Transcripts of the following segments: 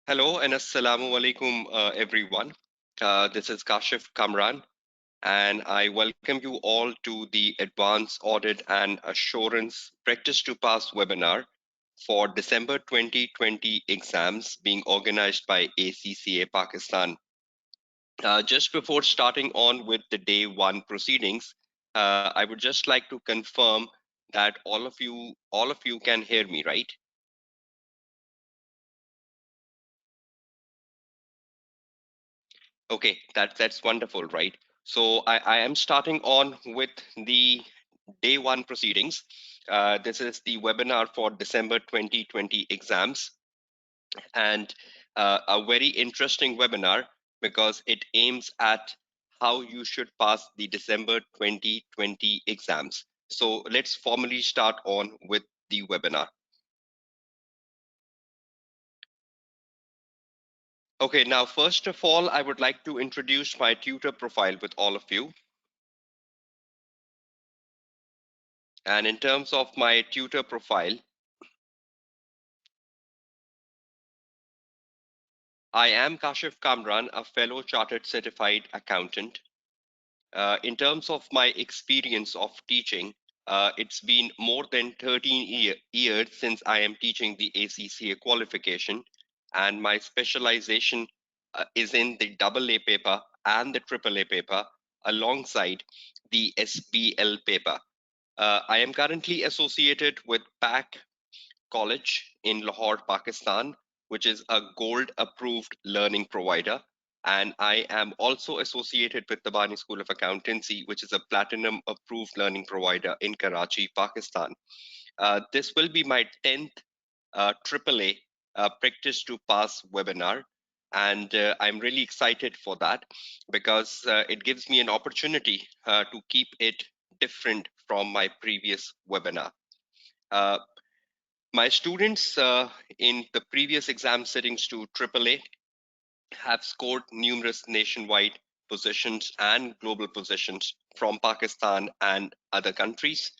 Hello and assalamu alaikum, everyone. This is Kashif Kamran, and I welcome you all to the Advanced Audit and Assurance Practice to Pass webinar for December 2020 exams being organized by ACCA Pakistan. Just before starting on with the day one proceedings, I would just like to confirm that all of you can hear me, right? Okay, that's wonderful, right? So I am starting on with the day one proceedings. This is the webinar for December 2020 exams, and a very interesting webinar because it aims at how you should pass the December 2020 exams. So let's formally start on with the webinar. Okay, now first of all, I would like to introduce my tutor profile with all of you. And in terms of my tutor profile, I am Kashif Kamran, a fellow chartered certified accountant. In terms of my experience of teaching, it's been more than 13 years since I am teaching the ACCA qualification, and my specialization is in the AA paper and the AAA paper alongside the SBL paper. I am currently associated with PAC College in Lahore, Pakistan, which is a gold approved learning provider. And I am also associated with the Bani School of Accountancy, which is a platinum approved learning provider in Karachi, Pakistan. This will be my 10th AAA Practice to Pass webinar. And I'm really excited for that because it gives me an opportunity to keep it different from my previous webinar. Uh, my students in the previous exam sittings to AAA have scored numerous nationwide positions and global positions from Pakistan and other countries.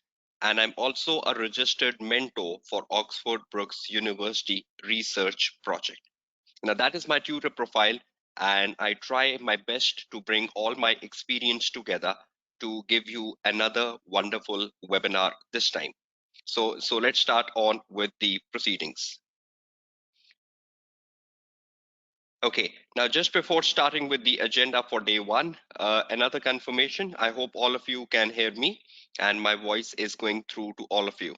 And I'm also a registered mentor for Oxford Brookes University Research Project. Now, that is my tutor profile, and I try my best to bring all my experience together to give you another wonderful webinar this time. So let's start on with the proceedings. Okay, now just before starting with the agenda for day one, another confirmation. I hope all of you can hear me and my voice is going through to all of you.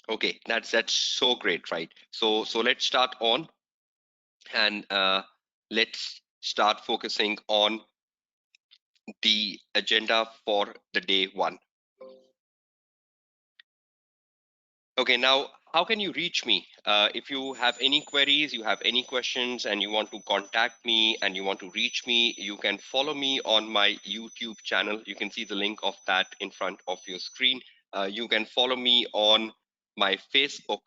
Okay, that's so great, right? So let's start on and let's start focusing on the agenda for the day one. Okay, now how can you reach me? If you have any queries, you have any questions, and you want to contact me and you want to reach me, you can follow me on my YouTube channel. You can see the link of that in front of your screen. You can follow me on my Facebook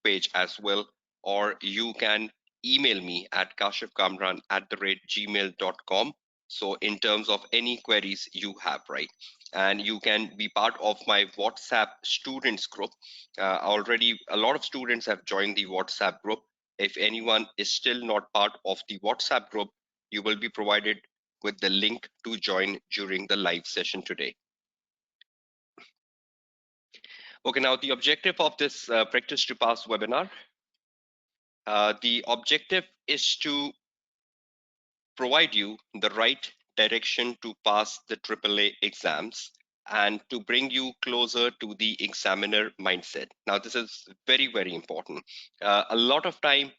page as well, or you can email me at kashifkamran@gmail.com. So in terms of any queries you have, right? And you can be part of my WhatsApp students group. Already, a lot of students have joined the WhatsApp group. If anyone is still not part of the WhatsApp group, you will be provided with the link to join during the live session today. Okay, now the objective of this Practice to Pass webinar, the objective is to provide you the right direction to pass the AAA exams and to bring you closer to the examiner mindset. Now, this is very, very important. A lot of time,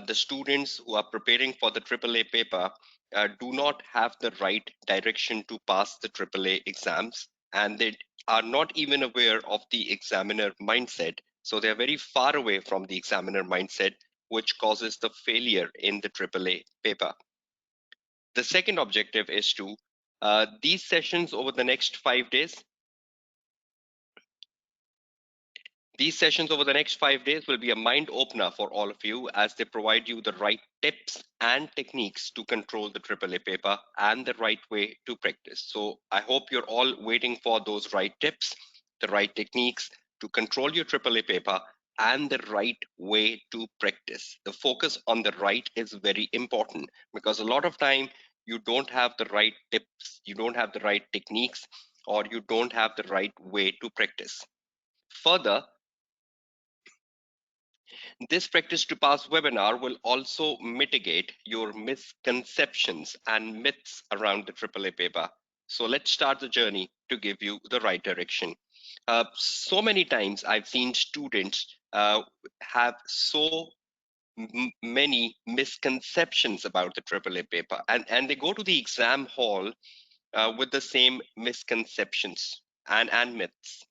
the students who are preparing for the AAA paper do not have the right direction to pass the AAA exams, and they are not even aware of the examiner mindset. So they're very far away from the examiner mindset, which causes the failure in the AAA paper. The second objective is to these sessions over the next 5 days. These sessions over the next 5 days will be a mind opener for all of you as they provide you the right tips and techniques to control the AAA paper and the right way to practice. So I hope you're all waiting for those right tips, the right techniques to control your AAA paper and the right way to practice. The focus on the right is very important, because a lot of time you don't have the right tips, you don't have the right techniques, or you don't have the right way to practice. Further, this practice to pass webinar will also mitigate your misconceptions and myths around the AAA paper. So let's start the journey to give you the right direction. So many times I've seen students have so many misconceptions about the AAA paper, and they go to the exam hall with the same misconceptions and myths.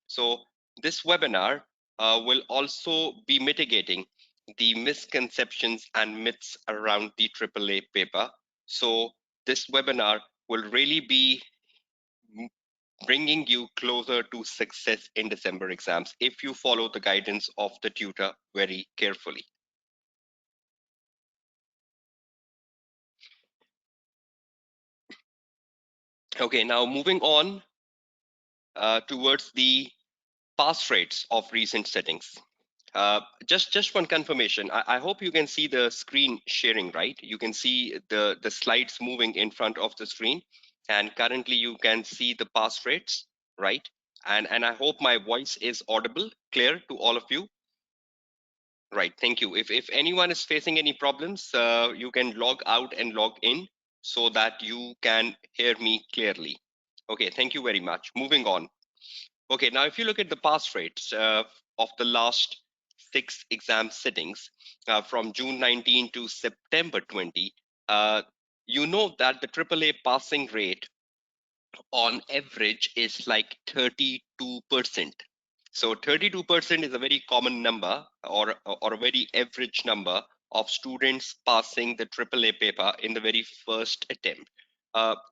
So this webinar will also be mitigating the misconceptions and myths around the AAA paper. So this webinar will really be bringing you closer to success in December exams if you follow the guidance of the tutor very carefully. Okay, now moving on towards the pass rates of recent settings. Just one confirmation. I hope you can see the screen sharing, right? You can see the slides moving in front of the screen, and currently you can see the pass rates, right? And I hope my voice is audible, clear to all of you. Right, thank you. If anyone is facing any problems, you can log out and log in so that you can hear me clearly. Okay, thank you very much. Moving on. Okay, now if you look at the pass rates of the last 6 exam sittings from June 19 to September 20, you know that the AAA passing rate on average is like 32%. So 32% is a very common number, or a very average number of students passing the AAA paper in the very first attempt.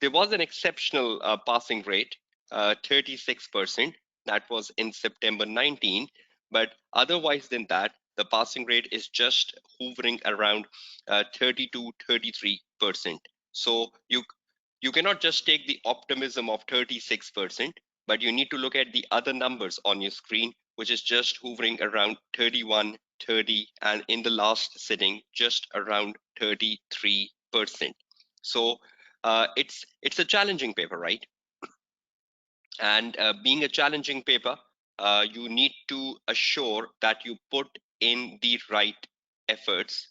There was an exceptional passing rate, 36%, that was in September 19, but otherwise than that, the passing rate is just hovering around 30 to 33%. So you cannot just take the optimism of 36%, but you need to look at the other numbers on your screen, which is just hovering around 31, 30, and in the last sitting, just around 33%. So it's a challenging paper, right? And being a challenging paper, you need to assure that you put in the right efforts,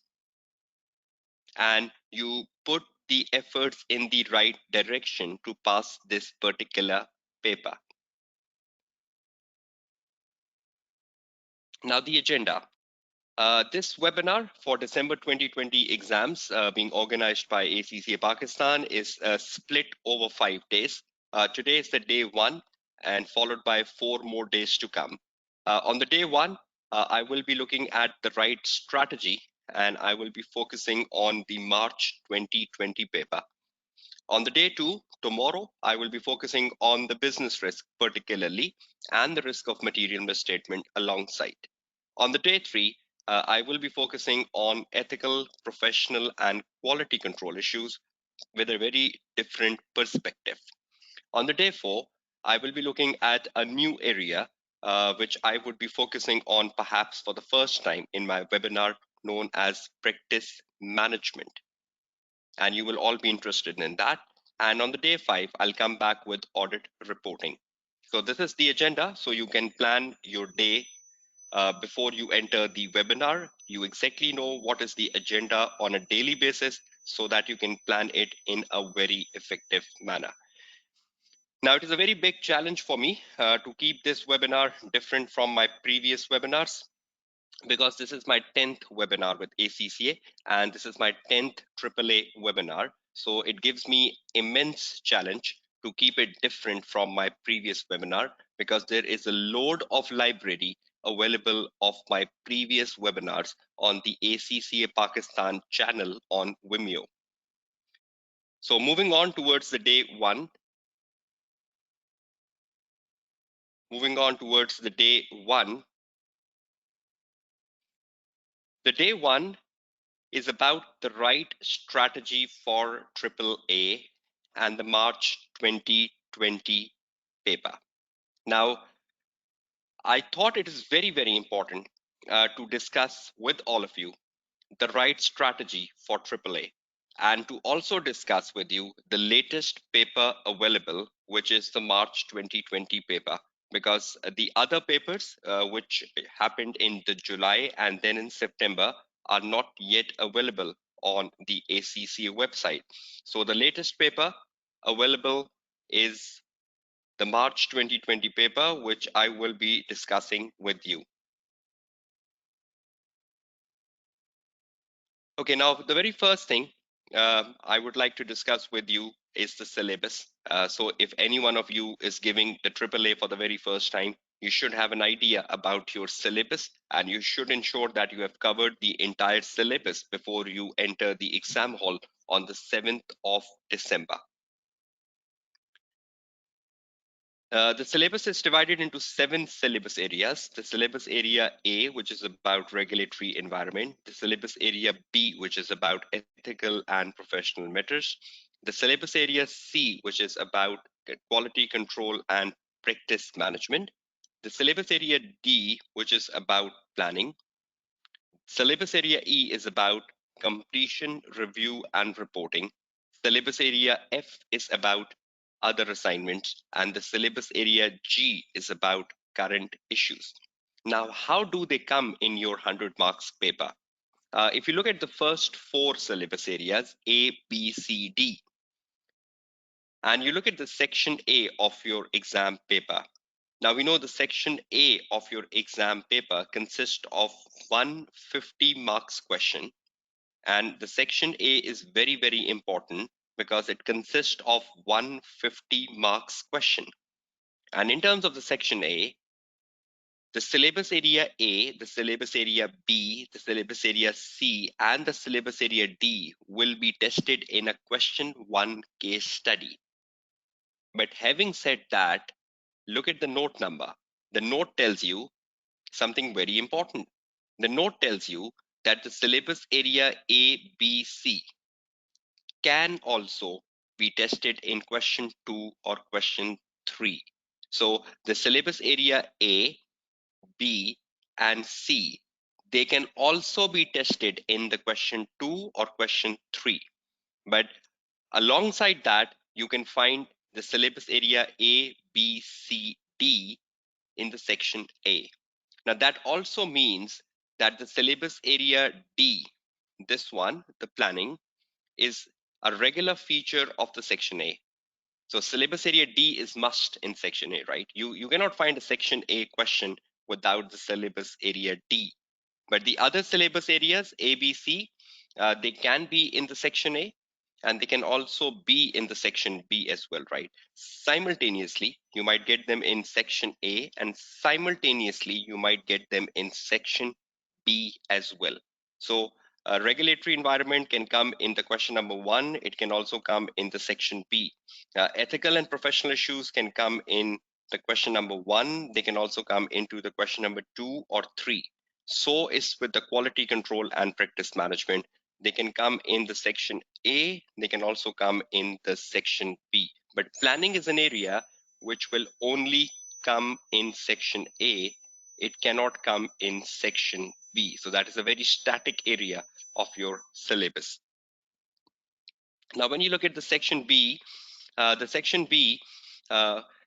and you put the efforts in the right direction to pass this particular paper. Now, the agenda. This webinar for December 2020 exams being organized by ACCA Pakistan is split over 5 days. Today is the day one, and followed by 4 more days to come. On the day one, I will be looking at the right strategy, and I will be focusing on the March 2020 paper. On the day two, tomorrow, I will be focusing on the business risk particularly, and the risk of material misstatement alongside. On the day three, I will be focusing on ethical, professional, and quality control issues with a very different perspective. On the day four, I will be looking at a new area, which I would be focusing on perhaps for the first time in my webinar, known as practice management, and you will all be interested in that. And on the day five, I'll come back with audit reporting. So this is the agenda. So you can plan your day before you enter the webinar. You exactly know what is the agenda on a daily basis so that you can plan it in a very effective manner. Now, it is a very big challenge for me to keep this webinar different from my previous webinars, because this is my 10th webinar with ACCA, and this is my 10th AAA webinar. So it gives me immense challenge to keep it different from my previous webinar, because there is a load of library available of my previous webinars on the ACCA Pakistan channel on Vimeo. So moving on towards the day one, the day one is about the right strategy for AAA and the March 2020 paper. Now, I thought it is very, very important to discuss with all of you the right strategy for AAA, and to also discuss with you the latest paper available, which is the March 2020 paper. Because the other papers, which happened in the July and then in September, are not yet available on the ACCA website. So the latest paper available is the March 2020 paper, which I will be discussing with you. Okay, now the very first thing I would like to discuss with you is the syllabus. So if any one of you is giving the AAA for the very first time, you should have an idea about your syllabus, and you should ensure that you have covered the entire syllabus before you enter the exam hall on the 7th of December. The syllabus is divided into 7 syllabus areas. The syllabus area A, which is about regulatory environment. The syllabus area B, which is about ethical and professional matters. The syllabus area C, which is about quality control and practice management. The syllabus area D, which is about planning. Syllabus area E is about completion, review, and reporting. Syllabus area F is about other assignments, and the syllabus area G is about current issues. Now, how do they come in your 100 marks paper? If you look at the first 4 syllabus areas, A, B, C, D, and you look at the section A of your exam paper. Now we know the section A of your exam paper consists of 150 marks question, and the section A is very, very important because it consists of 150 marks question. And in terms of the section A, the syllabus area A, the syllabus area B, the syllabus area C, and the syllabus area D will be tested in a question 1 case study. But having said that, look at the note number. The note tells you something very important. The note tells you that the syllabus area A, B, C can also be tested in question 2 or question 3. So the syllabus area A, B, and C, they can also be tested in the question 2 or question 3. But alongside that, you can find the syllabus area A, B, C, D in the section A. Now that also means that the syllabus area D, this one, the planning, is a regular feature of the section A. So syllabus area D is must in section A, right? You cannot find a section A question without the syllabus area D. But the other syllabus areas, A, B, C, they can be in the section A, and they can also be in the section B as well, right? Simultaneously, you might get them in section A, and simultaneously, you might get them in section B as well. So regulatory environment can come in the question number 1. It can also come in the section B. Ethical and professional issues can come in the question number 1. They can also come into the question number 2 or 3. So is with the quality control and practice management. They can come in the section A, they can also come in the section B. But planning is an area which will only come in section A. It cannot come in section B. So that is a very static area of your syllabus. Now, when you look at the section B, the section B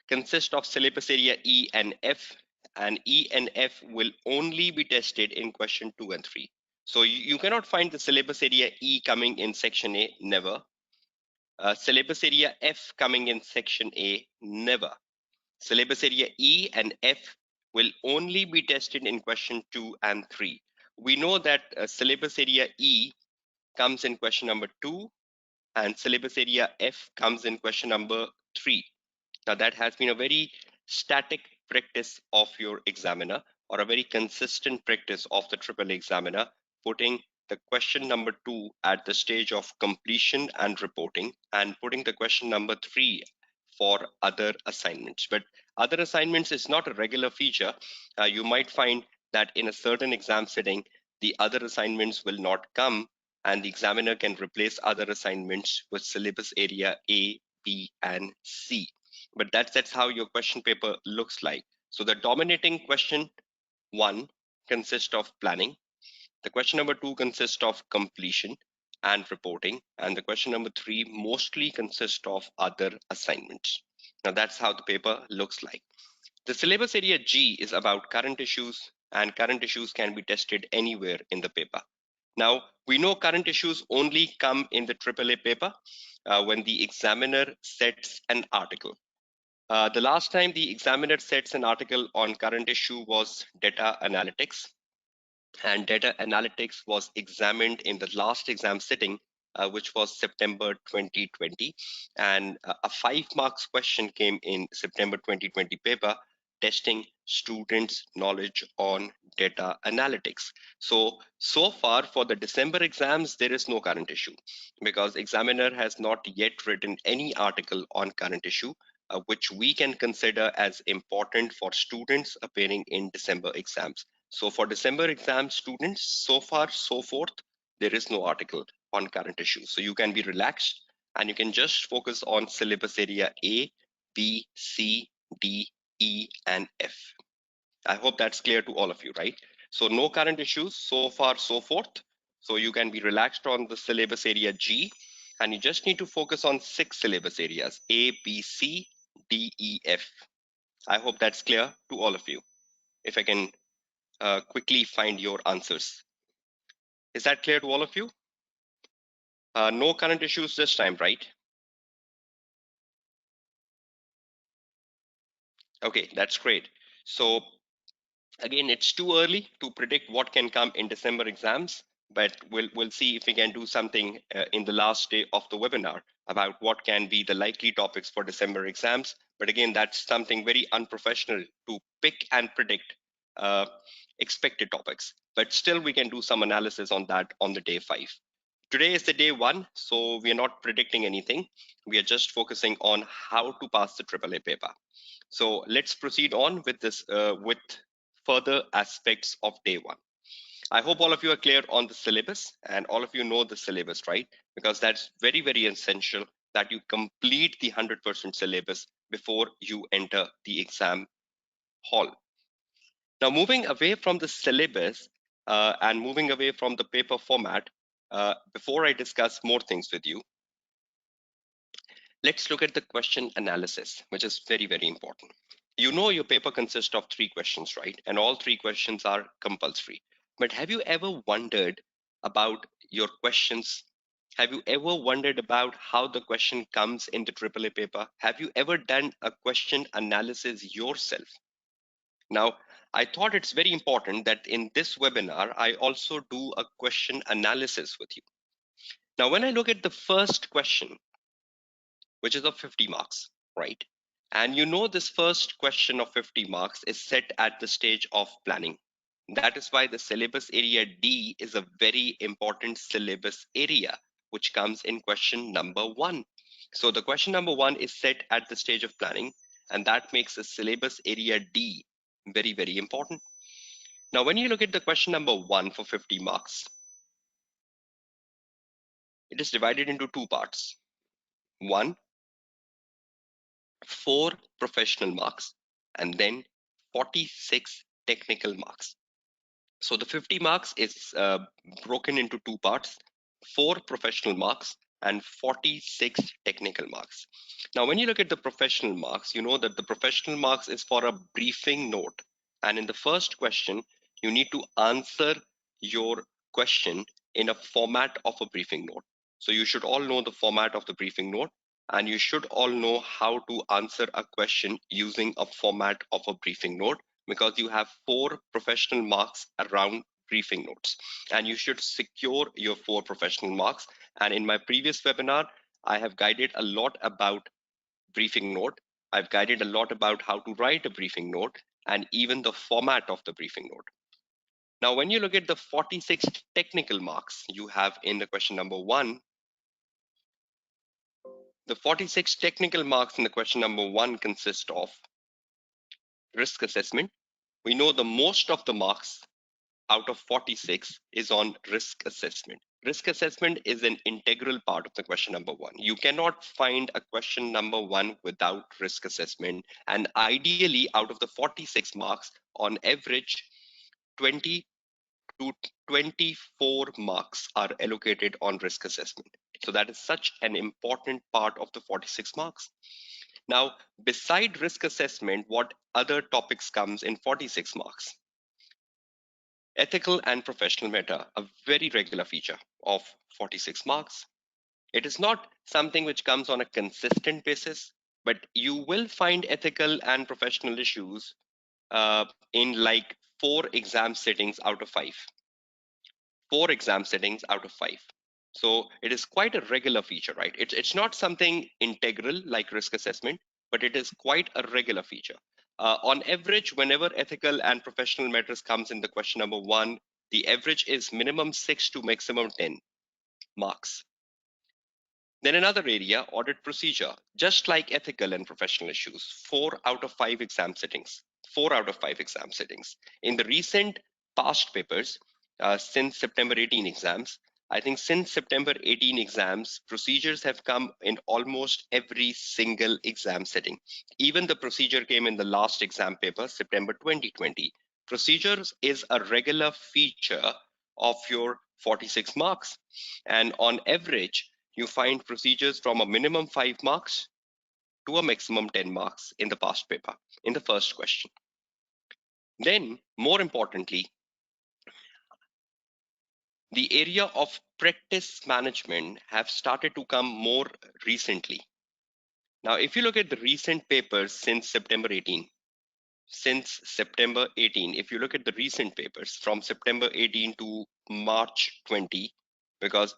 consists of syllabus area E and F, and E and F will only be tested in question 2 and 3. So you cannot find the syllabus area E coming in section A, never. Syllabus area F coming in section A, never. Syllabus area E and F will only be tested in question 2 and 3. We know that syllabus area E comes in question number 2, and syllabus area F comes in question number 3. Now that has been a very static practice of your examiner, or a very consistent practice of the triple examiner, putting the question number 2 at the stage of completion and reporting, and putting the question number 3 for other assignments. But other assignments is not a regular feature. You might find that in a certain exam setting, the other assignments will not come, and the examiner can replace other assignments with syllabus area A, B, and C. But that's how your question paper looks like. So the dominating question 1 consists of planning. The question number 2 consists of completion and reporting. And the question number 3 mostly consists of other assignments. Now that's how the paper looks like. The syllabus area G is about current issues, and current issues can be tested anywhere in the paper. Now, we know current issues only come in the AAA paper when the examiner sets an article. The last time the examiner sets an article on current issue was data analytics, and data analytics was examined in the last exam sitting, which was September 2020. And a 5 marks question came in September 2020 paper testing students' knowledge on data analytics. So far for the December exams, there is no current issue because examiner has not yet written any article on current issue, which we can consider as important for students appearing in December exams. So for December exam students, so far, so forth, there is no article on current issues. So you can be relaxed and you can just focus on syllabus area A, B, C, D, E, and F. I hope that's clear to all of you, right? So no current issues, so far, so forth. So you can be relaxed on the syllabus area G, and you just need to focus on 6 syllabus areas, A, B, C, D, E, F. I hope that's clear to all of you. If I can quickly find your answers. Is that clear to all of you? No current issues this time, right? Okay, that's great. So again, it's too early to predict what can come in December exams, but we'll see if we can do something in the last day of the webinar about what can be the likely topics for December exams. But again, that's something very unprofessional to pick and predict uh, expected topics. But still, we can do some analysis on that on the day 5. Today is the day 1, so we are not predicting anything. We are just focusing on how to pass the AAA paper. So let's proceed on with this with further aspects of day 1. I hope all of you are clear on the syllabus and all of you know the syllabus, right? Because that's very, very essential that you complete the 100% syllabus before you enter the exam hall. Now, moving away from the syllabus and moving away from the paper format, before I discuss more things with you, let's look at the question analysis, which is very, very important. You know your paper consists of 3 questions, right? And all 3 questions are compulsory. But have you ever wondered about your questions? Have you ever wondered about how the question comes in the AAA paper? Have you ever done a question analysis yourself? Now, I thought it's very important that in this webinar, I also do a question analysis with you. Now, when I look at the first question, which is of 50 marks, right? And you know this first question of 50 marks is set at the stage of planning. That is why the syllabus area D is a very important syllabus area, which comes in question number 1. So the question number 1 is set at the stage of planning, and that makes the syllabus area D very, very important. Now, when you look at the question number 1 for 50 marks, it is divided into 2 parts. One, 4 professional marks, and then 46 technical marks. So the 50 marks is broken into 2 parts, 4 professional marks and 46 technical marks. Now, when you look at the professional marks, you know that the professional marks is for a briefing note. And in the first question, you need to answer your question in a format of a briefing note. So you should all know the format of the briefing note, and you should all know how to answer a question using a format of a briefing note, because you have 4 professional marks around briefing notes and you should secure your 4 professional marks. And in my previous webinar, I have guided a lot about briefing note. I've guided a lot about how to write a briefing note and even the format of the briefing note. Now, when you look at the 46 technical marks you have in the question number 1, the 46 technical marks in the question number 1 consist of risk assessment. We know the most of the marks out of 46 is on risk assessment. Risk assessment is an integral part of the question number 1. You cannot find a question number 1 without risk assessment. And ideally, out of the 46 marks, on average, 20 to 24 marks are allocated on risk assessment. So that is such an important part of the 46 marks. Now, beside risk assessment, what other topics comes in 46 marks? Ethical and professional matter, a very regular feature of 46 marks. It is not something which comes on a consistent basis, but you will find ethical and professional issues in like 4 exam settings out of 5. 4 exam settings out of 5. So it is quite a regular feature, right? It's not something integral like risk assessment, but it is quite a regular feature. On average, whenever ethical and professional matters comes in the question number one, the average is minimum 6 to maximum 10 marks. Then another area, audit procedure, just like ethical and professional issues, 4 out of 5 exam settings. 4 out of 5 exam settings. In the recent past papers, since September 18 exams, I think since September 18 exams, procedures have come in almost every single exam setting. Even the procedure came in the last exam paper, September 2020. Procedures is a regular feature of your 46 marks. And on average, you find procedures from a minimum 5 marks to a maximum 10 marks in the past paper, in the first question. Then, more importantly, the area of practice management have started to come more recently. Now, if you look at the recent papers since September 18, if you look at the recent papers from September 18 to March 20, because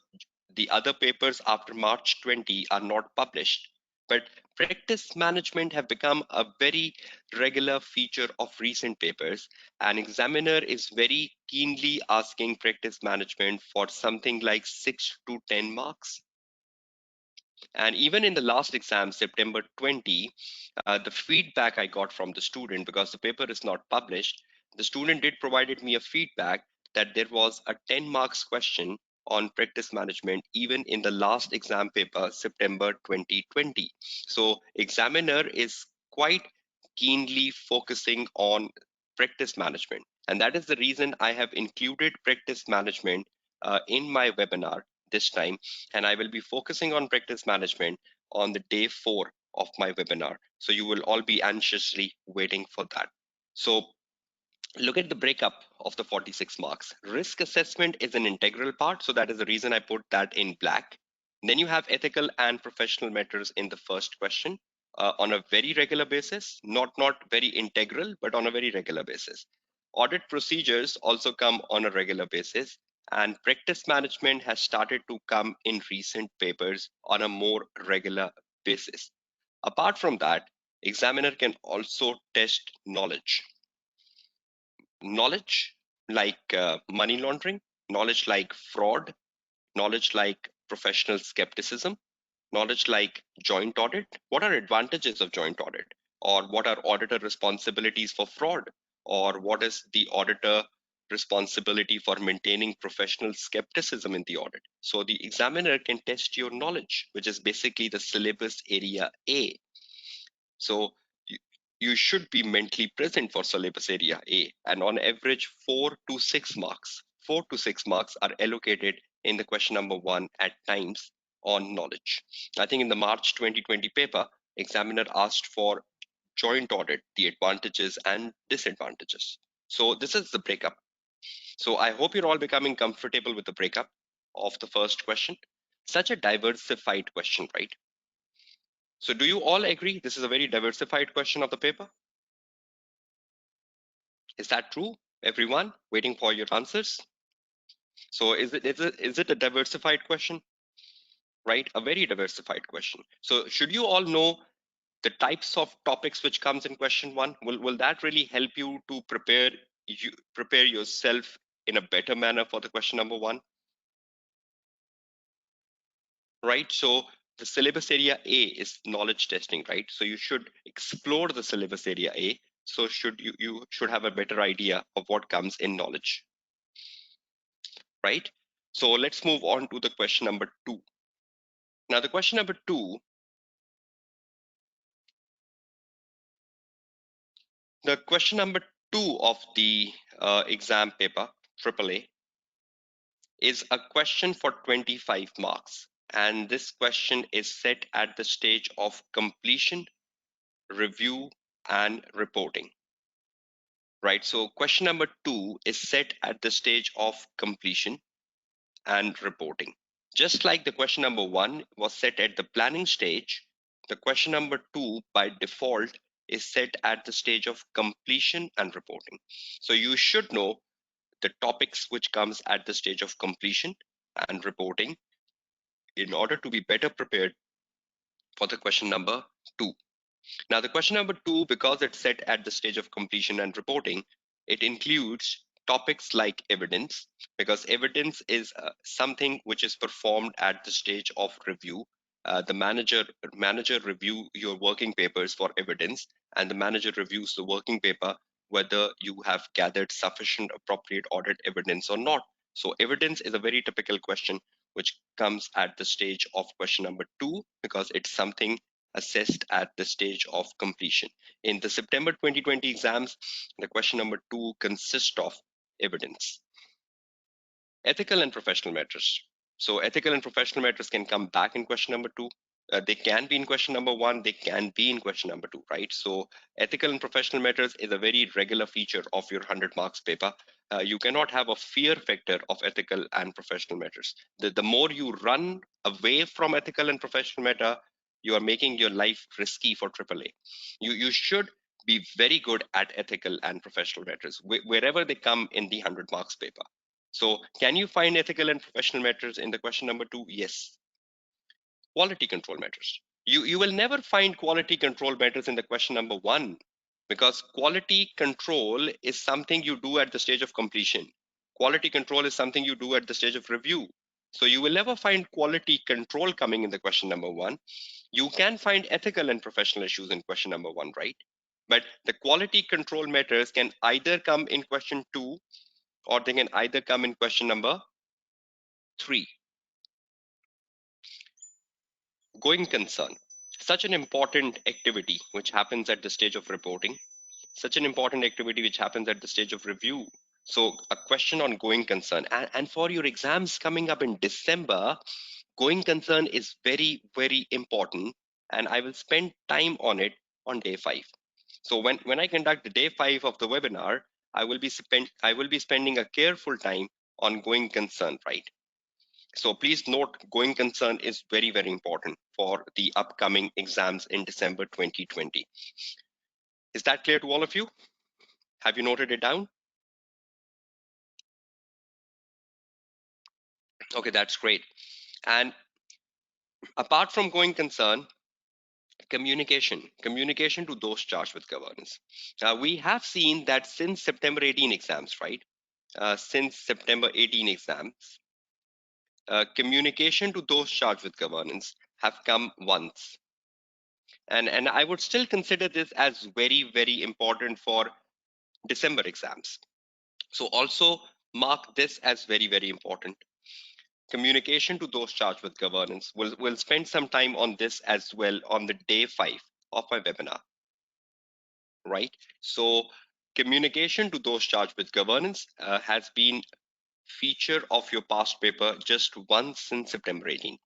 the other papers after March 20 are not published, but practice management have become a very regular feature of recent papers. An examiner is very keenly asking practice management for something like 6 to 10 marks. And even in the last exam, September 20, the feedback I got from the student, because the paper is not published, the student did provided me a feedback that there was a 10 marks question on practice management even in the last exam paper, September 2020. So examiner is quite keenly focusing on practice management. And that is the reason I have included practice management in my webinar this time, and I will be focusing on practice management on the day 4 of my webinar. So you will all be anxiously waiting for that. So look at the breakup of the 46 marks. Risk assessment is an integral part, so that is the reason I put that in black. Then you have ethical and professional matters in the first question on a very regular basis, not very integral, but on a very regular basis. Audit procedures also come on a regular basis, and practice management has started to come in recent papers on a more regular basis. Apart from that, examiner can also test knowledge. Knowledge like money laundering, knowledge like fraud, knowledge like professional skepticism, knowledge like joint audit. What are advantages of joint audit? Or what are auditor responsibilities for fraud? Or what is the auditor responsibility for maintaining professional skepticism in the audit? So the examiner can test your knowledge, which is basically the syllabus area A. So you, you should be mentally present for syllabus area A, and on average 4 to 6 marks. 4 to 6 marks are allocated in the question number one at times on knowledge. I think in the March 2020 paper, examiner asked for joint audit, the advantages and disadvantages. So this is the breakup. So I hope you're all becoming comfortable with the breakup of the first question. Such a diversified question, right? So do you all agree this is a very diversified question of the paper? Is that true, everyone? Waiting for your answers. So is it a diversified question? Right? A very diversified question. So should you all know the types of topics which comes in question one? Will that really help you to prepare yourself in a better manner for the question number one? Right? So the syllabus area A is knowledge testing, right? So you should explore the syllabus area A. So you should have a better idea of what comes in knowledge, right? So let's move on to the question number two. Now the question number two, the question number 2 of the exam paper, AAA, is a question for 25 marks. And this question is set at the stage of completion, review, and reporting. Right? So question number 2 is set at the stage of completion and reporting. Just like the question number 1 was set at the planning stage, the question number 2 by default is set at the stage of completion and reporting. So you should know the topics which comes at the stage of completion and reporting in order to be better prepared for the question number 2. Now, the question number 2, because it's set at the stage of completion and reporting, it includes topics like evidence, because evidence is something which is performed at the stage of review. The manager review your working papers for evidence, and the manager reviews the working paper whether you have gathered sufficient appropriate audit evidence or not. So evidence is a very typical question which comes at the stage of question number 2, because it's something assessed at the stage of completion. In the September 2020 exams, the question number 2 consists of evidence. Ethical and professional matters. So ethical and professional matters can come back in question number 2. They can be in question number 1, they can be in question number 2, right? So ethical and professional matters is a very regular feature of your 100 marks paper. You cannot have a fear factor of ethical and professional matters. The more you run away from ethical and professional matter, you are making your life risky for AAA. You should be very good at ethical and professional matters wherever they come in the 100 marks paper. So can you find ethical and professional matters in the question number 2? Yes. Quality control matters. You will never find quality control matters in the question number 1, because quality control is something you do at the stage of completion. Quality control is something you do at the stage of review. So you will never find quality control coming in the question number 1. You can find ethical and professional issues in question number 1, right? But the quality control matters can either come in question 2, or they can either come in question number 3. Going concern. Such an important activity which happens at the stage of reporting, such an important activity which happens at the stage of review. So a question on going concern. And for your exams coming up in December, going concern is very, very important. And I will spend time on it on day 5. So when I conduct the day 5 of the webinar, I will be spending a careful time on going concern, right? So please note, going concern is very, very important for the upcoming exams in December 2020. Is that clear to all of you? Have you noted it down? Okay, that's great. And apart from going concern, communication to those charged with governance. We have seen that since September 18 exams, right? Since September 18 exams, communication to those charged with governance have come once. And I would still consider this as very, very important for December exams. So also mark this as very, very important. Communication to those charged with governance. We'll spend some time on this as well on the day 5 of my webinar, right? So communication to those charged with governance has been feature of your past paper just once since September 18.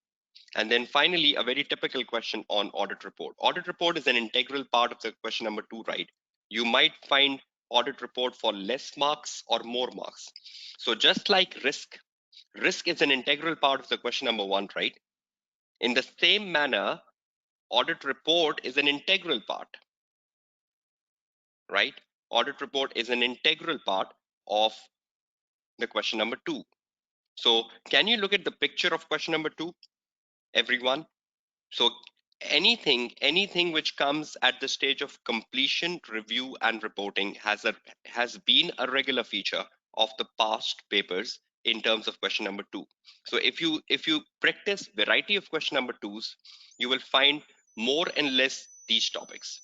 And then finally, a very typical question on audit report. Audit report is an integral part of the question number 2, right? You might find audit report for less marks or more marks. So just like risk is an integral part of the question number 1, right? In the same manner, audit report is an integral part, right? Audit report is an integral part of the question number 2. So can you look at the picture of question number 2, everyone? So anything which comes at the stage of completion, review, and reporting has been a regular feature of the past papers in terms of question number 2. So if you practice variety of question number 2s, you will find more and less these topics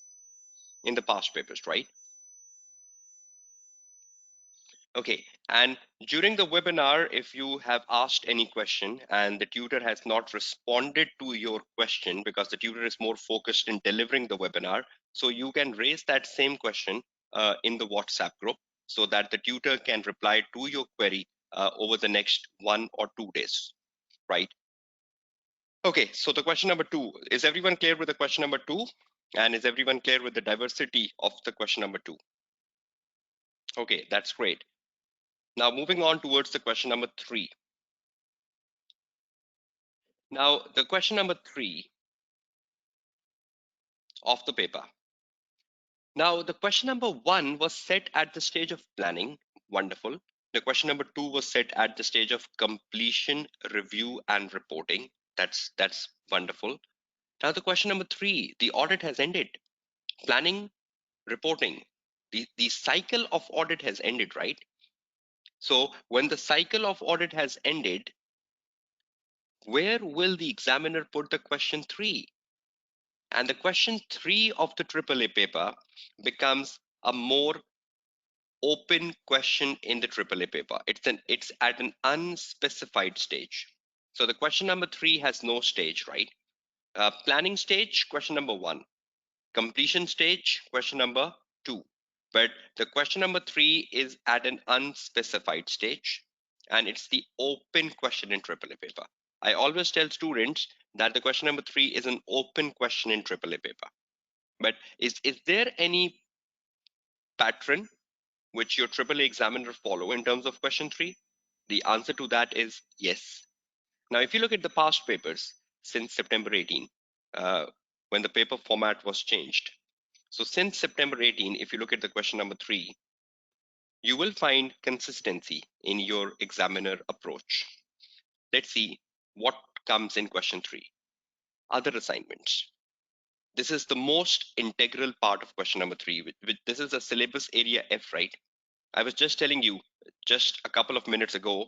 in the past papers, right? Okay, and during the webinar, if you have asked any question and the tutor has not responded to your question, because the tutor is more focused in delivering the webinar, so you can raise that same question in the WhatsApp group so that the tutor can reply to your query over the next 1 or 2 days, right? Okay, so the question number 2, is everyone clear with the question number 2? And is everyone clear with the diversity of the question number 2? Okay, that's great. Now moving on towards the question number 3. Now the question number 3 of the paper. Now the question number 1 was set at the stage of planning. Wonderful. The question number 2 was set at the stage of completion, review, and reporting. That's wonderful. Now the question number 3, the audit has ended. Planning, reporting. The cycle of audit has ended, right? So when the cycle of audit has ended, where will the examiner put the question 3? And the question 3 of the AAA paper becomes a more open question in the AAA paper. It's at an unspecified stage. So the question number 3 has no stage, right? Planning stage, question number 1. Completion stage, question number 2. But the question number 3 is at an unspecified stage, and it's the open question in AAA paper. I always tell students that the question number 3 is an open question in AAA paper. But is there any pattern which your AAA examiner follow in terms of question 3? The answer to that is yes. Now, if you look at the past papers since September 18, when the paper format was changed. So since September 18, if you look at the question number 3, you will find consistency in your examiner approach. Let's see what comes in question 3. Other assignments. This is the most integral part of question number 3. This is a syllabus area F, right? I was just telling you just a couple of minutes ago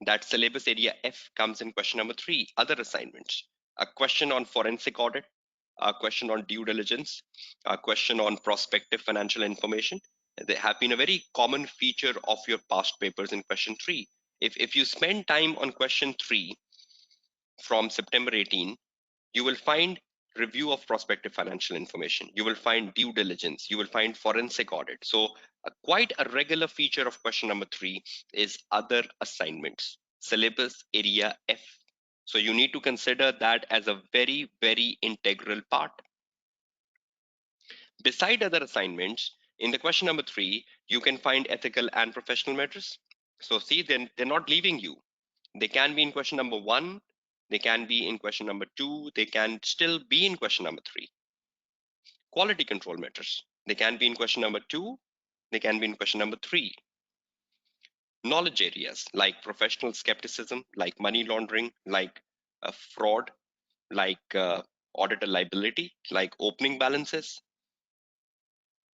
that syllabus area F comes in question number 3, other assignments. A question on forensic audit, a question on due diligence, a question on prospective financial information. They have been a very common feature of your past papers in question 3. If you spend time on question 3 from September 18, you will find review of prospective financial information. You will find due diligence. You will find forensic audit. So quite a regular feature of question number 3 is other assignments, syllabus area F. So you need to consider that as a very, very integral part. Beside other assignments, in the question number 3, you can find ethical and professional matters. So see, then they're not leaving you. They can be in question number 1, they can be in question number 2, they can still be in question number 3. Quality control matters. They can be in question number 2, they can be in question number 3. Knowledge areas like professional skepticism, like money laundering, like fraud, like auditor liability, like opening balances.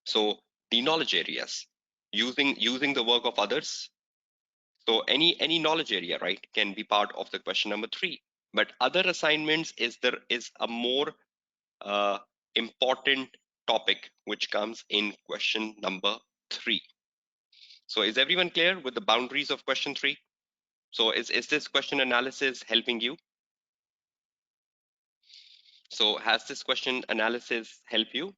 So the knowledge areas, using the work of others. So any knowledge area, right, can be part of the question number 3. But other assignments is a more important topic which comes in question number 3. So is everyone clear with the boundaries of question 3? So is this question analysis helping you? So has this question analysis help you?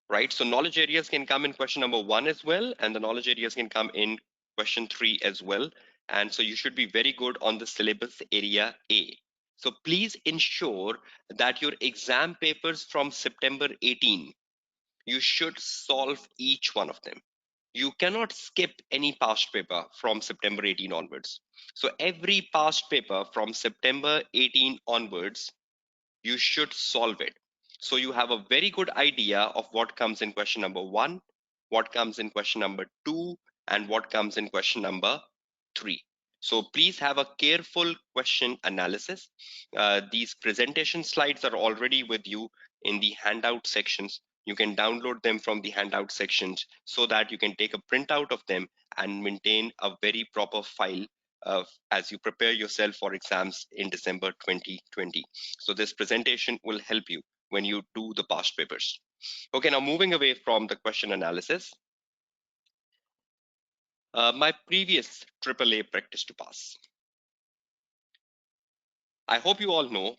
Right, so knowledge areas can come in question number 1 as well, and the knowledge areas can come in question 3 as well. And so you should be very good on the syllabus area A. So please ensure that your exam papers from September 18, you should solve each one of them. You cannot skip any past paper from September 18 onwards. So every past paper from September 18 onwards, you should solve it. So you have a very good idea of what comes in question number 1, what comes in question number 2, and what comes in question number 3. So please have a careful question analysis. These presentation slides are already with you in the handout sections. You can download them from the handout sections so that you can take a printout of them and maintain a very proper file as you prepare yourself for exams in December 2020. So this presentation will help you when you do the past papers. Okay, now moving away from the question analysis, my previous AAA practice to pass. I hope you all know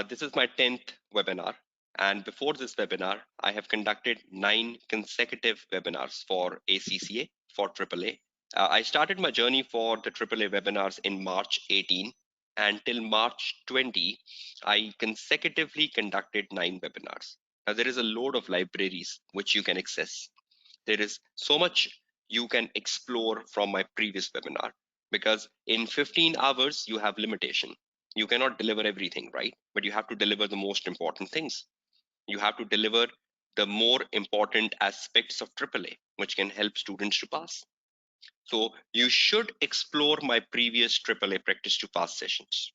this is my 10th webinar, And before this webinar, I have conducted 9 consecutive webinars for ACCA, for AAA. I started my journey for the AAA webinars in March 18, and till March 20, I consecutively conducted 9 webinars. Now, there is a load of libraries which you can access. There is so much you can explore from my previous webinar, because in 15 hours, you have limitation. You cannot deliver everything, right? But you have to deliver the most important things. You have to deliver the more important aspects of AAA, which can help students to pass. So you should explore my previous AAA practice to pass sessions.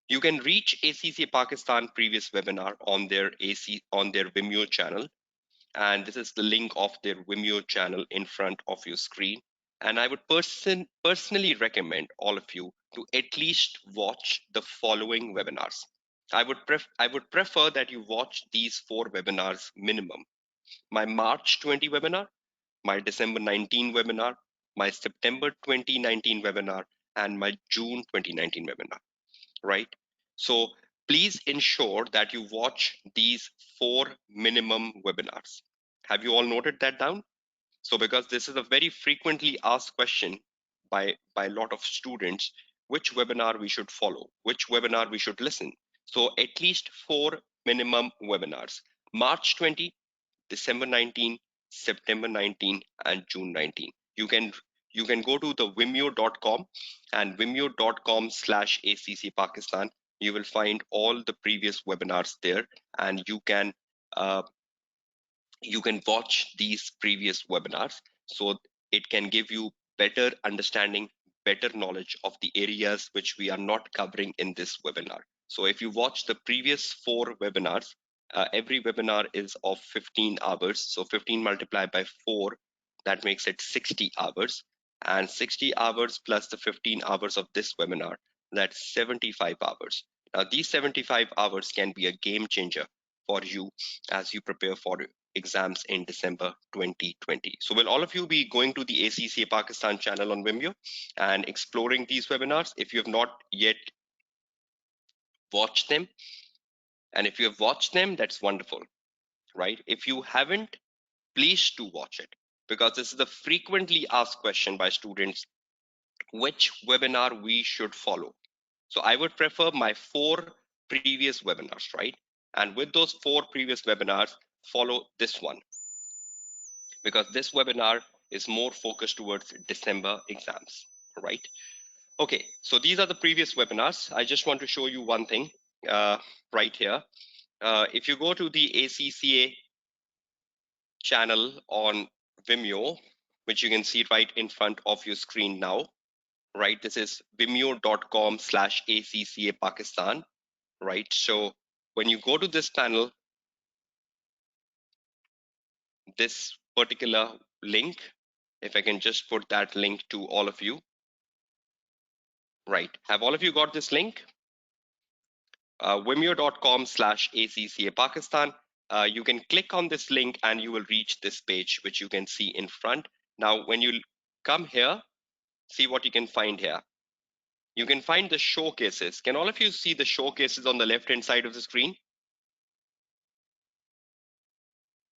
You can reach ACCA Pakistan previous webinar on their Vimeo channel, and this is the link of their Vimeo channel in front of your screen. And I would personally recommend all of you to at least watch the following webinars. I would prefer that you watch these 4 webinars minimum. My March 20 webinar, my December 19 webinar, my September 2019 webinar, and my June 2019 webinar, right? So please ensure that you watch these 4 minimum webinars. Have you all noted that down? So because this is a very frequently asked question by a lot of students, which webinar we should follow, which webinar we should listen. So at least 4 minimum webinars: March 20, December 19, September 19, and June 19. You can go to the vimeo.com, and vimeo.com/ACC Pakistan. You will find all the previous webinars there, and uh, you can watch these previous webinars, so it can give you better understanding, better knowledge of the areas which we are not covering in this webinar. So if you watch the previous 4 webinars, every webinar is of 15 hours. So 15 multiplied by 4, that makes it 60 hours. And 60 hours plus the 15 hours of this webinar, that's 75 hours. Now, these 75 hours can be a game changer for you as you prepare for exams in December 2020. So will all of you be going to the ACCA Pakistan channel on Vimeo and exploring these webinars if you have not yet watched them? And if you have watched them, that's wonderful, right? If you haven't, please do watch it, because this is a frequently asked question by students, which webinar we should follow. So I would prefer my 4 previous webinars, right? And with those 4 previous webinars, follow this one, because this webinar is more focused towards December exams, right? Okay, so these are the previous webinars. I just want to show you one thing right here. If you go to the ACCA channel on Vimeo, which you can see right in front of your screen now, right? This is vimeo.com/ACCA Pakistan, right? So when you go to this panel, this particular link, if I can just put that link to all of you, right? Have all of you got this link? Vimeo.com/ACCA Pakistan. You can click on this link and you will reach this page, which you can see in front. Now, when you come here, see what you can find here. You can find the showcases. Can all of you see the showcases on the left-hand side of the screen?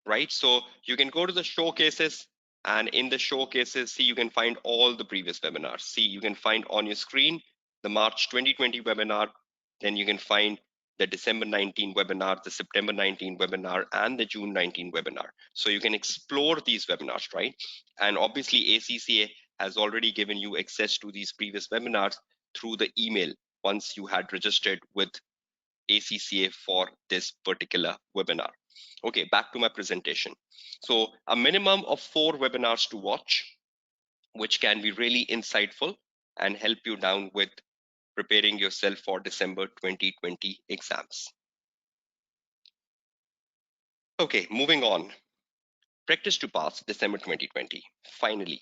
Right? So you can go to the showcases, and in the showcases, see, you can find all the previous webinars. See, you can find on your screen the March 2020 webinar, then you can find the December 19 webinar, the September 19 webinar, and the June 19 webinar. So you can explore these webinars, right? And obviously ACCA has already given you access to these previous webinars through the email once you had registered with ACCA for this particular webinar. Okay, back to my presentation. So a minimum of 4 webinars to watch, which can be really insightful and help you down with preparing yourself for December 2020 exams. Okay, moving on. Practice to pass December 2020, finally.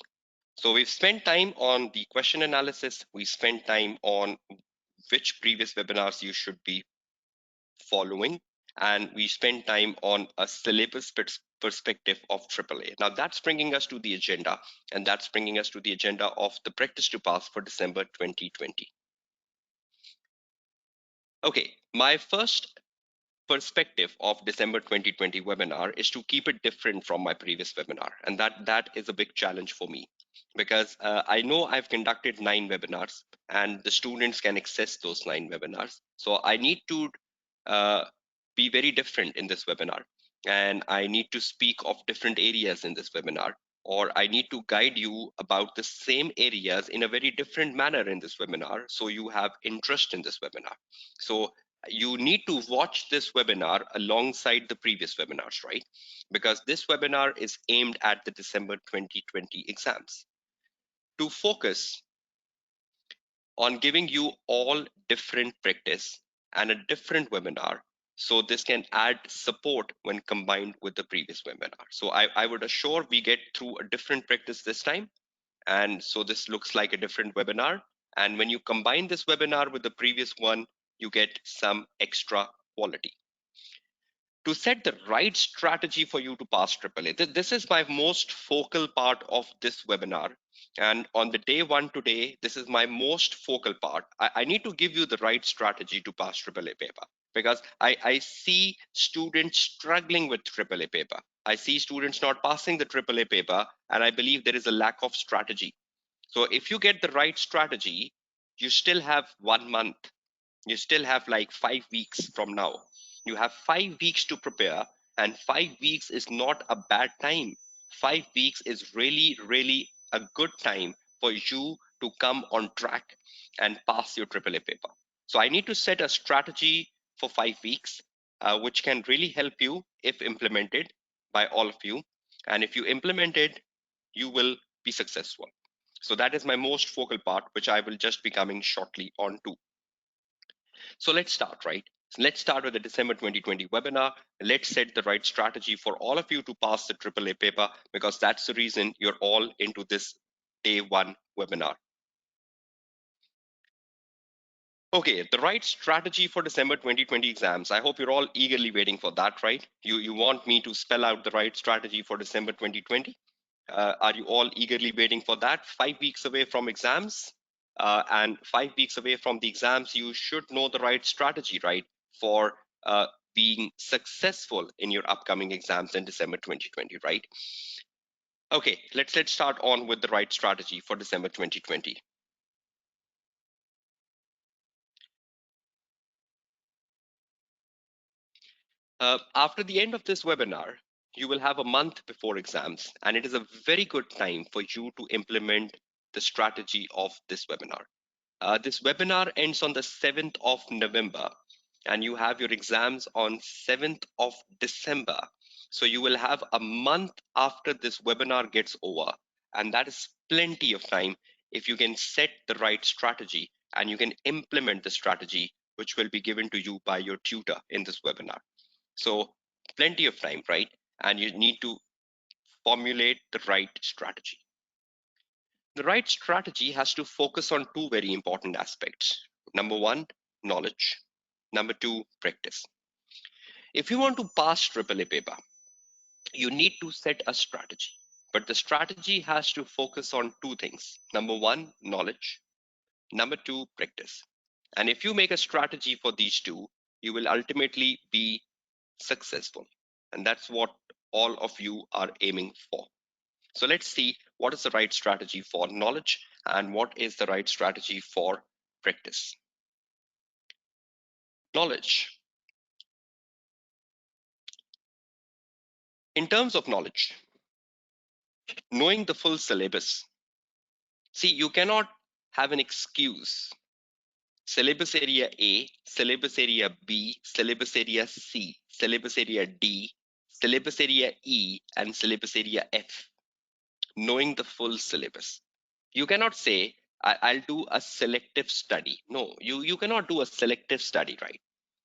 So we've spent time on the question analysis. We spent time on which previous webinars you should be following, and we spend time on a syllabus perspective of AAA. Now that's bringing us to the agenda, and that's bringing us to the agenda of the practice to pass for December 2020. Okay, my first perspective of December 2020 webinar is to keep it different from my previous webinar. And that is a big challenge for me because I know I've conducted 9 webinars and the students can access those 9 webinars. So I need to uh, be very different in this webinar. And I need to speak of different areas in this webinar, or I need to guide you about the same areas in a very different manner in this webinar. So you have interest in this webinar. So you need to watch this webinar alongside the previous webinars, right? Because this webinar is aimed at the December 2020 exams to focus on giving you all different practice and a different webinar. So this can add support when combined with the previous webinar. So I would assure we get through a different practice this time. And so this looks like a different webinar. And when you combine this webinar with the previous one, you get some extra quality to set the right strategy for you to pass AAA. This is my most focal part of this webinar. And on the day one today, this is my most focal part. I need to give you the right strategy to pass AAA paper because I see students struggling with AAA paper. I see students not passing the AAA paper, and I believe there is a lack of strategy. So if you get the right strategy, you still have 1 month, you still have like 5 weeks from now. You have 5 weeks to prepare, and 5 weeks is not a bad time. 5 weeks is really, really a good time for you to come on track and pass your AAA paper. So I need to set a strategy for 5 weeks, which can really help you if implemented by all of you. And if you implement it, you will be successful. So that is my most focal part, which I will just be coming shortly on to. So let's start, right? Let's start with the December 2020 webinar. Let's set the right strategy for all of you to pass the AAA paper because that's the reason you're all into this day one webinar. Okay, the right strategy for December 2020 exams. I hope you're all eagerly waiting for that, right? You want me to spell out the right strategy for December 2020? Are you all eagerly waiting for that? 5 weeks away from exams, and 5 weeks away from the exams, you should know the right strategy, right, for being successful in your upcoming exams in December 2020, right? Okay, let's start on with the right strategy for December 2020. After the end of this webinar, you will have a month before exams, and it is a very good time for you to implement the strategy of this webinar. This webinar ends on the 7th of November, and you have your exams on 7th of December. So you will have a month after this webinar gets over, and that is plenty of time if you can set the right strategy and you can implement the strategy which will be given to you by your tutor in this webinar. So plenty of time, right? And you need to formulate the right strategy. The right strategy has to focus on two very important aspects. Number one, knowledge. Number two, practice. If you want to pass AAA paper, you need to set a strategy. But the strategy has to focus on two things. Number one, knowledge. Number two, practice. And if you make a strategy for these two, you will ultimately be successful. And that's what all of you are aiming for. So let's see what is the right strategy for knowledge and what is the right strategy for practice. Knowledge. In terms of knowledge, knowing the full syllabus. See, you cannot have an excuse. Syllabus area A, syllabus area B, syllabus area C, syllabus area D, syllabus area E, and syllabus area F. Knowing the full syllabus. You cannot say, I'll do a selective study. No, you cannot do a selective study, right?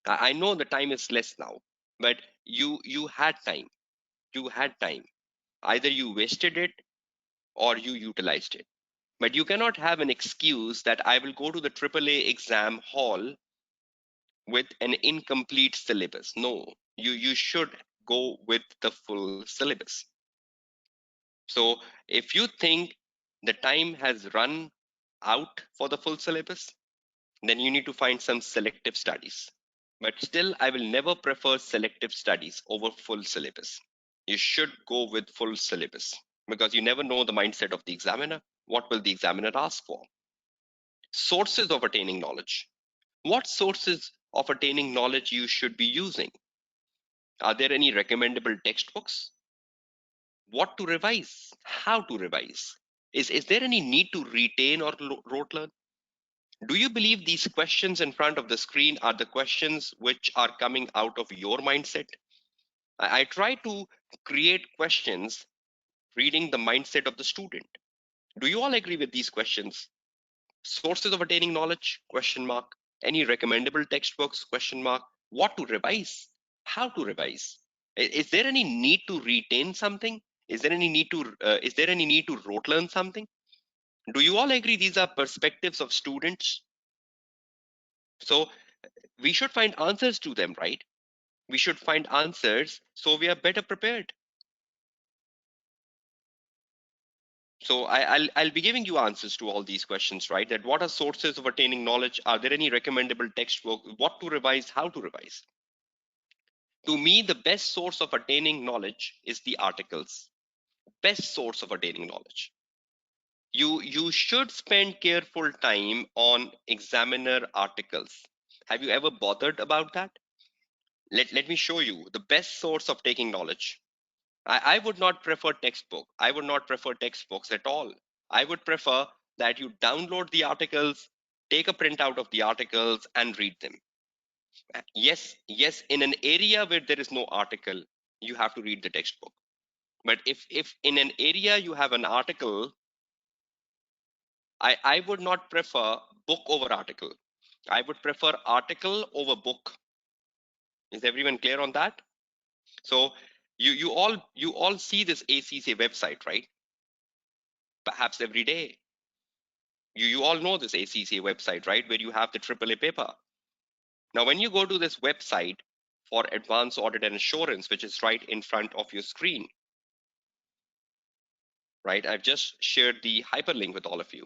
I know the time is less now, but you had time. You had time. Either you wasted it or you utilized it. But you cannot have an excuse that I will go to the AAA exam hall with an incomplete syllabus. No, you should go with the full syllabus. So if you think the time has run out for the full syllabus, then you need to find some selective studies. But still, I will never prefer selective studies over full syllabus. You should go with full syllabus because you never know the mindset of the examiner. What will the examiner ask for? Sources of attaining knowledge. What sources of attaining knowledge you should be using? Are there any recommendable textbooks? What to revise? How to revise? Is there any need to retain or rote learn? Do you believe these questions in front of the screen are the questions which are coming out of your mindset? I try to create questions reading the mindset of the student. Do you all agree with these questions? Sources of attaining knowledge? Question mark. Any recommendable textbooks? Question mark. What to revise? How to revise? Is there any need to retain something? Is there any need to rote learn something? Do you all agree these are perspectives of students? So we should find answers to them, right? We should find answers so we are better prepared. So I'll be giving you answers to all these questions, right? That what are sources of attaining knowledge? Are there any recommendable textbook? What to revise? How to revise? To me, the best source of attaining knowledge is the articles. Best source of attaining knowledge. You should spend careful time on examiner articles. Have you ever bothered about that? Let me show you the best source of taking knowledge. I would not prefer textbook. I would not prefer textbooks at all. I would prefer that you download the articles, take a printout of the articles, and read them. Yes, in an area where there is no article, you have to read the textbook. But if in an area you have an article, I would not prefer book over article. I would prefer article over book. Is everyone clear on that? So you all see this ACCA website, right? Perhaps every day. You all know this ACCA website, right? Where you have the AAA paper. Now, when you go to this website for advanced audit and assurance, which is right in front of your screen, right? I've just shared the hyperlink with all of you.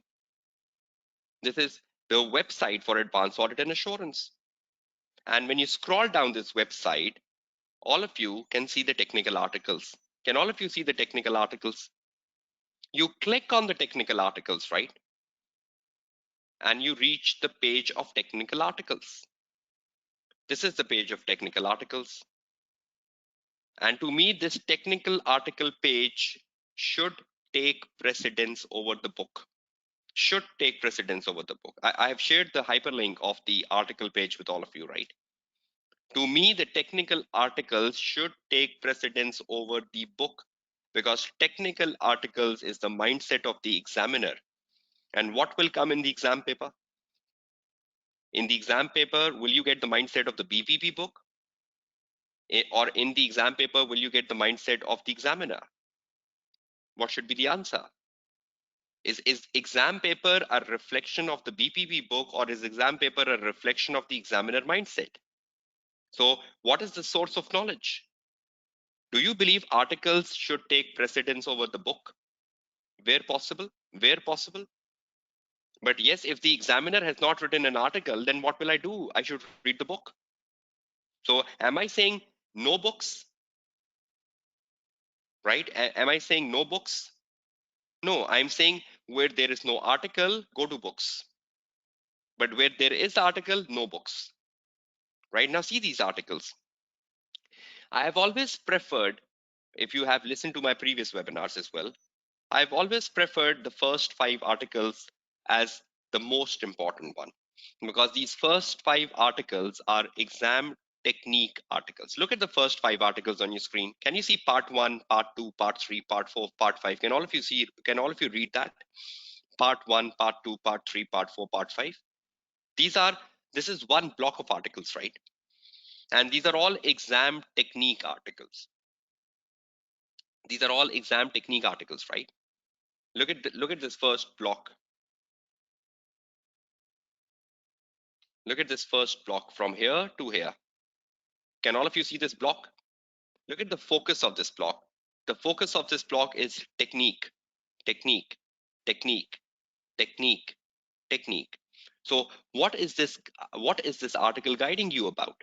This is the website for advanced audit and assurance. And when you scroll down this website, all of you can see the technical articles. Can all of you see the technical articles? You click on the technical articles, right? And you reach the page of technical articles. This is the page of technical articles. And to me, this technical article page should take precedence over the book. Should take precedence over the book. I have shared the hyperlink of the article page with all of you, right? To me, the technical articles should take precedence over the book because technical articles is the mindset of the examiner. And what will come in the exam paper? In the exam paper, will you get the mindset of the BPP book? Or in the exam paper, will you get the mindset of the examiner? What should be the answer? Is exam paper a reflection of the BPP book or is exam paper a reflection of the examiner mindset? So what is the source of knowledge? Do you believe articles should take precedence over the book? Where possible? Where possible? But yes, if the examiner has not written an article, then what will I do? I should read the book. So am I saying no books? Right? Am I saying no books? No, I'm saying where there is no article, go to books. But where there is article, no books. Right now, see these articles. I have always preferred, if you have listened to my previous webinars as well, I've always preferred the first 5 articles as the most important one because these first 5 articles are exam technique articles. Look at the first 5 articles on your screen. Can you see part 1, part 2, part 3, part 4, part 5? Can all of you see? Can all of you read that? Part 1, part 2, part 3, part 4, part 5. This is one block of articles, right? And these are all exam technique articles. These are all exam technique articles, right? Look at this first block. Look at this first block from here to here. Can all of you see this block? Look at the focus of this block. The focus of this block is technique, technique, technique, technique, technique. So what is this article guiding you about?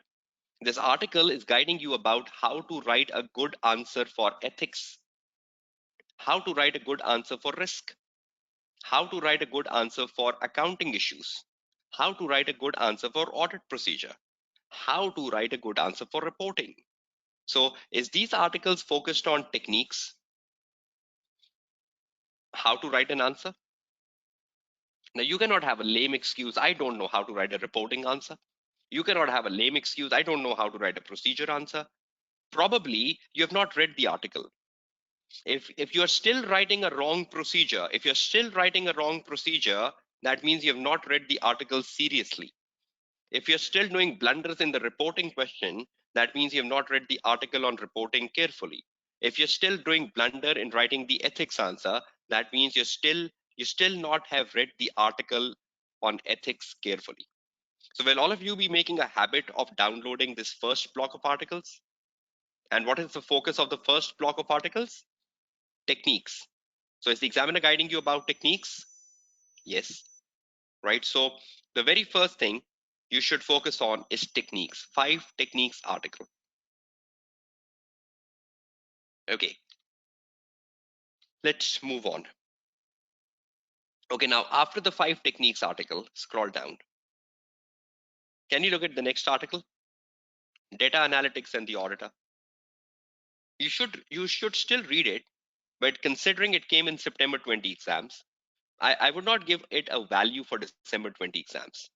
This article is guiding you about how to write a good answer for ethics, how to write a good answer for risk, how to write a good answer for accounting issues, how to write a good answer for audit procedure, how to write a good answer for reporting. So, is these articles focused on techniques, how to write an answer? Now, you cannot have a lame excuse, I don't know how to write a reporting answer. You cannot have a lame excuse, I don't know how to write a procedure answer. Probably you have not read the article. If you're still writing a wrong procedure, if you're still writing a wrong procedure, that means you have not read the article seriously. If you're still doing blunders in the reporting question, that means you have not read the article on reporting carefully. If you're still doing blunder in writing the ethics answer, that means you still not have read the article on ethics carefully. So will all of you be making a habit of downloading this first block of articles? And what is the focus of the first block of articles? Techniques. So is the examiner guiding you about techniques? Yes, right? So the very first thing you should focus on is techniques. 5 techniques article. Okay, let's move on. Okay, now after the 5 techniques article, scroll down. Can you look at the next article? Data analytics and the auditor. You should still read it, but considering it came in September 20 exams, I would not give it a value for December 20 exams.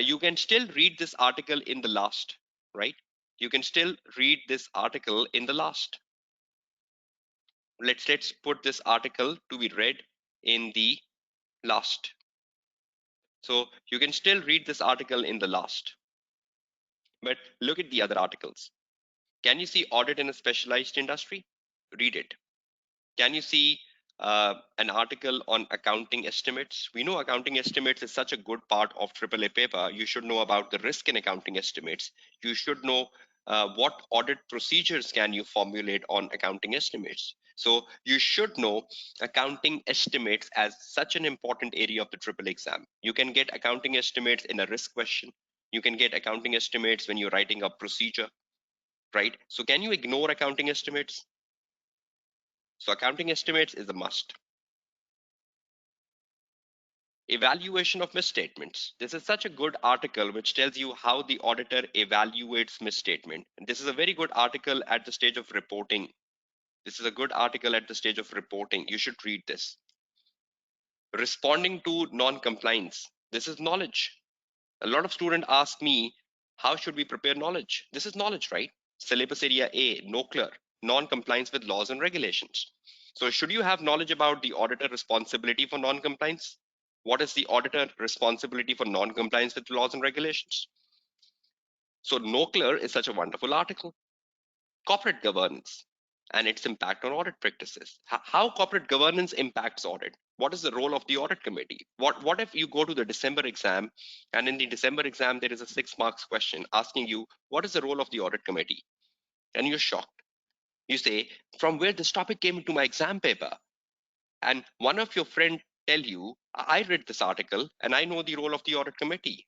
You can still read this article in the last, right? You can still read this article in the last. Let's put this article to be read in the last. So you can still read this article in the last. But look at the other articles. Can you see audit in a specialized industry? Read it. Can you see an article on accounting estimates? We know accounting estimates is such a good part of AAA paper. You should know about the risk in accounting estimates. You should know what audit procedures can you formulate on accounting estimates. So you should know accounting estimates as such an important area of the AAA exam. You can get accounting estimates in a risk question. You can get accounting estimates when you're writing a procedure, right? So can you ignore accounting estimates? So accounting estimates is a must. Evaluation of misstatements. This is such a good article which tells you how the auditor evaluates misstatement. This is a very good article at the stage of reporting. This is a good article at the stage of reporting. You should read this. Responding to non-compliance. This is knowledge. A lot of students ask me, how should we prepare knowledge? This is knowledge, right? Syllabus area A, no clear, non-compliance with laws and regulations. So should you have knowledge about the auditor responsibility for non-compliance? What is the auditor responsibility for non-compliance with laws and regulations? So no clear is such a wonderful article. Corporate governance and its impact on audit practices. How corporate governance impacts audit. What is the role of the audit committee? What if you go to the December exam and in the December exam there is a 6 marks question asking you what is the role of the audit committee? And you're shocked. You say, from where this topic came into my exam paper? And one of your friend tell you, I read this article and I know the role of the audit committee.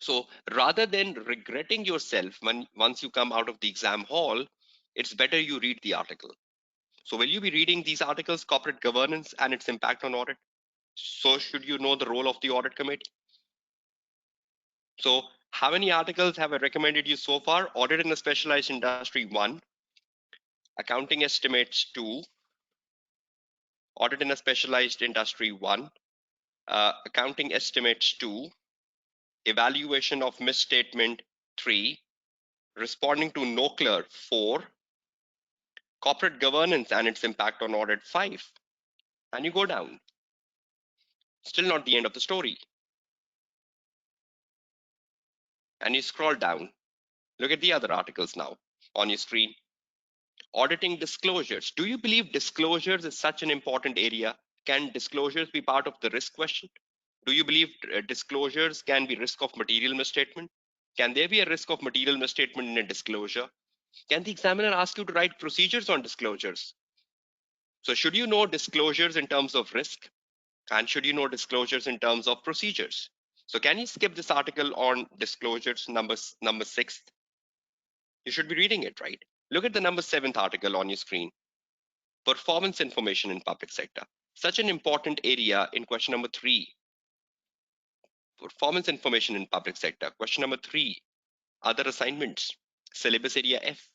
So rather than regretting yourself once you come out of the exam hall, it's better you read the article. So will you be reading these articles, corporate governance and its impact on audit? So should you know the role of the audit committee? So how many articles have I recommended you so far? Audit in a specialized industry 1, accounting estimates 2, audit in a specialized industry 1, accounting estimates 2, evaluation of misstatement 3, responding to no clear 4, corporate governance and its impact on audit 5. And you go down. Still not the end of the story. And you scroll down. Look at the other articles now on your screen. Auditing disclosures. Do you believe disclosures is such an important area? Can disclosures be part of the risk question? Do you believe disclosures can be risk of material misstatement? Can there be a risk of material misstatement in a disclosure? Can the examiner ask you to write procedures on disclosures? So should you know disclosures in terms of risk? And should you know disclosures in terms of procedures? So can you skip this article on disclosures number 6? You should be reading it, right? Look at the number 7th article on your screen. Performance information in public sector. Such an important area in question number 3. Performance information in public sector. Question number 3. Other assignments. Syllabus area F.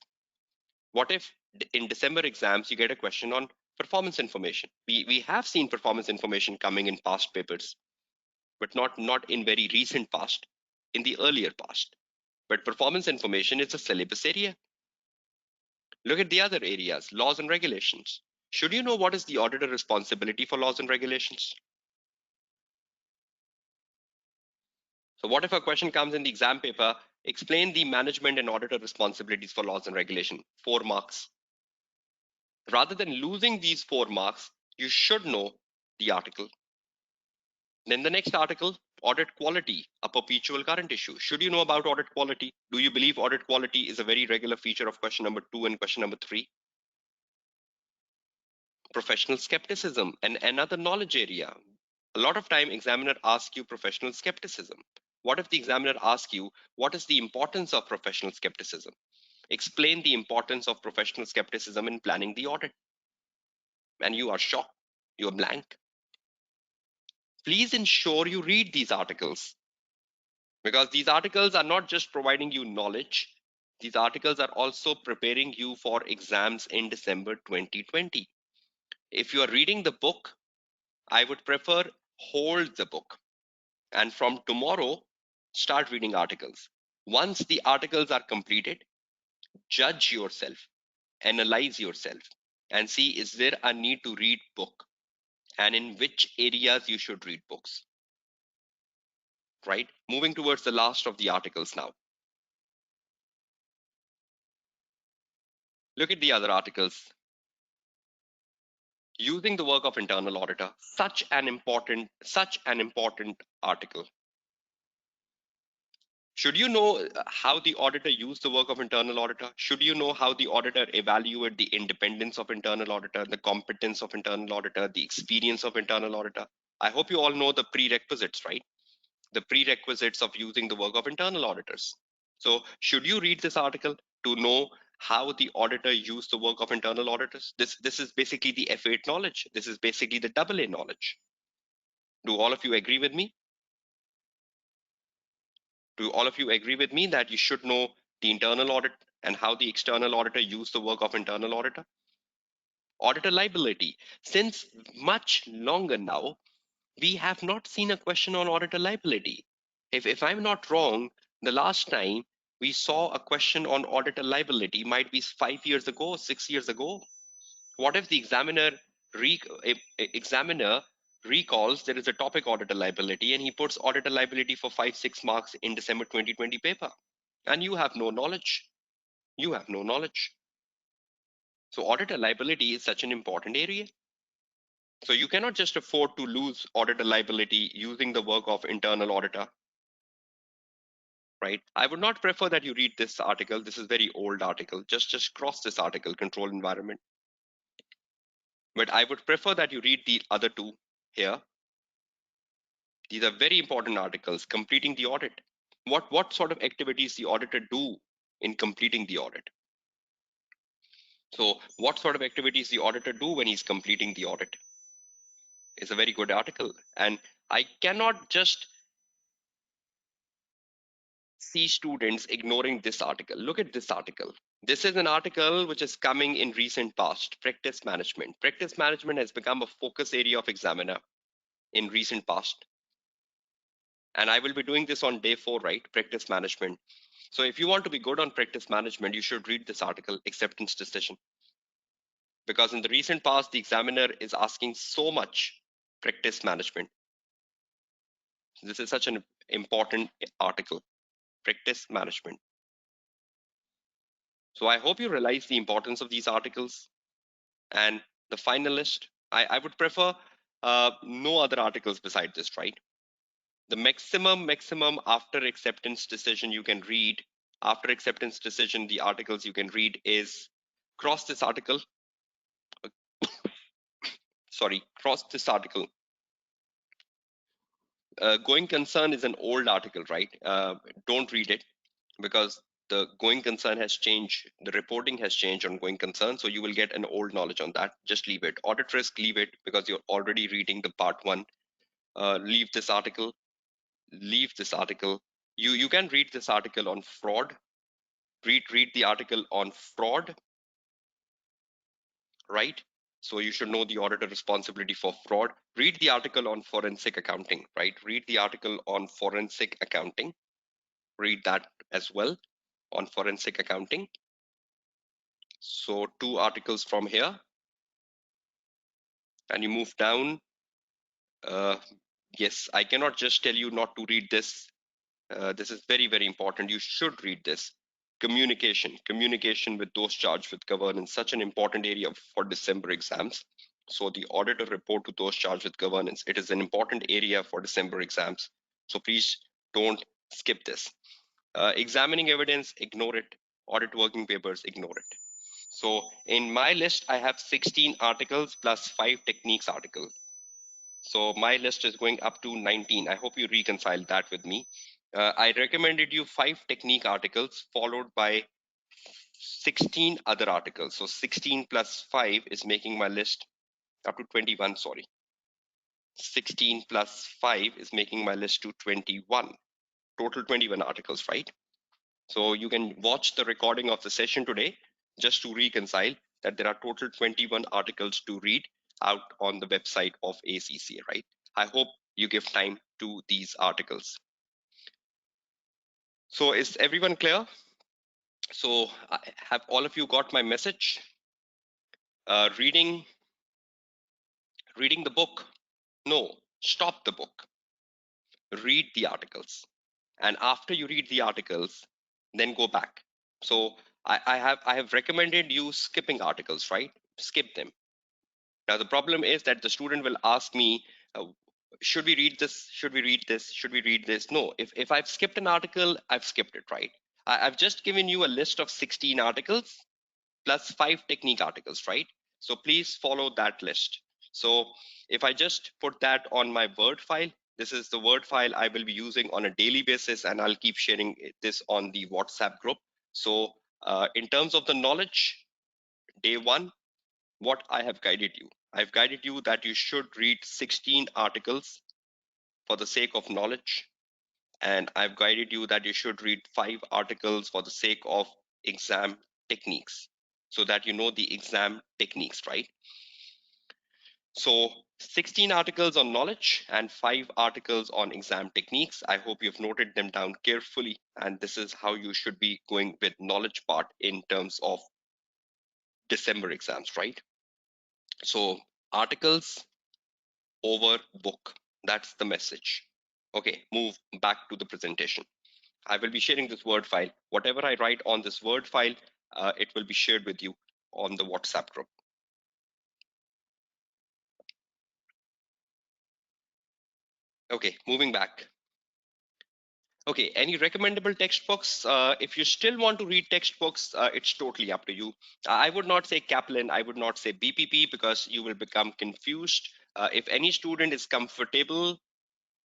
What if in December exams you get a question on performance information? We have seen performance information coming in past papers, but not in very recent past, in the earlier past. But performance information is a syllabus area. Look at the other areas, laws and regulations. Should you know what is the auditor responsibility for laws and regulations? So what if a question comes in the exam paper, explain the management and auditor responsibilities for laws and regulation, 4 marks. Rather than losing these 4 marks, you should know the article. Then the next article, audit quality, a perpetual current issue. Should you know about audit quality? Do you believe audit quality is a very regular feature of question number 2 and question number 3? Professional skepticism and another knowledge area. A lot of time examiner asks you professional skepticism. What if the examiner asks you, what is the importance of professional skepticism? Explain the importance of professional skepticism in planning the audit. And you are shocked, you are blank. Please ensure you read these articles, because these articles are not just providing you knowledge, these articles are also preparing you for exams in December 2020. If you are reading the book, I would prefer hold the book, and from tomorrow start reading articles. Once the articles are completed, judge yourself, analyze yourself, and see, is there a need to read book, and in which areas you should read books. Right? Moving towards the last of the articles now. Look at the other articles. Using the work of internal auditor, such an important article. Should you know how the auditor used the work of internal auditor? Should you know how the auditor evaluate the independence of internal auditor, the competence of internal auditor, the experience of internal auditor? I hope you all know the prerequisites, right? The prerequisites of using the work of internal auditors. So should you read this article to know how the auditor used the work of internal auditors? This is basically the F8 knowledge. This is basically the AA knowledge. Do all of you agree with me? Do all of you agree with me that you should know the internal audit and how the external auditor used the work of internal auditor? Auditor liability. Since much longer now, we have not seen a question on auditor liability. If I'm not wrong, the last time we saw a question on auditor liability might be 5 years ago, 6 years ago. What if the examiner recalls there is a topic auditor liability and he puts auditor liability for 5-6 marks in December 2020 paper, and you have no knowledge? You have no knowledge. So auditor liability is such an important area. So you cannot just afford to lose auditor liability using the work of internal auditor, right? I would not prefer that you read this article. This is very old article. Just cross this article, control environment. But I would prefer that you read the other two here. These are very important articles. Completing the audit. What sort of activities the auditor do in completing the audit? So what sort of activities the auditor do when he's completing the audit? Is a very good article. And I cannot just see students ignoring this article. Look at this article. This is an article which is coming in recent past, practice management. Practice management has become a focus area of examiner in recent past. And I will be doing this on day 4, right? Practice management. So if you want to be good on practice management, you should read this article, acceptance decision. Because in the recent past, the examiner is asking so much practice management. This is such an important article, practice management. So I hope you realize the importance of these articles. And the finalist, I would prefer no other articles beside this, right? The maximum after acceptance decision you can read, after acceptance decision, the articles you can read is cross this article. Cross this article. Going concern is an old article, right? Don't read it, because the going concern has changed. The reporting has changed on going concern, so you will get an old knowledge on that. Just leave it. Audit risk, leave it, because you're already reading the part one. Leave this article. Leave this article. You can read this article on fraud. Read the article on fraud, right? So you should know the auditor responsibility for fraud. Read the article on forensic accounting, right? Read the article on forensic accounting. Read that as well, on forensic accounting. So 2 articles from here, and you move down. Uh, yes, I cannot just tell you not to read this. This is very, very important. You should read this. Communication with those charged with governance, such an important area for December exams. So the auditor report to those charged with governance, it is an important area for December exams. So please don't skip this. Examining evidence, ignore it. Audit working papers, ignore it. So in my list, I have 16 articles plus 5 techniques articles. So my list is going up to 19. I hope you reconcile that with me. I recommended you 5 technique articles followed by 16 other articles. So 16 plus 5 is making my list up to 21, sorry. 16 plus 5 is making my list to 21. Total 21 articles, right? So you can watch the recording of the session today just to reconcile that there are total 21 articles to read out on the website of ACCA, right? I hope you give time to these articles. So is everyone clear? So have all of you got my message? Reading the book? No, stop the book. Read the articles. And after you read the articles, then go back. So I have recommended you skipping articles, right? Skip them. Now the problem is that the student will ask me, should we read this? Should we read this? Should we read this? No, if I've skipped an article, I've skipped it, right? I've just given you a list of 16 articles plus 5 technique articles, right? So please follow that list. So if I just put that on my Word file, this is the Word file I will be using on a daily basis, and I'll keep sharing this on the WhatsApp group. So in terms of the knowledge, day 1, what I have guided you. I've guided you that you should read 16 articles for the sake of knowledge. And I've guided you that you should read 5 articles for the sake of exam techniques, so that you know the exam techniques, right? So 16 articles on knowledge and 5 articles on exam techniques. I hope you've noted them down carefully. And this is how you should be going with knowledge part in terms of December exams, right? So articles over book. That's the message. Okay, move back to the presentation. I will be sharing this Word file. Whatever I write on this Word file, it will be shared with you on the WhatsApp group. Okay, moving back. Okay, any recommendable textbooks? If you still want to read textbooks, it's totally up to you. I would not say Kaplan, I would not say BPP, because you will become confused. If any student is comfortable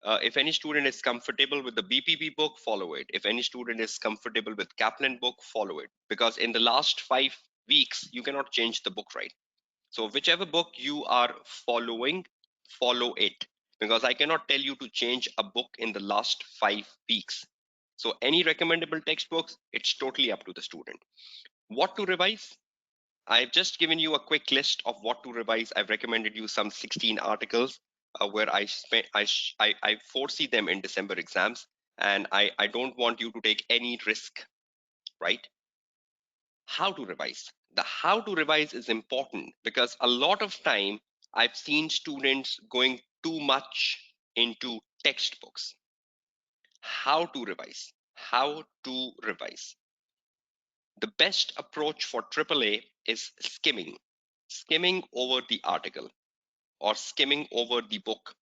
with the BPP book, follow it. If any student is comfortable with Kaplan book, follow it. Because in the last 5 weeks, you cannot change the book, right? So whichever book you are following, follow it. Because I cannot tell you to change a book in the last 5 weeks. So any recommendable textbooks, it's totally up to the student. What to revise? I've just given you a quick list of what to revise. I've recommended you some 16 articles where I foresee them in December exams, and I don't want you to take any risk, right? How to revise? The how to revise is important, because a lot of time I've seen students going too much into textbooks. How to revise? How to revise? The best approach for AAA is skimming over the article or skimming over the book.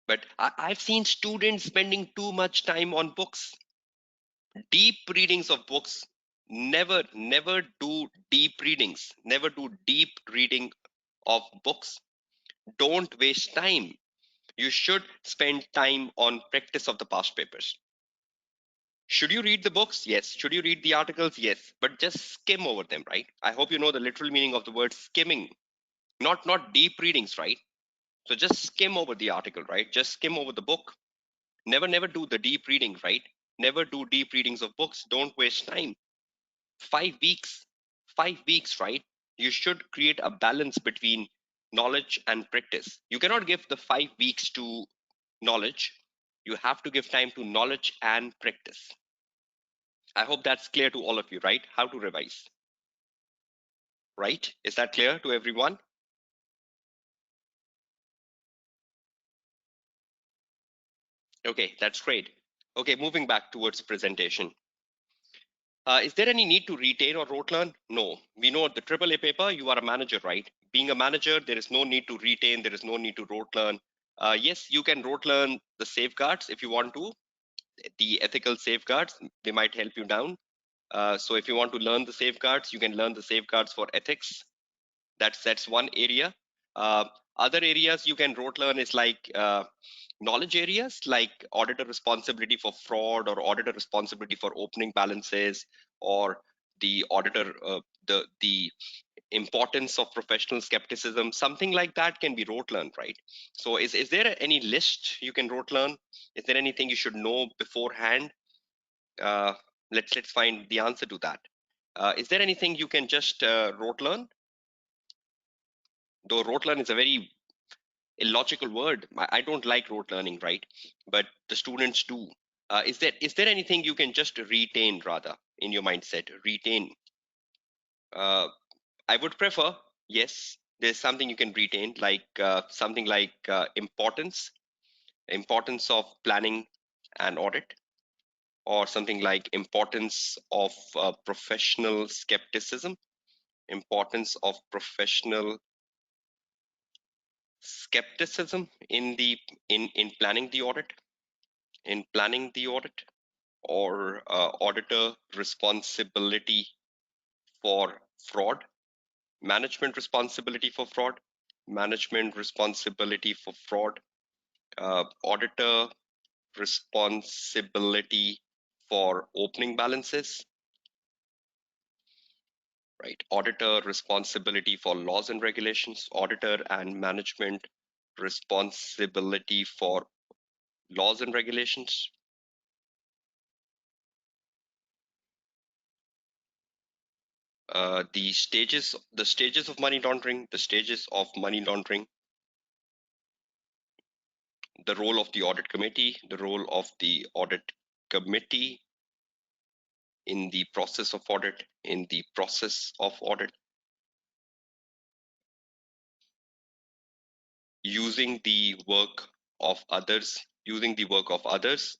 But I've seen students spending too much time on books. Deep readings of books. Never do deep readings. Never do deep reading of books. Don't waste time. You should spend time on practice of the past papers. Should you read the books? Yes. Should you read the articles? Yes. But just skim over them, right? I hope you know the literal meaning of the word skimming. Not deep readings, right? So just skim over the article, right? Just skim over the book. Never do the deep reading, right? Never do deep readings of books. Don't waste time. 5 weeks, 5 weeks, right? You should create a balance between knowledge and practice. You cannot give the 5 weeks to knowledge. You have to give time to knowledge and practice. I hope that's clear to all of you, right? How to revise, right? Is that clear to everyone? Okay, that's great. Okay, moving back towards presentation. Is there any need to retain or rote learn? No. We know the AAA paper, you are a manager, right? Being a manager, there is no need to retain, there is no need to rote learn. Yes, you can rote learn the safeguards if you want to. The ethical safeguards, they might help you down. So if you want to learn the safeguards, you can learn the safeguards for ethics. That's one area. Uh, Other areas you can rote learn is like knowledge areas like auditor responsibility for fraud or auditor responsibility for opening balances or the auditor the importance of professional skepticism, something like that can be rote learned, right? So is there any list you can rote learn? Is there anything you should know beforehand? uh, let's find the answer to that. Is there anything you can just rote learn? Though rote learn is a very illogical word. I don't like rote learning, right? But the students do. Is there anything you can just retain rather in your mindset? Retain. Uh, I would prefer, yes, there's something you can retain, like something like importance of planning and audit, or something like importance of professional skepticism, importance of professional skepticism in planning the audit, or auditor responsibility for fraud, management responsibility for fraud, management responsibility for fraud, auditor responsibility for opening balances, right? Auditor responsibility for laws and regulations, auditor and management responsibility for laws and regulations. The stages of money laundering, the role of the audit committee, the role of the audit committee in the process of audit, using the work of others,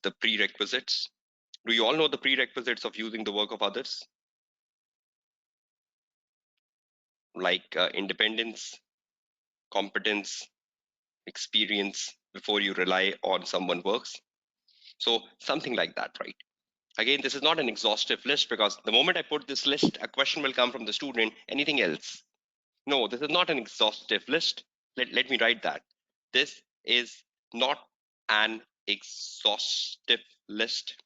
the prerequisites. Do you all know the prerequisites of using the work of others? Like independence, competence, experience before you rely on someone works. So something like that, right? Again, this is not an exhaustive list because the moment I put this list, a question will come from the student, anything else? No, this is not an exhaustive list. Let me write that. This is not an exhaustive list.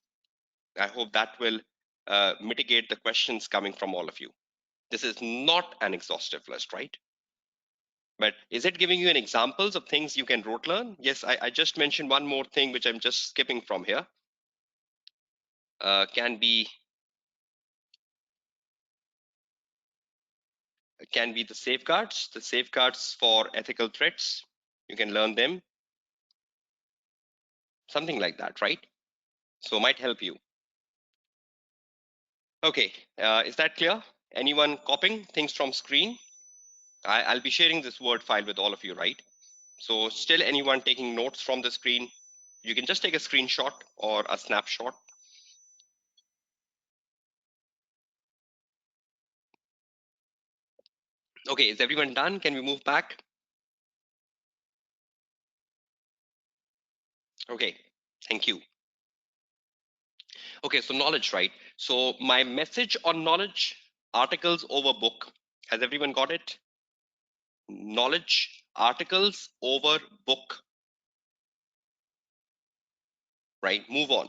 I hope that will mitigate the questions coming from all of you. This is not an exhaustive list, right? But is it giving you an examples of things you can rote learn? Yes, I just mentioned one more thing, which I'm just skipping from here. Can be the safeguards for ethical threats. You can learn them, something like that, right? So might help you. Okay, is that clear? Anyone copying things from screen? I'll be sharing this Word file with all of you, right? So still anyone taking notes from the screen, you can just take a screenshot or a snapshot. Okay, is everyone done? Can we move back? Okay, thank you. Okay, so knowledge, right? So my message on knowledge, articles over book. Has everyone got it? Knowledge, articles over book. right? Move on.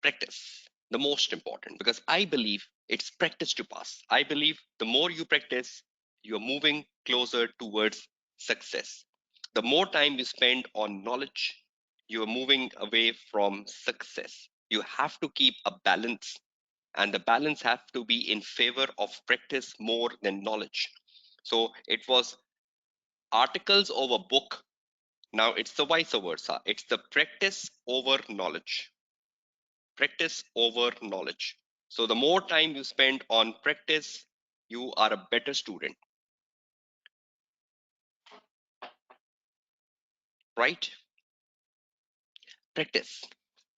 Practice, the most important, because I believe it's practice to pass. I believe the more you practice, you're moving closer towards success. The more time you spend on knowledge, you're moving away from success. You have to keep a balance, and the balance have to be in favor of practice more than knowledge. So it was articles over book. Now it's the vice versa. It's the practice over knowledge. Practice over knowledge. So the more time you spend on practice, you are a better student, right? Practice.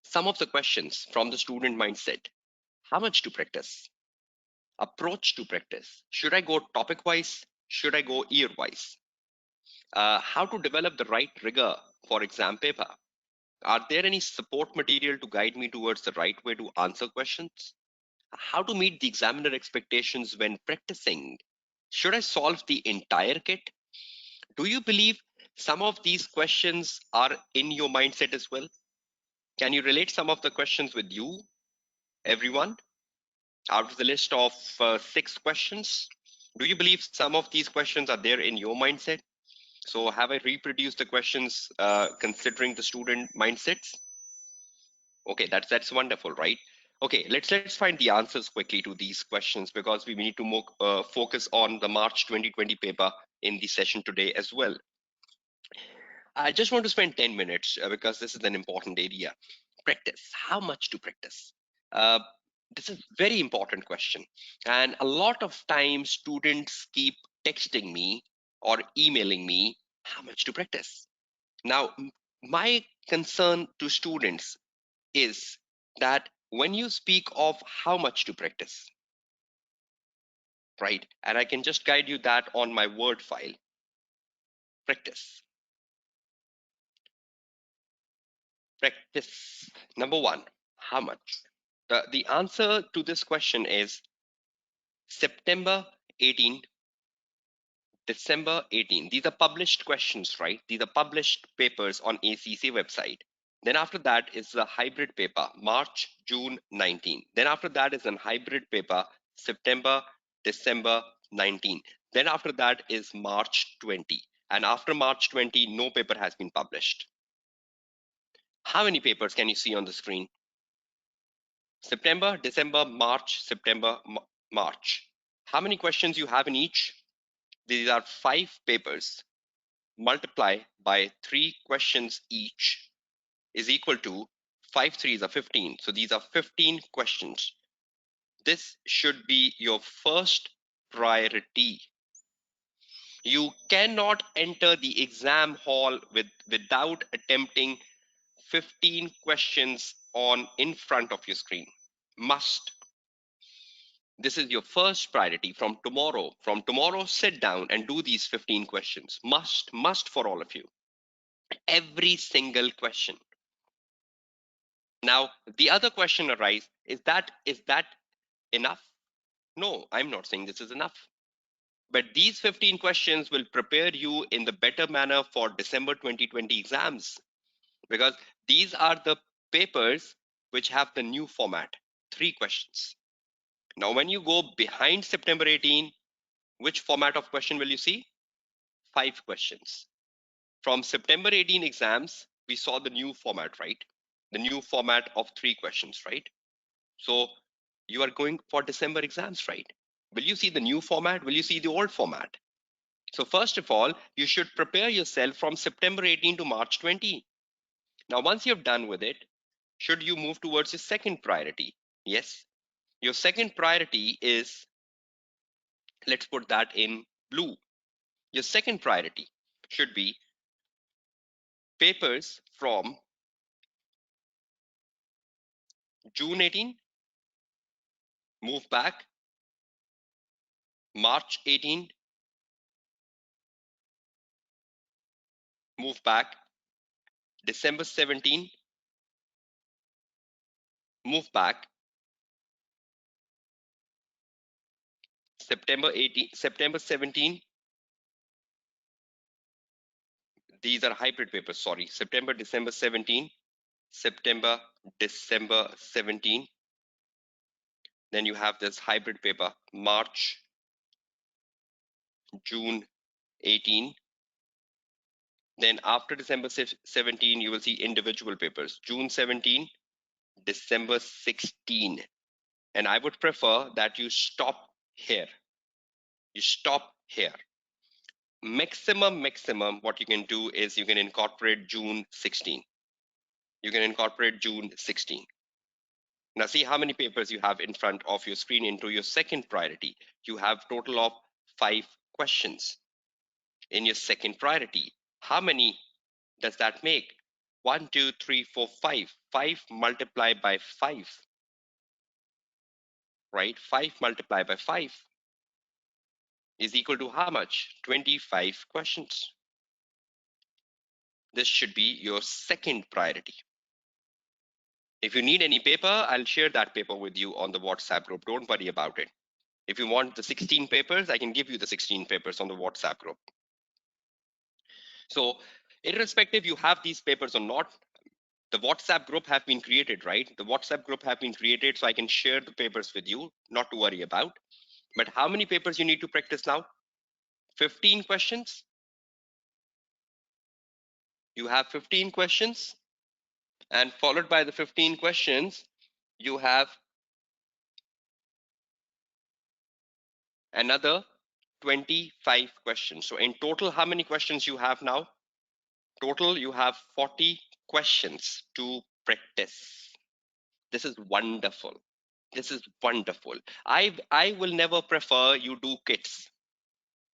Some of the questions from the student mindset: how much to practice? Approach to practice. Should I go topic wise? Should I go year wise? How to develop the right rigor for exam paper? Are there any support material to guide me towards the right way to answer questions? How to meet the examiner expectations when practicing? Should I solve the entire kit? Do you believe some of these questions are in your mindset as well? Can you relate some of the questions with you, everyone? Out of the list of 6 questions, do you believe some of these questions are there in your mindset? So, have I reproduced the questions considering the student mindsets? Okay, that's wonderful, right? Okay, let's find the answers quickly to these questions, because we need to more, focus on the March 2020 paper in the session today as well. I just want to spend 10 minutes because this is an important area. Practice. How much to practice? Uh, this is a very important question. And a lot of times students keep texting me or emailing me, how much to practice? Now, my concern to students is that when you speak of how much to practice, right? And I can just guide you that on my word file. Practice. Practice. Number one, how much? The answer to this question is September 18, December 18. These are published questions, right? These are published papers on ACCA website. Then after that is the hybrid paper, March, June 19. Then after that is an hybrid paper, September, December 19. Then after that is March 20. And after March 20, no paper has been published. How many papers can you see on the screen? September, December, March, September, March. How many questions you have in each? These are 5 papers. Multiply by 3 questions each is equal to 5 threes are 15. So these are 15 questions. This should be your first priority. You cannot enter the exam hall without attempting 15 questions on in front of your screen. Must. This is your first priority. From tomorrow, sit down and do these 15 questions. Must for all of you. Every single question. Now, the other question arises, is that enough? No, I'm not saying this is enough. But these 15 questions will prepare you in the better manner for December 2020 exams, because these are the papers which have the new format, 3 questions. Now, when you go behind September 18, which format of question will you see? 5 questions. From September 18 exams, we saw the new format, right? The new format of 3 questions, right? So you are going for December exams, right? Will you see the new format? Will you see the old format? So first of all, you should prepare yourself from September 18 to March 20. Now, once you're done with it, should you move towards your second priority? Yes. Your second priority is, let's put that in blue. Your second priority should be papers from June 18, move back, March 18, move back, December 17, move back, September 18, September 17. These are hybrid papers, sorry. September, December 17, September, December 17. Then you have this hybrid paper, March, June 18. Then after December 17, you will see individual papers, June 17, December 16. And I would prefer that you stop here. You stop here. Maximum, what you can do is you can incorporate June 16. You can incorporate June 16. Now see how many papers you have in front of your screen into your second priority. You have total of 5 questions in your second priority. How many does that make? 1, 2, 3, 4, 5. 5 multiplied by 5, right? 5 multiplied by 5 is equal to how much? 25 questions. This should be your second priority. If you need any paper, I'll share that paper with you on the WhatsApp group. Don't worry about it. If you want the 16 papers, I can give you the 16 papers on the WhatsApp group. So irrespective you have these papers or not, the WhatsApp group have been created, right? The WhatsApp group have been created so I can share the papers with you, not to worry about. But how many papers you need to practice now? 15 questions. You have 15 questions, and followed by the 15 questions, you have another 25 questions. So in total, how many questions you have now? Total, you have 40 questions to practice. This is wonderful. This is wonderful. I will never prefer you do kits.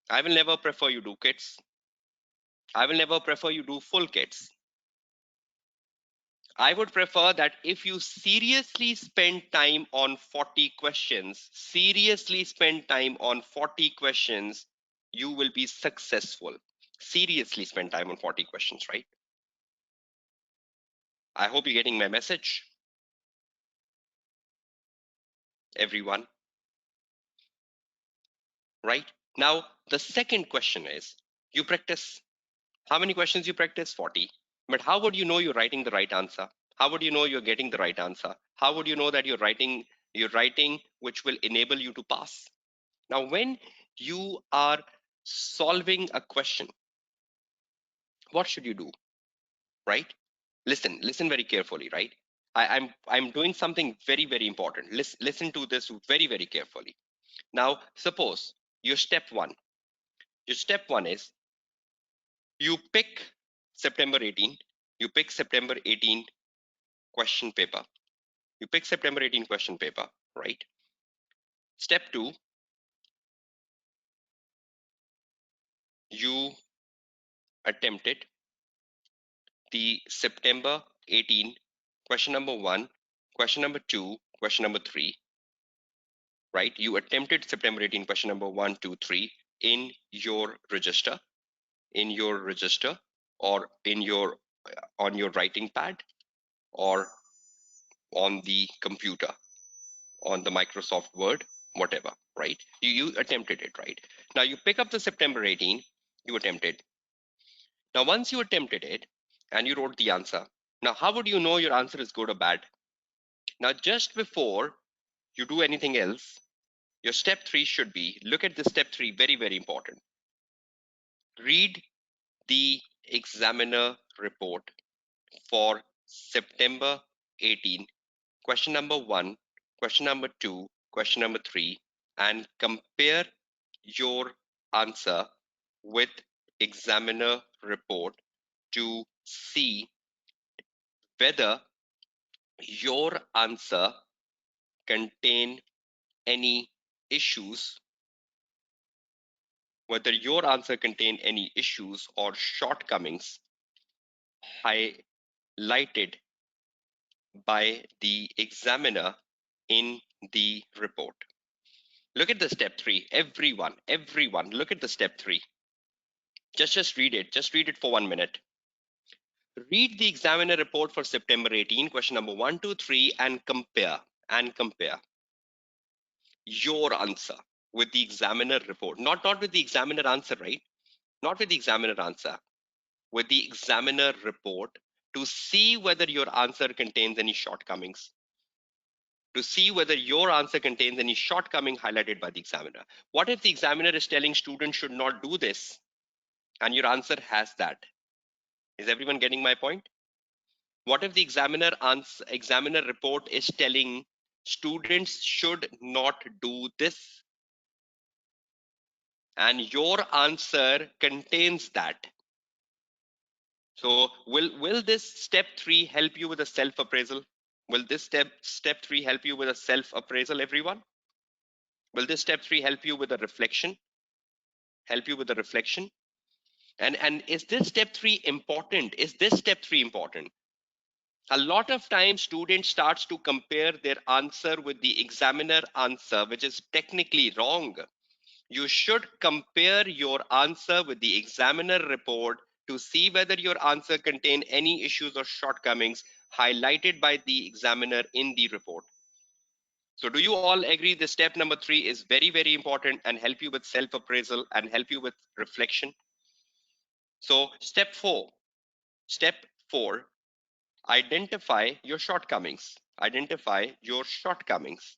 I will never prefer you do kits. I will never prefer you do full kits. I would prefer that if you seriously spend time on 40 questions, you will be successful. Seriously spend time on 40 questions, right? I hope you're getting my message, everyone. Right? Now, the second question is, you practice. How many questions you practice? 40. But how would you know you're writing the right answer? How would you know you're getting the right answer? How would you know that you're writing which will enable you to pass? Now, when you are solving a question, what should you do? Right? Listen very carefully, right? I'm doing something very, very important. Listen to this very, very carefully. Now, suppose your step one. Your step one is you pick September 18. You pick September 18 question paper. You pick September 18 question paper, right? Step two, you attempted the September 18 question number 1, question number 2, question number 3, right? You attempted September 18 question number 1, 2, 3 in your register, or in your on your writing pad, or on the computer, on the Microsoft Word, whatever, right? You attempted it, right? Now you pick up the September 18, you attempted. Now once you attempted it and you wrote the answer, now how would you know your answer is good or bad? Now just before you do anything else, your step 3 should be, look at the step 3, very, very important. Read the examiner report for September 18, question number 1, question number 2, question number 3, and compare your answer with examiner report to see whether your answer contain any issues, or shortcomings highlighted by the examiner in the report. Look at the step 3. Everyone, look at the step 3. Just read it. Just read it for 1 minute. Read the examiner report for September 18, question number 1, 2, 3, and compare your answer with the examiner report. Not with the examiner answer, right? Not with the examiner answer. With the examiner report to see whether your answer contains any shortcomings, to see whether your answer contains any shortcoming highlighted by the examiner. What if the examiner is telling students should not do this and your answer has that? Is everyone getting my point? What if the examiner report is telling students should not do this and your answer contains that? So will this step 3 help you with a self appraisal? Will this step 3 help you with a self appraisal, everyone? Will this step 3 help you with a reflection? Help you with a reflection? And is this step 3 important? Is this step 3 important? A lot of times student starts to compare their answer with the examiner answer, which is technically wrong. You should compare your answer with the examiner report to see whether your answer contain any issues or shortcomings highlighted by the examiner in the report. So do you all agree the step number 3 is very, very important and help you with self appraisal and help you with reflection? So step 4, identify your shortcomings. Identify your shortcomings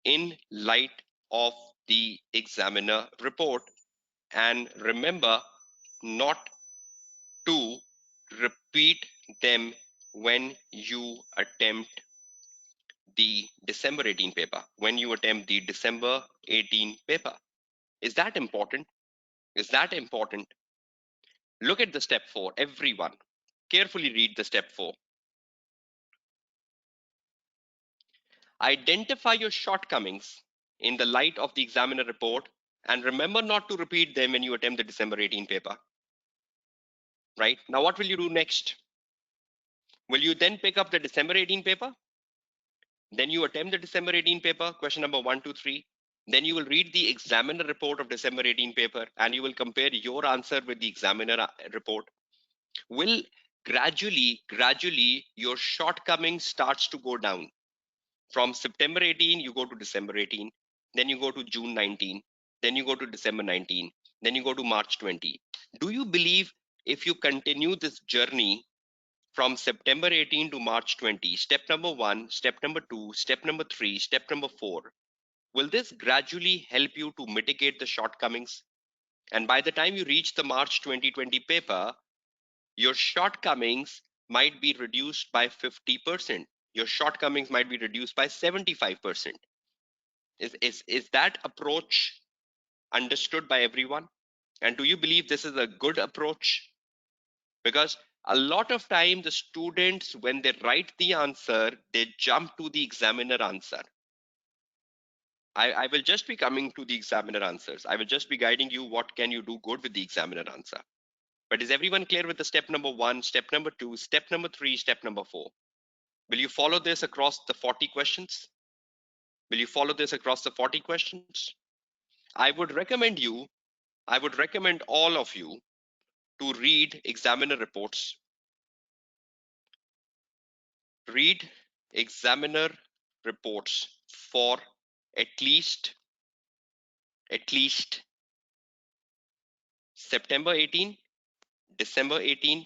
in light of the examiner report, and remember not to repeat them when you attempt the December 18 paper. When you attempt the December 18 paper. Is that important? Is that important? Look at the step 4, everyone. Carefully read the step 4. Identify your shortcomings in the light of the examiner report and remember not to repeat them when you attempt the December 18 paper. Right? Now, what will you do next? Will you then pick up the December 18 paper? Then you attempt the December 18 paper, question number 1, 2, 3. Then you will read the examiner report of December 18 paper and you will compare your answer with the examiner report. Will gradually your shortcomings starts to go down. From September 18, you go to December 18, then you go to June 19, then you go to December 19, then you go to March 20. Do you believe if you continue this journey from September 18 to March 20, step number 1, step number 2, step number 3, step number 4, will this gradually help you to mitigate the shortcomings? And by the time you reach the March 2020 paper, your shortcomings might be reduced by 50%. Your shortcomings might be reduced by 75%. Is that approach understood by everyone? And do you believe this is a good approach? Because a lot of time the students, when they write the answer, they jump to the examiner answer. I will just be coming to the examiner answers. I will just be guiding you what can you do good with the examiner answer. But is everyone clear with the step number 1, step number 2, step number 3, step number 4? Will you follow this across the 40 questions? Will you follow this across the 40 questions? I would recommend all of you to read examiner reports. Read examiner reports for at least September 18, December 18,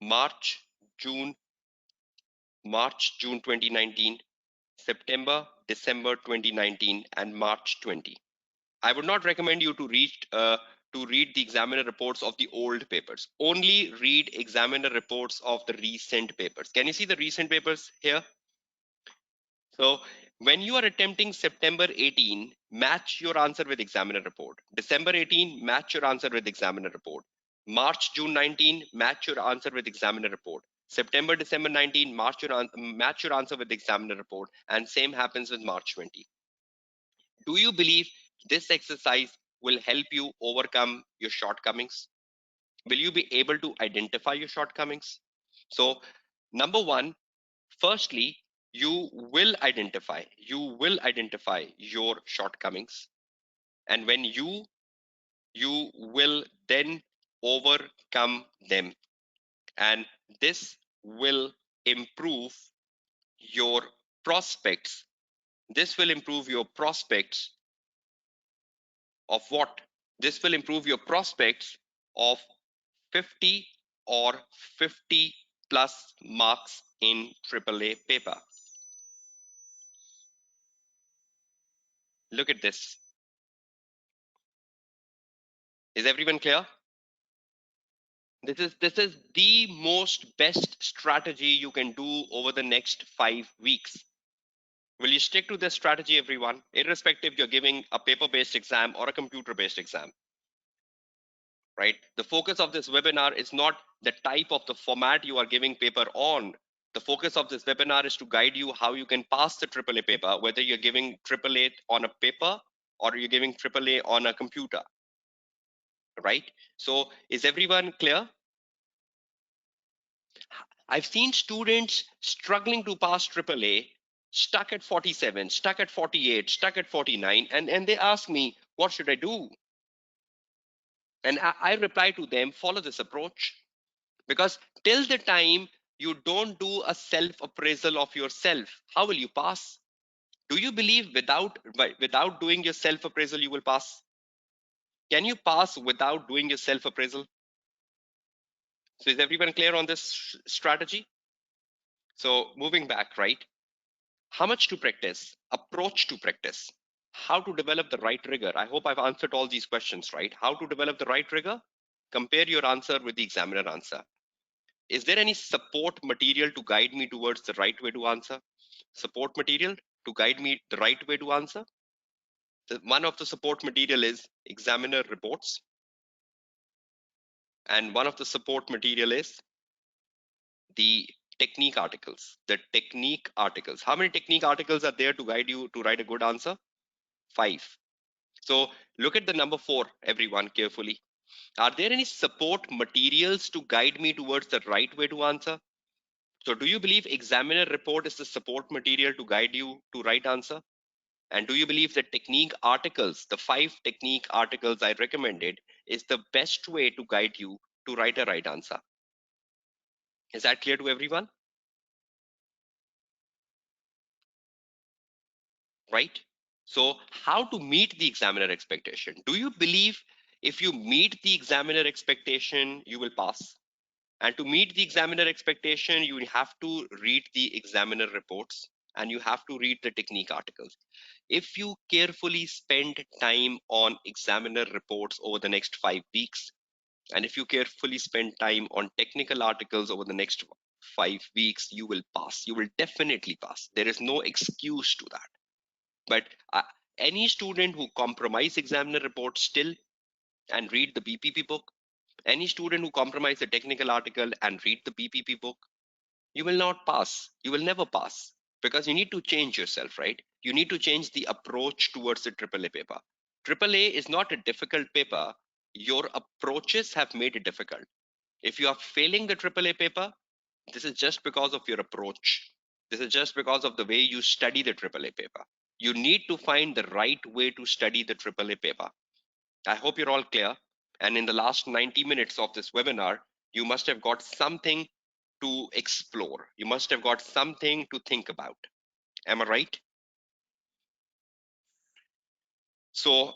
March, June, June 2019, September, December 2019, and March 20. I would not recommend you to read the examiner reports of the old papers. Only read examiner reports of the recent papers. Can you see the recent papers here? So when you are attempting September 18, match your answer with examiner report. December 18, match your answer with examiner report. March, June 19, match your answer with examiner report. September, December 19, match your answer with examiner report. And same happens with March 20. Do you believe this exercise will help you overcome your shortcomings? Will you be able to identify your shortcomings? So, number 1, firstly, you will identify your shortcomings, and when you will then overcome them, and this will improve your prospects. This will improve your prospects of what? This will improve your prospects of 50 or 50 plus marks in AAA paper. Look at this. Is everyone clear? This is the most best strategy you can do over the next 5 weeks. Will you stick to this strategy, everyone, irrespective you're giving a paper-based exam or a computer-based exam? Right? The focus of this webinar is not the type of the format you are giving paper on. The focus of this webinar is to guide you how you can pass the AAA paper, whether you're giving AAA on a paper or you're giving AAA on a computer. Right? So is everyone clear? I've seen students struggling to pass AAA, stuck at 47, stuck at 48, stuck at 49, and they ask me, what should I do? And I reply to them, follow this approach. Because till the time you don't do a self-appraisal of yourself, how will you pass? Do you believe without doing your self-appraisal, you will pass? Can you pass without doing your self-appraisal? So is everyone clear on this strategy? So moving back, right? How much to practice? Approach to practice. How to develop the right rigor? I hope I've answered all these questions, right? How to develop the right rigor? Compare your answer with the examiner answer. Is there any support material to guide me towards the right way to answer? Support material to guide me the right way to answer? One of the support material is examiner reports, and one of the support material is the technique articles. The technique articles. How many technique articles are there to guide you to write a good answer? 5. So look at the number 4, everyone, carefully. Are there any support materials to guide me towards the right way to answer? So do you believe examiner report is the support material to guide you to right answer? And do you believe the technique articles, the 5 technique articles I recommended, is the best way to guide you to write a right answer? Is that clear to everyone? Right? So how to meet the examiner expectation? Do you believe if you meet the examiner expectation, you will pass? And to meet the examiner expectation, you have to read the examiner reports and you have to read the technique articles. If you carefully spend time on examiner reports over the next 5 weeks, and if you carefully spend time on technical articles over the next 5 weeks, you will pass. You will definitely pass. There is no excuse to that. But any student who compromise examiner reports still and read the BPP book, any student who compromise the technical article and read the BPP book, you will not pass. You will never pass because you need to change yourself, right? You need to change the approach towards the AAA paper. AAA is not a difficult paper. Your approaches have made it difficult. If you are failing the AAA paper, this is just because of your approach. This is just because of the way you study the AAA paper. You need to find the right way to study the AAA paper. I hope you're all clear. And in the last 90 minutes of this webinar, you must have got something to explore. You must have got something to think about. Am I right? So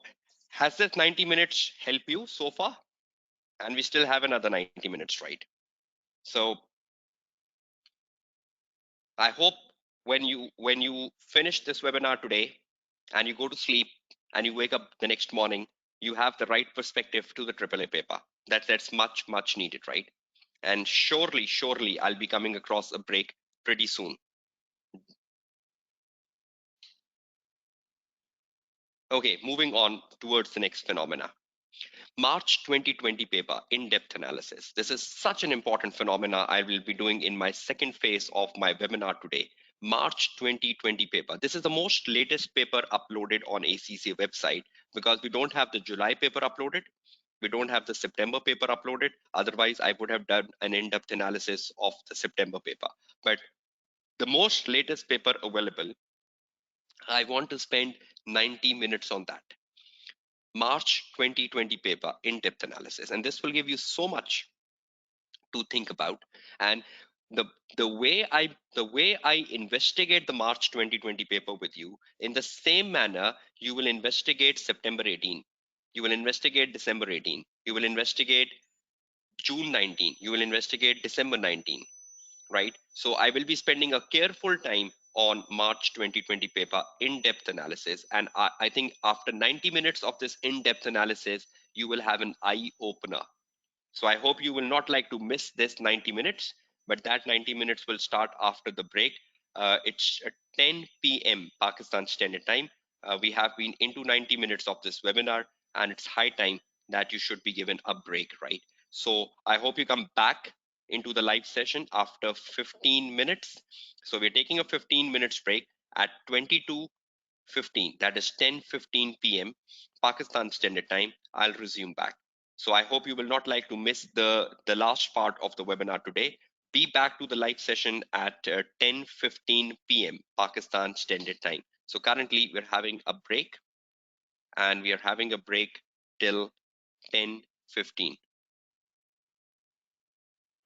has this 90 minutes helped you so far? And we still have another 90 minutes, right? So I hope when you finish this webinar today and you go to sleep and you wake up the next morning, you have the right perspective to the AAA paper. That's much needed, right? And surely I'll be coming across a break pretty soon. Okay, moving on towards the next phenomena. March 2020 paper, in-depth analysis. This is such an important phenomena I will be doing in my second phase of my webinar today. March 2020 paper. This is the most latest paper uploaded on ACCA website because we don't have the July paper uploaded. We don't have the September paper uploaded. Otherwise, I would have done an in-depth analysis of the September paper. But the most latest paper available, I want to spend 90 minutes on that. March 2020 paper, in-depth analysis. And this will give you so much to think about. And the the way I investigate the March 2020 paper with you, in the same manner, you will investigate September 18. You will investigate December 18. You will investigate June 19. You will investigate December 19. right? So I will be spending a careful time on March 2020 paper in-depth analysis. And I think after 90 minutes of this in-depth analysis, you will have an eye opener. So I hope you will not like to miss this 90 minutes, but that 90 minutes will start after the break. It's 10 p.m. Pakistan Standard Time. We have been into 90 minutes of this webinar, and it's high time that you should be given a break, right? So I hope you come back into the live session after 15 minutes. So we're taking a 15 minutes break at 22:15. That is 10:15 p.m. Pakistan Standard Time. I'll resume back. So I hope you will not like to miss the last part of the webinar today. Be back to the live session at 10:15 p.m. Pakistan Standard Time. So currently we're having a break, and we are having a break till 10:15.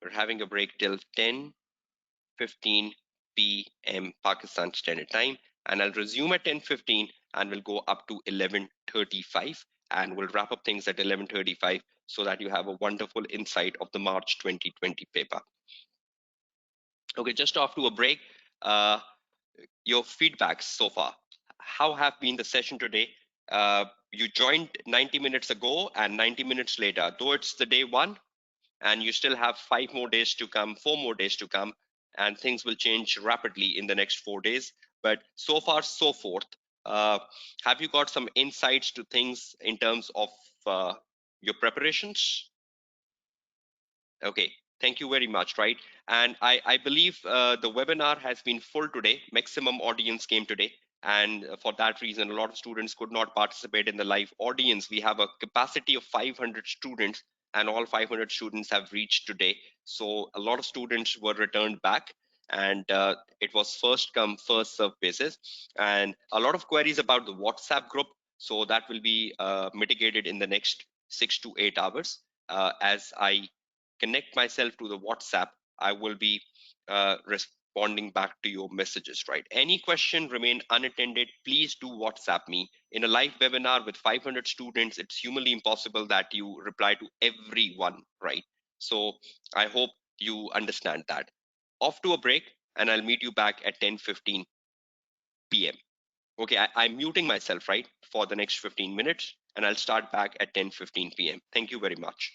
We're having a break till 10:15 p.m. Pakistan Standard Time, and I'll resume at 10:15 and we'll go up to 11:35, and we'll wrap up things at 11:35 so that you have a wonderful insight of the March 2020 paper. Okay, just after a break, uh, your feedbacks so far. How have been the session today? You joined 90 minutes ago and 90 minutes later, though it's the day one, and you still have 5 more days to come, 4 more days to come, and things will change rapidly in the next 4 days. But so far, so forth. Uh, have you got some insights to things in terms of uh, your preparations? Okay, thank you very much, right? And I believe the webinar has been full today. Maximum audience came today. And for that reason, a lot of students could not participate in the live audience. We have a capacity of 500 students, and all 500 students have reached today. So a lot of students were returned back, and it was first come, first serve basis. And a lot of queries about the WhatsApp group. So that will be mitigated in the next 6 to 8 hours as I connect myself to the WhatsApp, I will be responding back to your messages, right? Any question remain unattended, please do WhatsApp me. In a live webinar with 500 students, it's humanly impossible that you reply to everyone, right? So I hope you understand that. Off to a break, and I'll meet you back at 10:15 p.m. Okay, I'm muting myself, right, for the next 15 minutes, and I'll start back at 10:15 p.m. Thank you very much.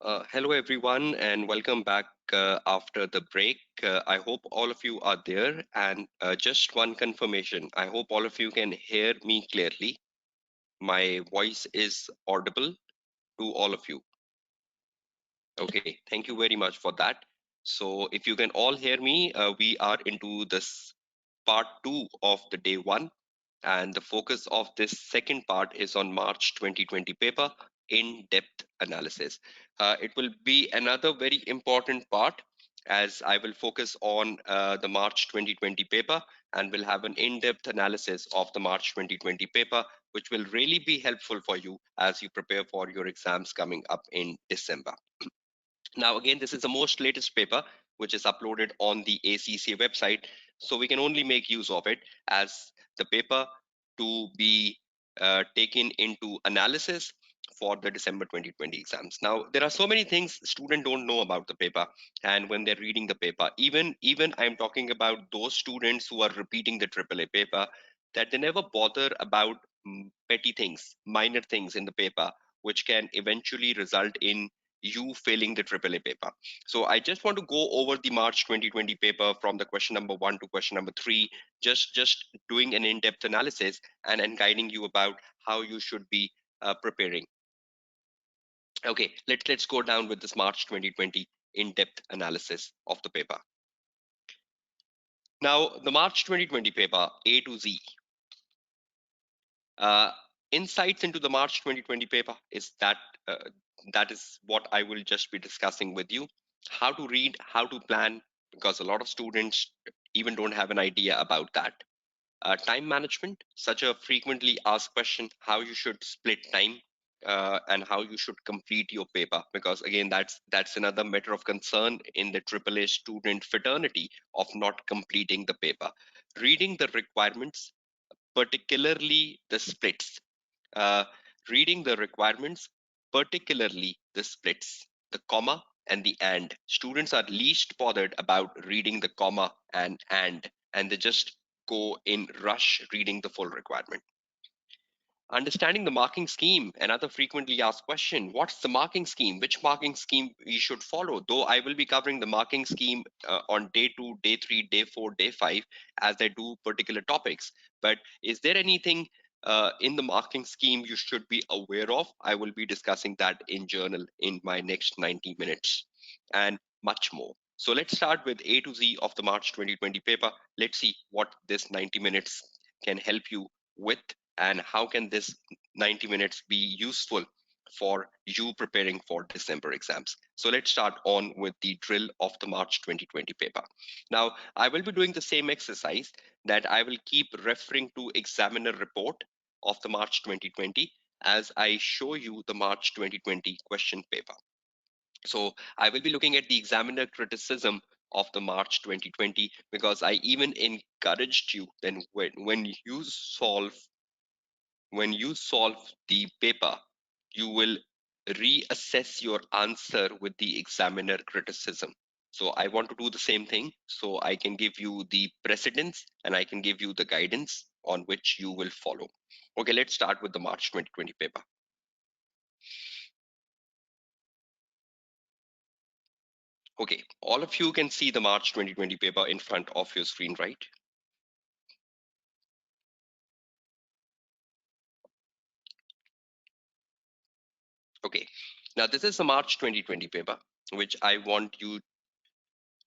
Hello, everyone, and welcome back after the break. I hope all of you are there. And just one confirmation, I hope all of you can hear me clearly. My voice is audible to all of you. Okay, thank you very much for that. So, if you can all hear me, we are into this part two of the day one. And the focus of this second part is on March 2020 paper, in-depth analysis. It will be another very important part as I will focus on the March 2020 paper and will have an in-depth analysis of the March 2020 paper, which will really be helpful for you as you prepare for your exams coming up in December. Now, again, this is the most latest paper which is uploaded on the ACCA website, so we can only make use of it as the paper to be taken into analysis for the December 2020 exams. Now, there are so many things students don't know about the paper, and when they're reading the paper, even I'm talking about those students who are repeating the AAA paper, that they never bother about petty things, minor things in the paper, which can eventually result in you failing the AAA paper. So I just want to go over the March 2020 paper from the question number 1 to question number 3, just doing an in-depth analysis and guiding you about how you should be preparing. Okay, let's go down with this March 2020 in-depth analysis of the paper. Now, the March 2020 paper, A to Z. Uh, Insights into the March 2020 paper is uh, that is what I will just be discussing with you. How to read, how to plan, because a lot of students even don't have an idea about that. Time management, such a frequently asked question, how you should split time and how you should complete your paper, because again, that's another matter of concern in the AAA student fraternity of not completing the paper. Reading the requirements, particularly the splits. uh, Reading the requirements, particularly the splits, the comma and the and. Students are least bothered about reading the comma and they just go in rush reading the full requirement. Understanding the marking scheme, another frequently asked question. What's the marking scheme? Which marking scheme we should follow? Though I will be covering the marking scheme on day 2, day 3, day 4, day 5 as I do particular topics. But is there anything in the marking scheme you should be aware of? I will be discussing that in journal in my next 90 minutes and much more. So let's start with A to Z of the March 2020 paper. Let's see what this 90 minutes can help you with and how can this 90 minutes be useful for you preparing for December exams. So let's start on with the drill of the March 2020 paper. Now, I will be doing the same exercise that I will keep referring to examiner report of the March 2020 as I show you the March 2020 question paper. So I will be looking at the examiner criticism of the March 2020 because I even encouraged you then when you solve the paper, you will reassess your answer with the examiner criticism. So I want to do the same thing so I can give you the precedence and I can give you the guidance on which you will follow. Okay, let's start with the March 2020 paper. Okay, all of you can see the March 2020 paper in front of your screen, right? Okay, now this is the March 2020 paper, which I want you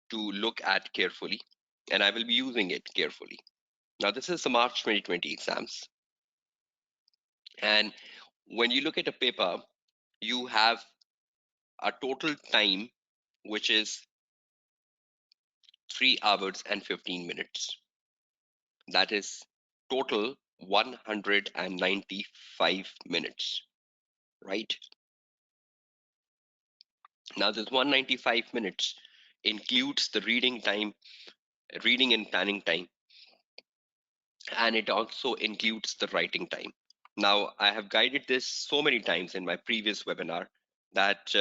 to look at carefully, and I will be using it carefully. Now, this is the March 2020 exams. And when you look at a paper, you have a total time which is 3 hours and 15 minutes. That is total 195 minutes, right? Now, this 195 minutes includes the reading time, reading and planning time, and it also includes the writing time. Now, I have guided this so many times in my previous webinar that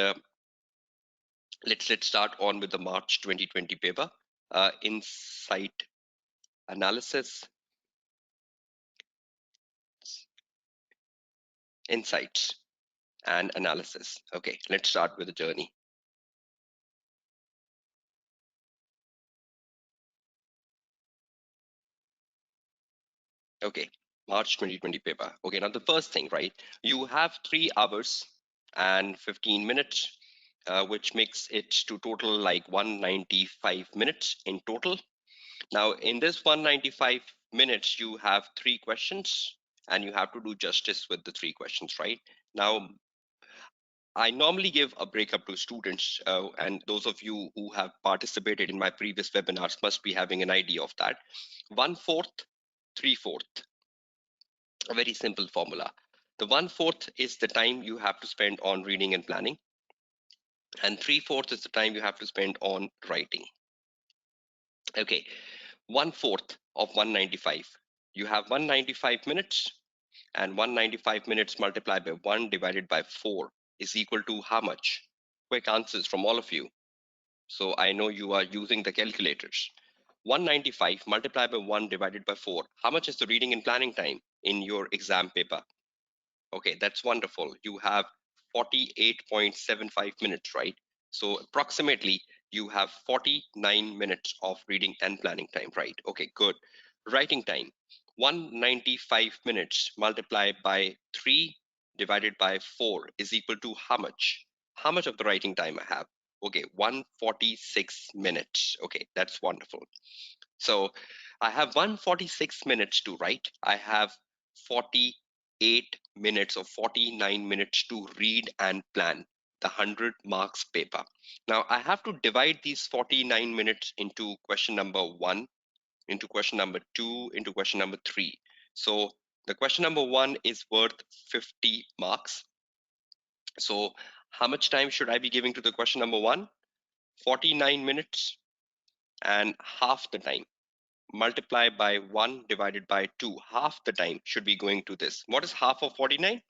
let's start on with the March 2020 paper, insight analysis, insights. and analysis. Okay, let's start with the journey. Okay, March 2020 paper. Okay, now the first thing, right? You have 3 hours and 15 minutes, which makes it to total like 195 minutes in total. Now, in this 195 minutes, you have 3 questions and you have to do justice with the 3 questions, right? Now, I normally give a breakup to students, and those of you who have participated in my previous webinars must be having an idea of that. 1/4, 3/4, a very simple formula. The 1/4 is the time you have to spend on reading and planning, and 3/4 is the time you have to spend on writing. Okay, 1/4 of 195. You have 195 minutes, and 195 minutes multiplied by 1 divided by 4 is equal to how much? Quick answers from all of you. So I know you are using the calculators. 195 multiplied by 1 divided by 4. How much is the reading and planning time in your exam paper? Okay, that's wonderful. You have 48.75 minutes, right? So approximately you have 49 minutes of reading and planning time, right? Okay, good. Writing time, 195 minutes multiplied by 3 divided by 4 is equal to how much? How much of the writing time I have? Okay, 146 minutes. Okay, that's wonderful. So I have 146 minutes to write. I have 48 minutes or 49 minutes to read and plan the 100 marks paper. Now I have to divide these 49 minutes into question number 1, into question number 2, into question number 3. So the question number 1 is worth 50 marks. So how much time should I be giving to the question number 1? 49 minutes and half the time. Multiply by 1 divided by 2. Half the time should be going to this. What is half of 49?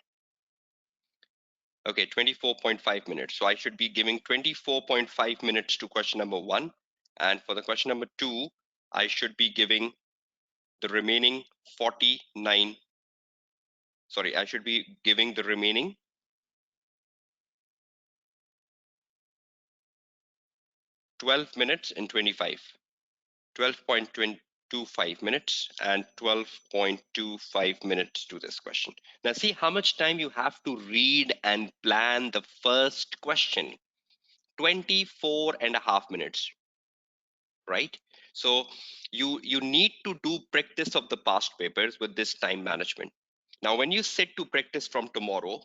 Okay, 24.5 minutes. So I should be giving 24.5 minutes to question number 1. And for the question number 2, I should be giving the remaining 49. Sorry, I should be giving the remaining 12 minutes and 25. 12.25 minutes and 12.25 minutes to this question. Now, see how much time you have to read and plan the first question. 24 and a half minutes, right? So you need to do practice of the past papers with this time management. Now, when you sit to practice from tomorrow,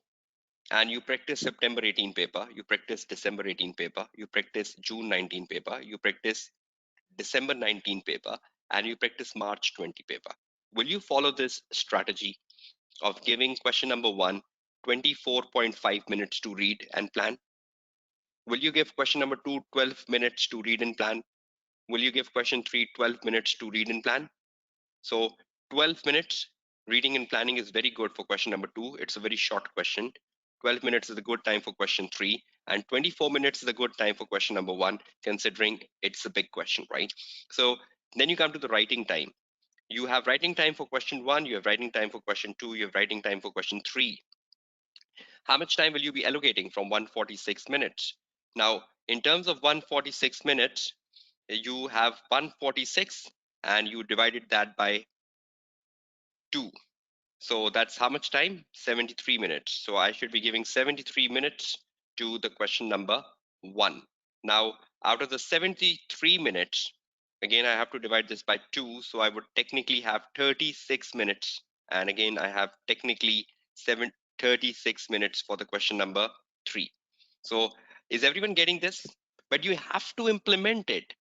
and you practice September 18 paper, you practice December 18 paper, you practice June 19 paper, you practice December 19 paper, and you practice March 20 paper. Will you follow this strategy of giving question number 1 24.5 minutes to read and plan? Will you give question number 2 12 minutes to read and plan? Will you give question 3 12 minutes to read and plan? So 12 minutes reading and planning is very good for question number 2. It's a very short question. 12 minutes is a good time for question 3, and 24 minutes is a good time for question number 1, considering it's a big question, right? So then you come to the writing time. You have writing time for question 1, you have writing time for question 2, you have writing time for question 3. How much time will you be allocating from 146 minutes? Now, in terms of 146 minutes, you have 146 and you divided that by 2. So that's how much time? 73 minutes. So I should be giving 73 minutes to the question number 1. Now, out of the 73 minutes, again, I have to divide this by 2. So I would technically have 36 minutes. And again, I have technically 36 minutes for the question number 3. So is everyone getting this? But you have to implement it.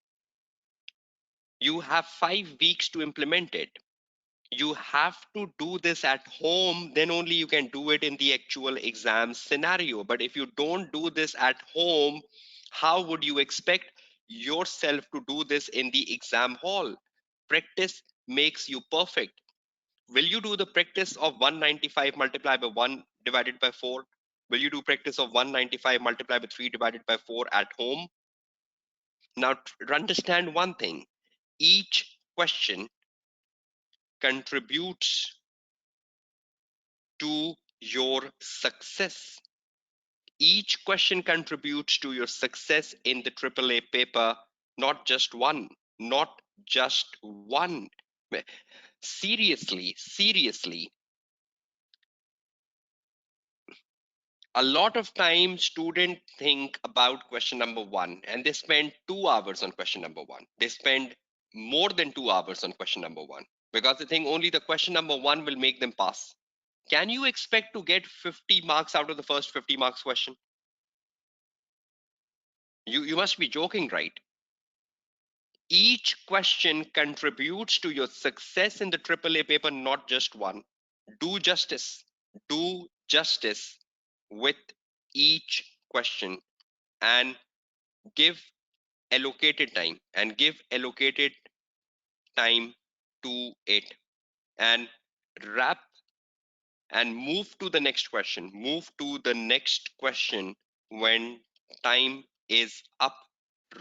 You have 5 weeks to implement it. You have to do this at home, then only you can do it in the actual exam scenario. But if you don't do this at home, how would you expect yourself to do this in the exam hall? Practice makes you perfect. Will you do the practice of 195 multiplied by 1 divided by 4? Will you do practice of 195 multiplied by 3 divided by 4 at home? Now understand one thing, each question contributes to your success. Each question contributes to your success in the AAA paper, not just one, not just one. Seriously, a lot of time students think about question number one and they spend 2 hours on question number one. They spend more than 2 hours on question number one because they think only the question number one will make them pass. Can you expect to get 50 marks out of the first 50 marks question? You must be joking, right? Each question contributes to your success in the AAA paper, not just one. Do justice. Do justice with each question and give give allocated time to it and wrap and move to the next question. Move to the next question when time is up,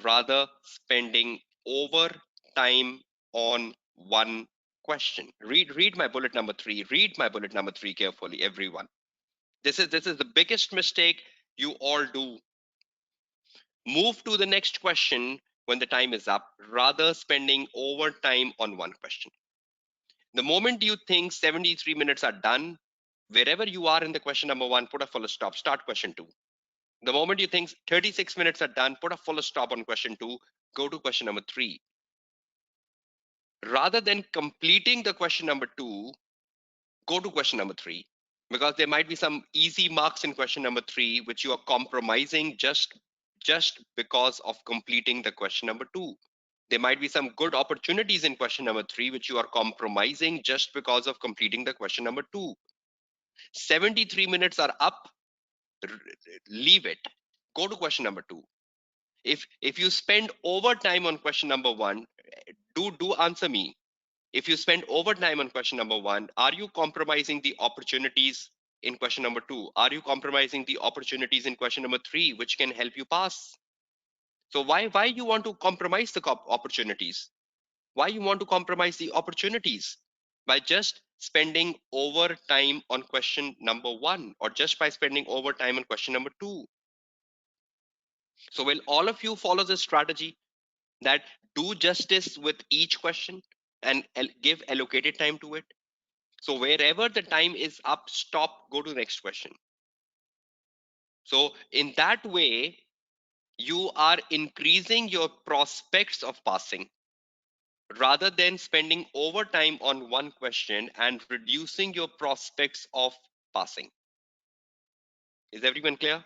rather spending over time on one question. Read my bullet number 3. Read my bullet number 3 carefully, everyone. This is the biggest mistake you all do. Move to the next question when the time is up, rather spending over time on one question. The moment you think 73 minutes are done, wherever you are in the question number one, put a full stop, start question two. The moment you think 36 minutes are done, put a full stop on question two, go to question number three. Rather than completing the question number two, go to question number three, because there might be some easy marks in question number three, which you are compromising just because of completing the question number two. There might be some good opportunities in question number three, which you are compromising just because of completing the question number two. 73 minutes are up, leave it. Go to question number two. If you spend overtime on question number one, do answer me. If you spend overtime on question number one, are you compromising the opportunities in question number two? Are you compromising the opportunities in question number three, which can help you pass? So why you want to compromise the opportunities? Why you want to compromise the opportunities by just spending overtime on question number one, or just by spending overtime on question number two? So will all of you follow this strategy, that do justice with each question and give allocated time to it? So wherever the time is up, stop, go to the next question. So in that way, you are increasing your prospects of passing, rather than spending overtime on one question and reducing your prospects of passing. Is everyone clear?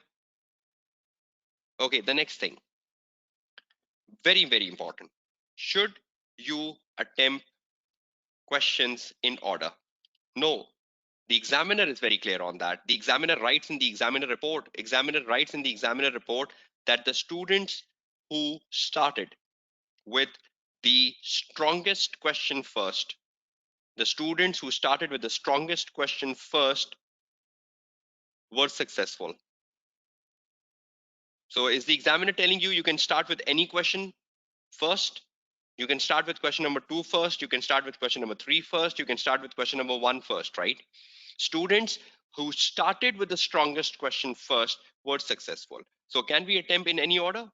Okay, the next thing, very important. Should you attempt questions in order? No. The examiner is very clear on that. The examiner writes in the examiner report that the students who started with the strongest question first, were successful. So is the examiner telling you can start with any question first? You can start with question number two first, you can start with question number three first, you can start with question number one first, right? Students who started with the strongest question first were successful. So can we attempt in any order?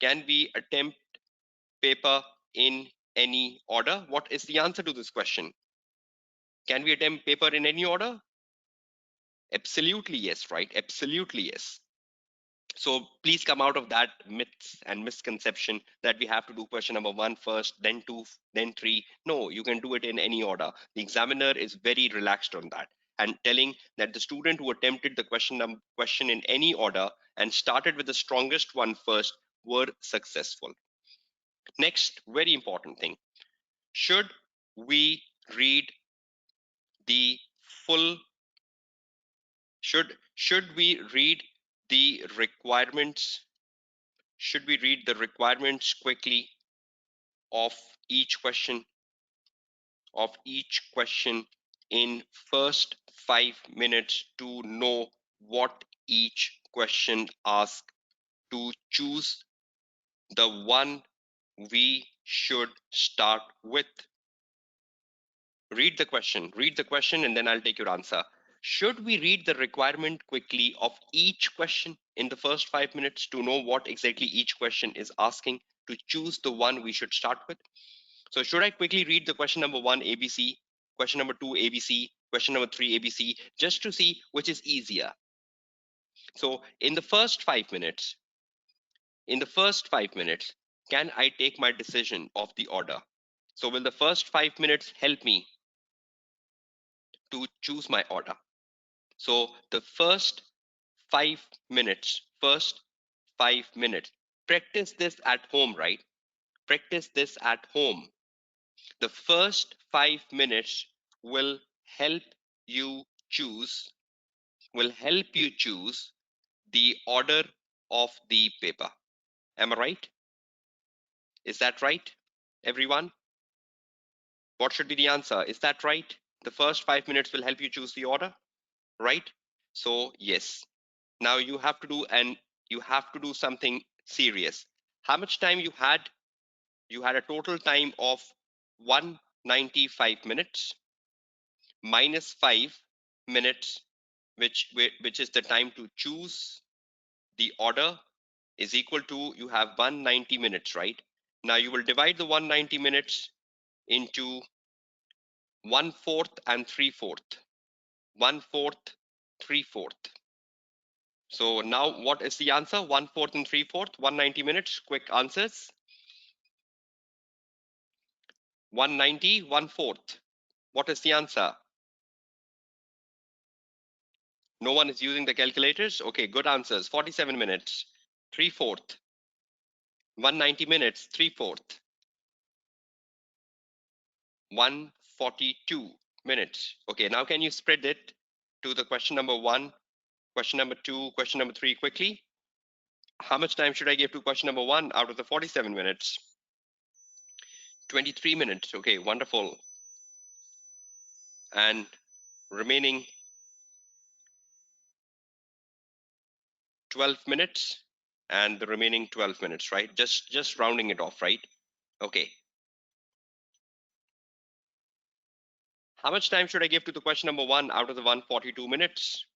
Can we attempt paper in any order? What is the answer to this question? Can we attempt paper in any order? Absolutely yes, right? Absolutely yes. So please come out of that myths and misconception that we have to do question number one first, then two, then three. No, you can do it in any order. The examiner is very relaxed on that and telling that the student who attempted the question in any order and started with the strongest one first were successful. Next, very important thing. Should we read the full should we read the requirements quickly of each question in first 5 minutes to know what each question asks, to choose the one we should start with? Read the question, and then I'll take your answer. should we read the requirement quickly of each question in the first 5 minutes to know what exactly each question is asking to choose the one we should start with? So should I quickly read the question number 1 ABC, question number 2 ABC, question number 3 ABC, just to see which is easier? So in the first 5 minutes, can I take my decision of the order? So will the first 5 minutes help me to choose my order? So the five first 5 minutes, practice this at home, right? Practice this at home. The first 5 minutes will help you choose, the order of the paper. Am I right? Is that right, everyone? What should be the answer? Is that right? The first 5 minutes will help you choose the order, right? So yes. Now you have to do something serious. How much time you had? You had a total time of 195 minutes minus 5 minutes, which is the time to choose the order, is equal to, you have 190 minutes, right? Now you will divide the 190 minutes into 1/4 and 3/4. 1/4, 3/4. So now what is the answer? 1/4 and 3/4, 190 minutes. Quick answers. 190, 1/4. What is the answer? No one is using the calculators. Okay, good answers. 47 minutes. 3/4. 190 minutes. 3/4. 142 minutes. Okay, now can you spread it to the question number 1, question number 2, question number 3 quickly? How much time should I give to question number 1 out of the 47 minutes? 23 minutes. Okay, wonderful. And remaining 12 minutes, and the remaining 12 minutes, right? Just rounding it off, right? Okay. How much time should I give to the question number 1 out of the 142 minutes?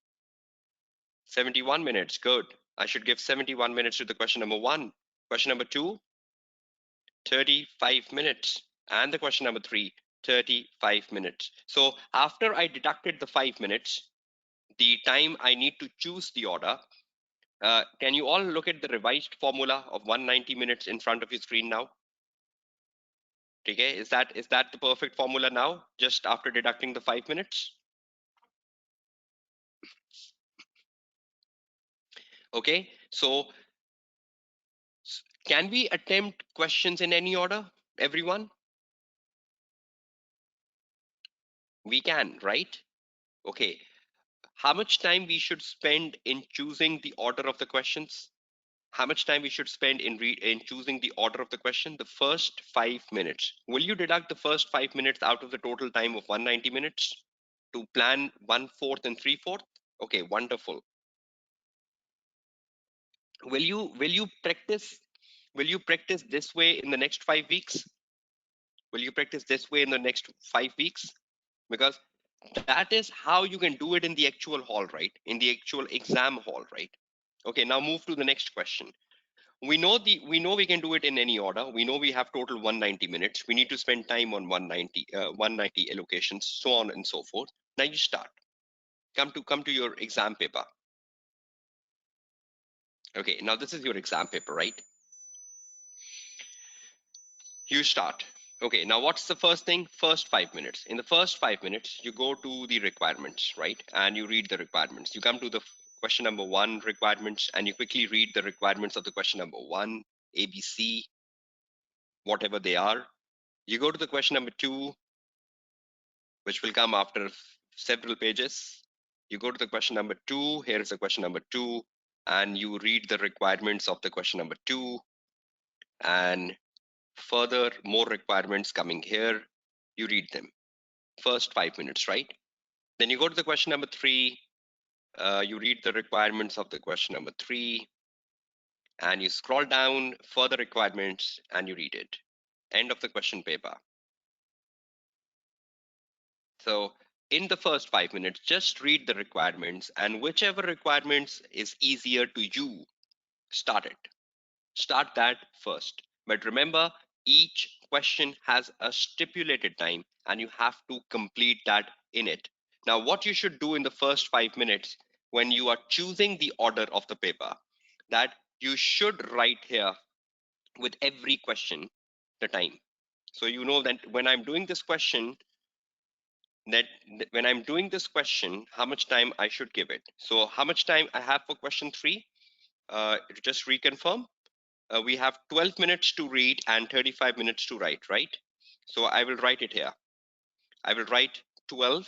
71 minutes. Good. I should give 71 minutes to the question number 1. Question number 2, 35 minutes. And the question number 3, 35 minutes. So after I deducted the 5 minutes, the time I need to choose the order, can you all look at the revised formula of 190 minutes in front of your screen now? Okay, is that the perfect formula now, just after deducting the 5 minutes? Okay, so can we attempt questions in any order, everyone? We can, right? Okay, how much time we should spend in choosing the order of the questions? How much time we should spend in choosing the order of the question? The first 5 minutes. Will you deduct the first 5 minutes out of the total time of 190 minutes to plan 1/4 and 3/4? Okay, wonderful. Will you practice this way in the next 5 weeks? Will you practice this way in the next 5 weeks? Because that is how you can do it in the actual hall, right? In the actual exam hall, right? Okay, now move to the next question. We know we can do it in any order. We know we have total 190 minutes. We need to spend time on 190 allocations, so on and so forth. Now you start. Come to your exam paper. Okay, now this is your exam paper, right? You start. Okay, now what's the first thing? First 5 minutes. In the first 5 minutes, you go to the requirements, right? And you read the requirements. You come to the question number 1 requirements, and you quickly read the requirements of the question number 1, ABC, whatever they are. You go to the question number 2, which will come after several pages. You go to the question number 2. Here is the question number 2, and you read the requirements of the question number 2, and further more requirements coming here. You read them. First 5 minutes, right? Then you go to the question number 3. You read the requirements of the question number 3, and you scroll down further requirements and you read it. End of the question paper. So in the first 5 minutes, just read the requirements, and whichever requirements is easier to you, start it. Start that first. But remember, each question has a stipulated time and you have to complete that in it. Now, what you should do in the first 5 minutes when you are choosing the order of the paper, that you should write here with every question the time. So you know that when I'm doing this question, that when I'm doing this question, how much time I should give it. So how much time I have for question three? Just reconfirm. We have 12 minutes to read and 35 minutes to write, right? So I will write it here. I will write 12.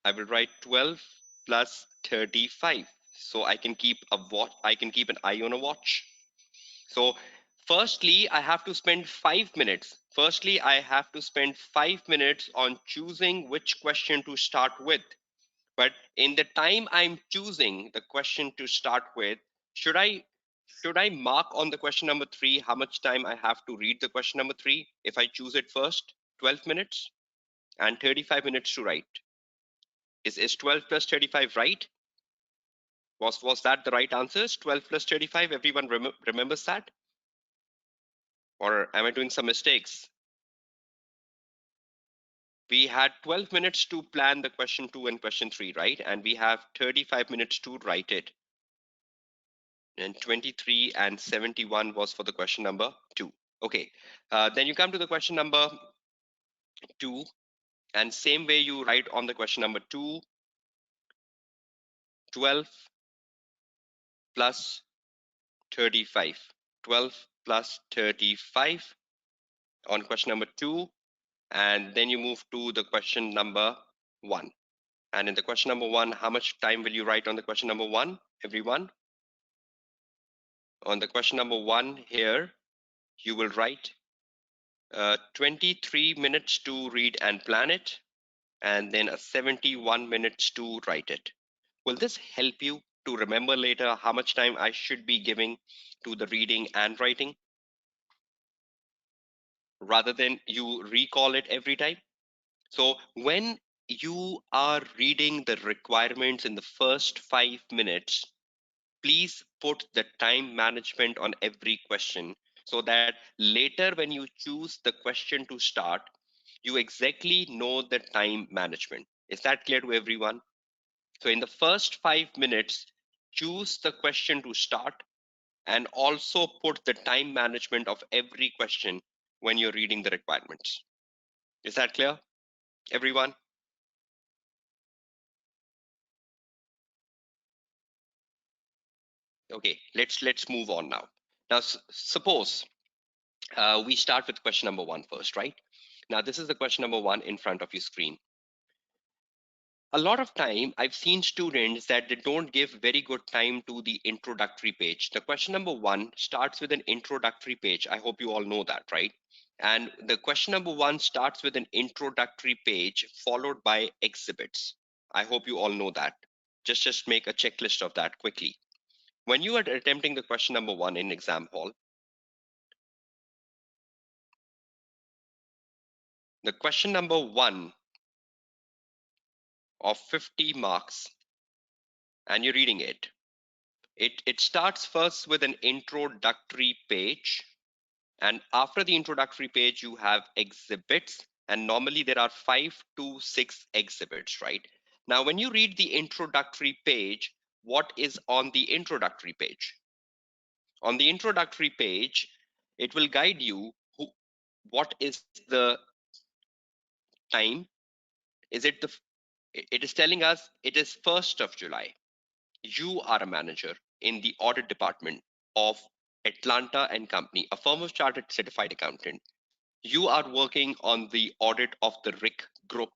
I will write 12 plus 35. So I can keep a watch. I can keep an eye on a watch. So firstly, I have to spend 5 minutes. Firstly, I have to spend 5 minutes on choosing which question to start with. But in the time I'm choosing the question to start with, should I should I mark on the question number three how much time I have to read the question number three if I choose it first? 12 minutes and 35 minutes to write. Is 12 plus 35 right? Was that the right answer? 12 plus 35? Everyone remembers that? Or am I doing some mistakes? We had 12 minutes to plan the question two and question three, right? And we have 35 minutes to write it. And 23 and 71 was for the question number two. Okay, then you come to the question number two, and same way you write on the question number two, 12 plus 35. 12 plus 35 on question number two, and then you move to the question number one. And in the question number one, how much time will you write on the question number one, everyone? On the question number one here, you will write 23 minutes to read and plan it, and then a 71 minutes to write it. Will this help you to remember later how much time I should be giving to the reading and writing rather than you recall it every time? So when you are reading the requirements in the first 5 minutes, please put the time management on every question so that later when you choose the question to start, you exactly know the time management. Is that clear to everyone? So in the first 5 minutes, choose the question to start and also put the time management of every question when you're reading the requirements. Is that clear, everyone? Okay, let's move on now. Now, suppose we start with question number one first, right? Now, this is the question number one in front of your screen. A lot of time I've seen students that they don't give very good time to the introductory page. The question number one starts with an introductory page. I hope you all know that, right? And the question number one starts with an introductory page followed by exhibits. I hope you all know that. Just make a checklist of that quickly. When you are attempting the question number one in exam hall, the question number one of 50 marks, and you're reading it, it starts first with an introductory page, and after the introductory page you have exhibits, and normally there are 5 to 6 exhibits, right? Now when you read the introductory page, what is on the introductory page? On the introductory page, it will guide you what is the time. Is it the it is telling us it is 1st of July. You are a manager in the audit department of Atlanta and Company, a firm of chartered certified accountant. You are working on the audit of the RIC group,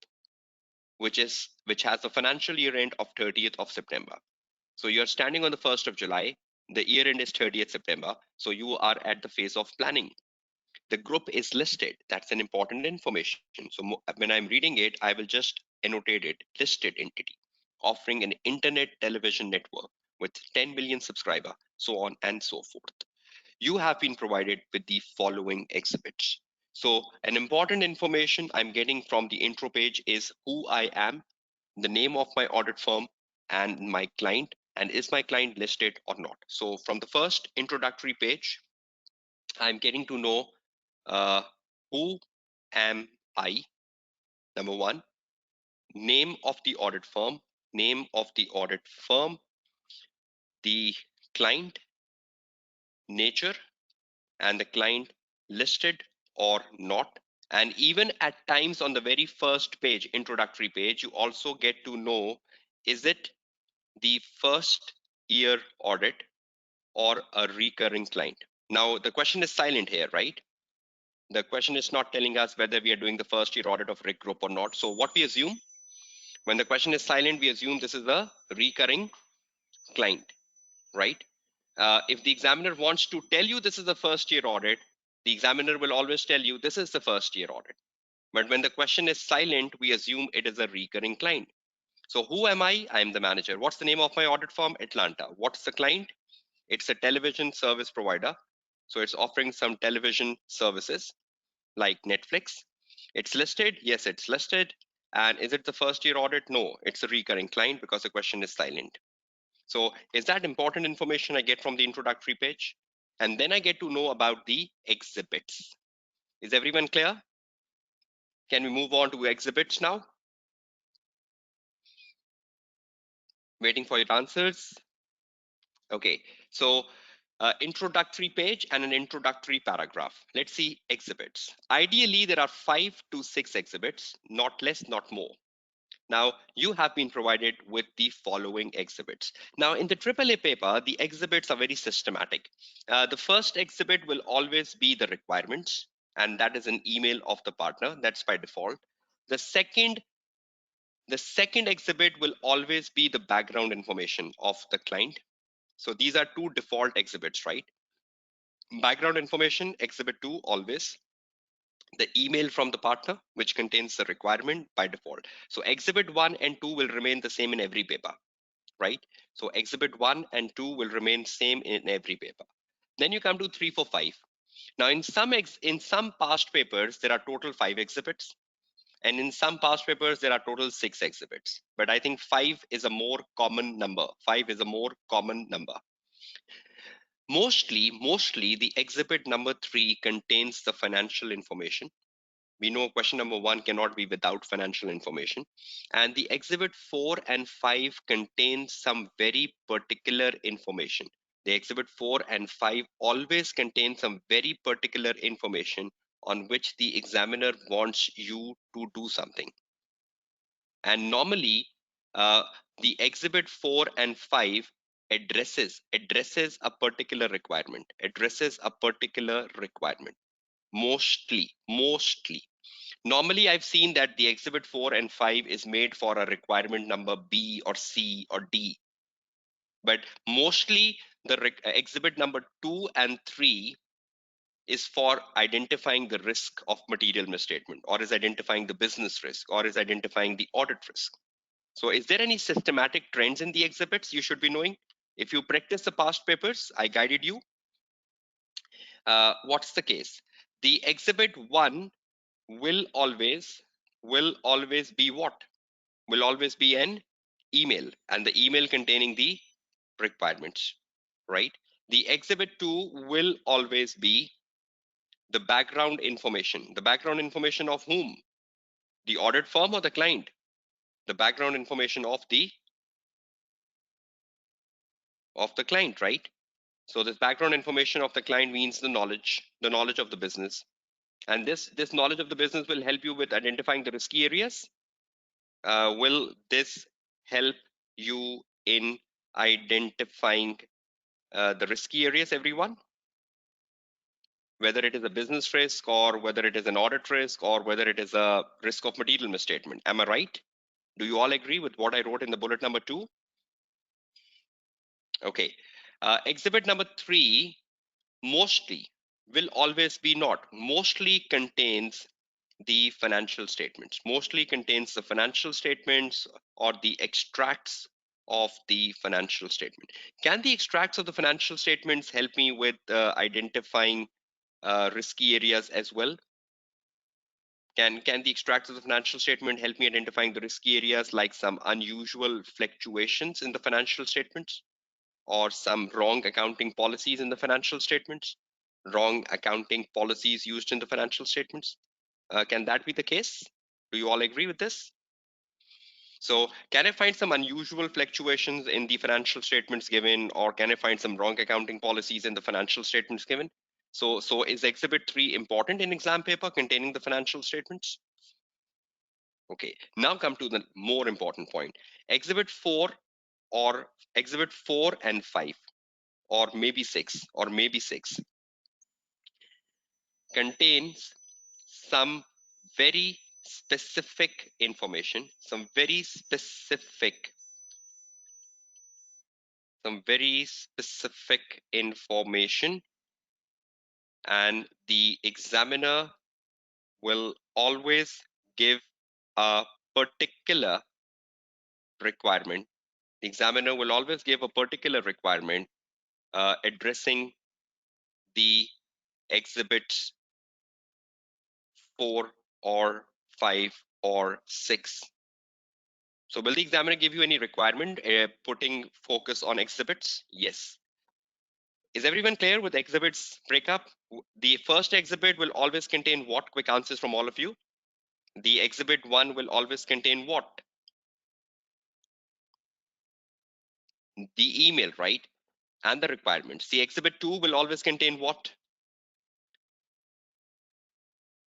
which has a financial year end of 30th of September. So you're standing on the 1st of July. The year end is 30th September. So you are at the phase of planning. The group is listed. That's an important information. So when I'm reading it, I will just annotate it, listed entity, offering an internet television network with 10 million subscriber, so on and so forth. You have been provided with the following exhibits. So an important information I'm getting from the intro page is who I am, the name of my audit firm, and my client, and is my client listed or not. So from the first introductory page, I'm getting to know uh, who am I, number one, name of the audit firm, name of the audit firm, the client, nature, and the client listed or not. And even at times on the very first page, introductory page, you also get to know, is it the first year audit or a recurring client? Now, the question is silent here, right? The question is not telling us whether we are doing the first year audit of Rick Group or not. So what we assume, when the question is silent, we assume this is a recurring client, right? If the examiner wants to tell you this is the first year audit, the examiner will always tell you this is the first year audit. But when the question is silent, we assume it is a recurring client. So who am I? I am the manager. What's the name of my audit firm? Atlanta. What's the client? It's a television service provider. So it's offering some television services like Netflix. It's listed. Yes, it's listed. And is it the first year audit? No, it's a recurring client because the question is silent. So is that important information I get from the introductory page? And then I get to know about the exhibits. Is everyone clear? Can we move on to exhibits now? Waiting for your answers. Okay, so introductory page and an introductory paragraph. Let's see exhibits. Ideally, there are 5 to 6 exhibits, not less, not more. Now, you have been provided with the following exhibits. Now, in the AAA paper, the exhibits are very systematic. The first exhibit will always be the requirements, and that is an email of the partner. That's by default. The second, the second exhibit will always be the background information of the client. So these are two default exhibits, right? Background information, exhibit 2 always. The email from the partner, which contains the requirement by default. So exhibit 1 and 2 will remain the same in every paper, right? So exhibit 1 and 2 will remain same in every paper. Then you come to 3, 4, 5. Now in some past papers, there are total 5 exhibits. And in some past papers, there are total 6 exhibits. But I think 5 is a more common number. 5 is a more common number. Mostly the exhibit number 3 contains the financial information. We know question number 1 cannot be without financial information. And the exhibit 4 and 5 contain some very particular information. The exhibit 4 and 5 always contain some very particular information on which the examiner wants you to do something. And normally, uh, the exhibit 4 and 5 addresses a particular requirement, mostly. Normally, I've seen that the exhibit 4 and 5 is made for a requirement number B or C or D. But mostly, the exhibit number 2 and 3 is for identifying the risk of material misstatement, or is identifying the business risk, or is identifying the audit risk. So is there any systematic trends in the exhibits you should be knowing? If you practice the past papers, I guided you. What's the case? The exhibit 1 will always be what? Will always be an email, and the email containing the requirements, right? The exhibit 2 will always be the background information. The background information of whom? The audit firm or the client? The background information of the client, right? So this background information of the client means the knowledge of the business. And this knowledge of the business will help you with identifying the risky areas. Will this help you in identifying the risky areas, everyone? Whether it is a business risk, or whether it is an audit risk, or whether it is a risk of material misstatement. Am I right? Do you all agree with what I wrote in the bullet number 2? Okay. Exhibit number 3 mostly will always be not. Mostly contains the financial statements. Mostly contains the financial statements or the extracts of the financial statement. Can the extracts of the financial statements help me with identifying risky areas as well? Can the extracts of the financial statement help me identifying the risky areas like some unusual fluctuations in the financial statements or some wrong accounting policies in the financial statements, wrong accounting policies used in the financial statements? Can that be the case? Do you all agree with this? So can I find some unusual fluctuations in the financial statements given, or can I find some wrong accounting policies in the financial statements given? So is Exhibit 3 important in exam paper containing the financial statements? Okay, now come to the more important point. Exhibit 4 or Exhibit 4 and 5, or maybe 6, contains some very specific information, some very specific information, and the examiner will always give a particular requirement. The examiner will always give a particular requirement addressing the exhibits 4 or 5 or 6. So will the examiner give you any requirement putting focus on exhibits? Yes. Is everyone clear with exhibits breakup? The first exhibit will always contain what? Quick answers from all of you. The exhibit 1 will always contain what? The email, right? And the requirements. The exhibit 2 will always contain what?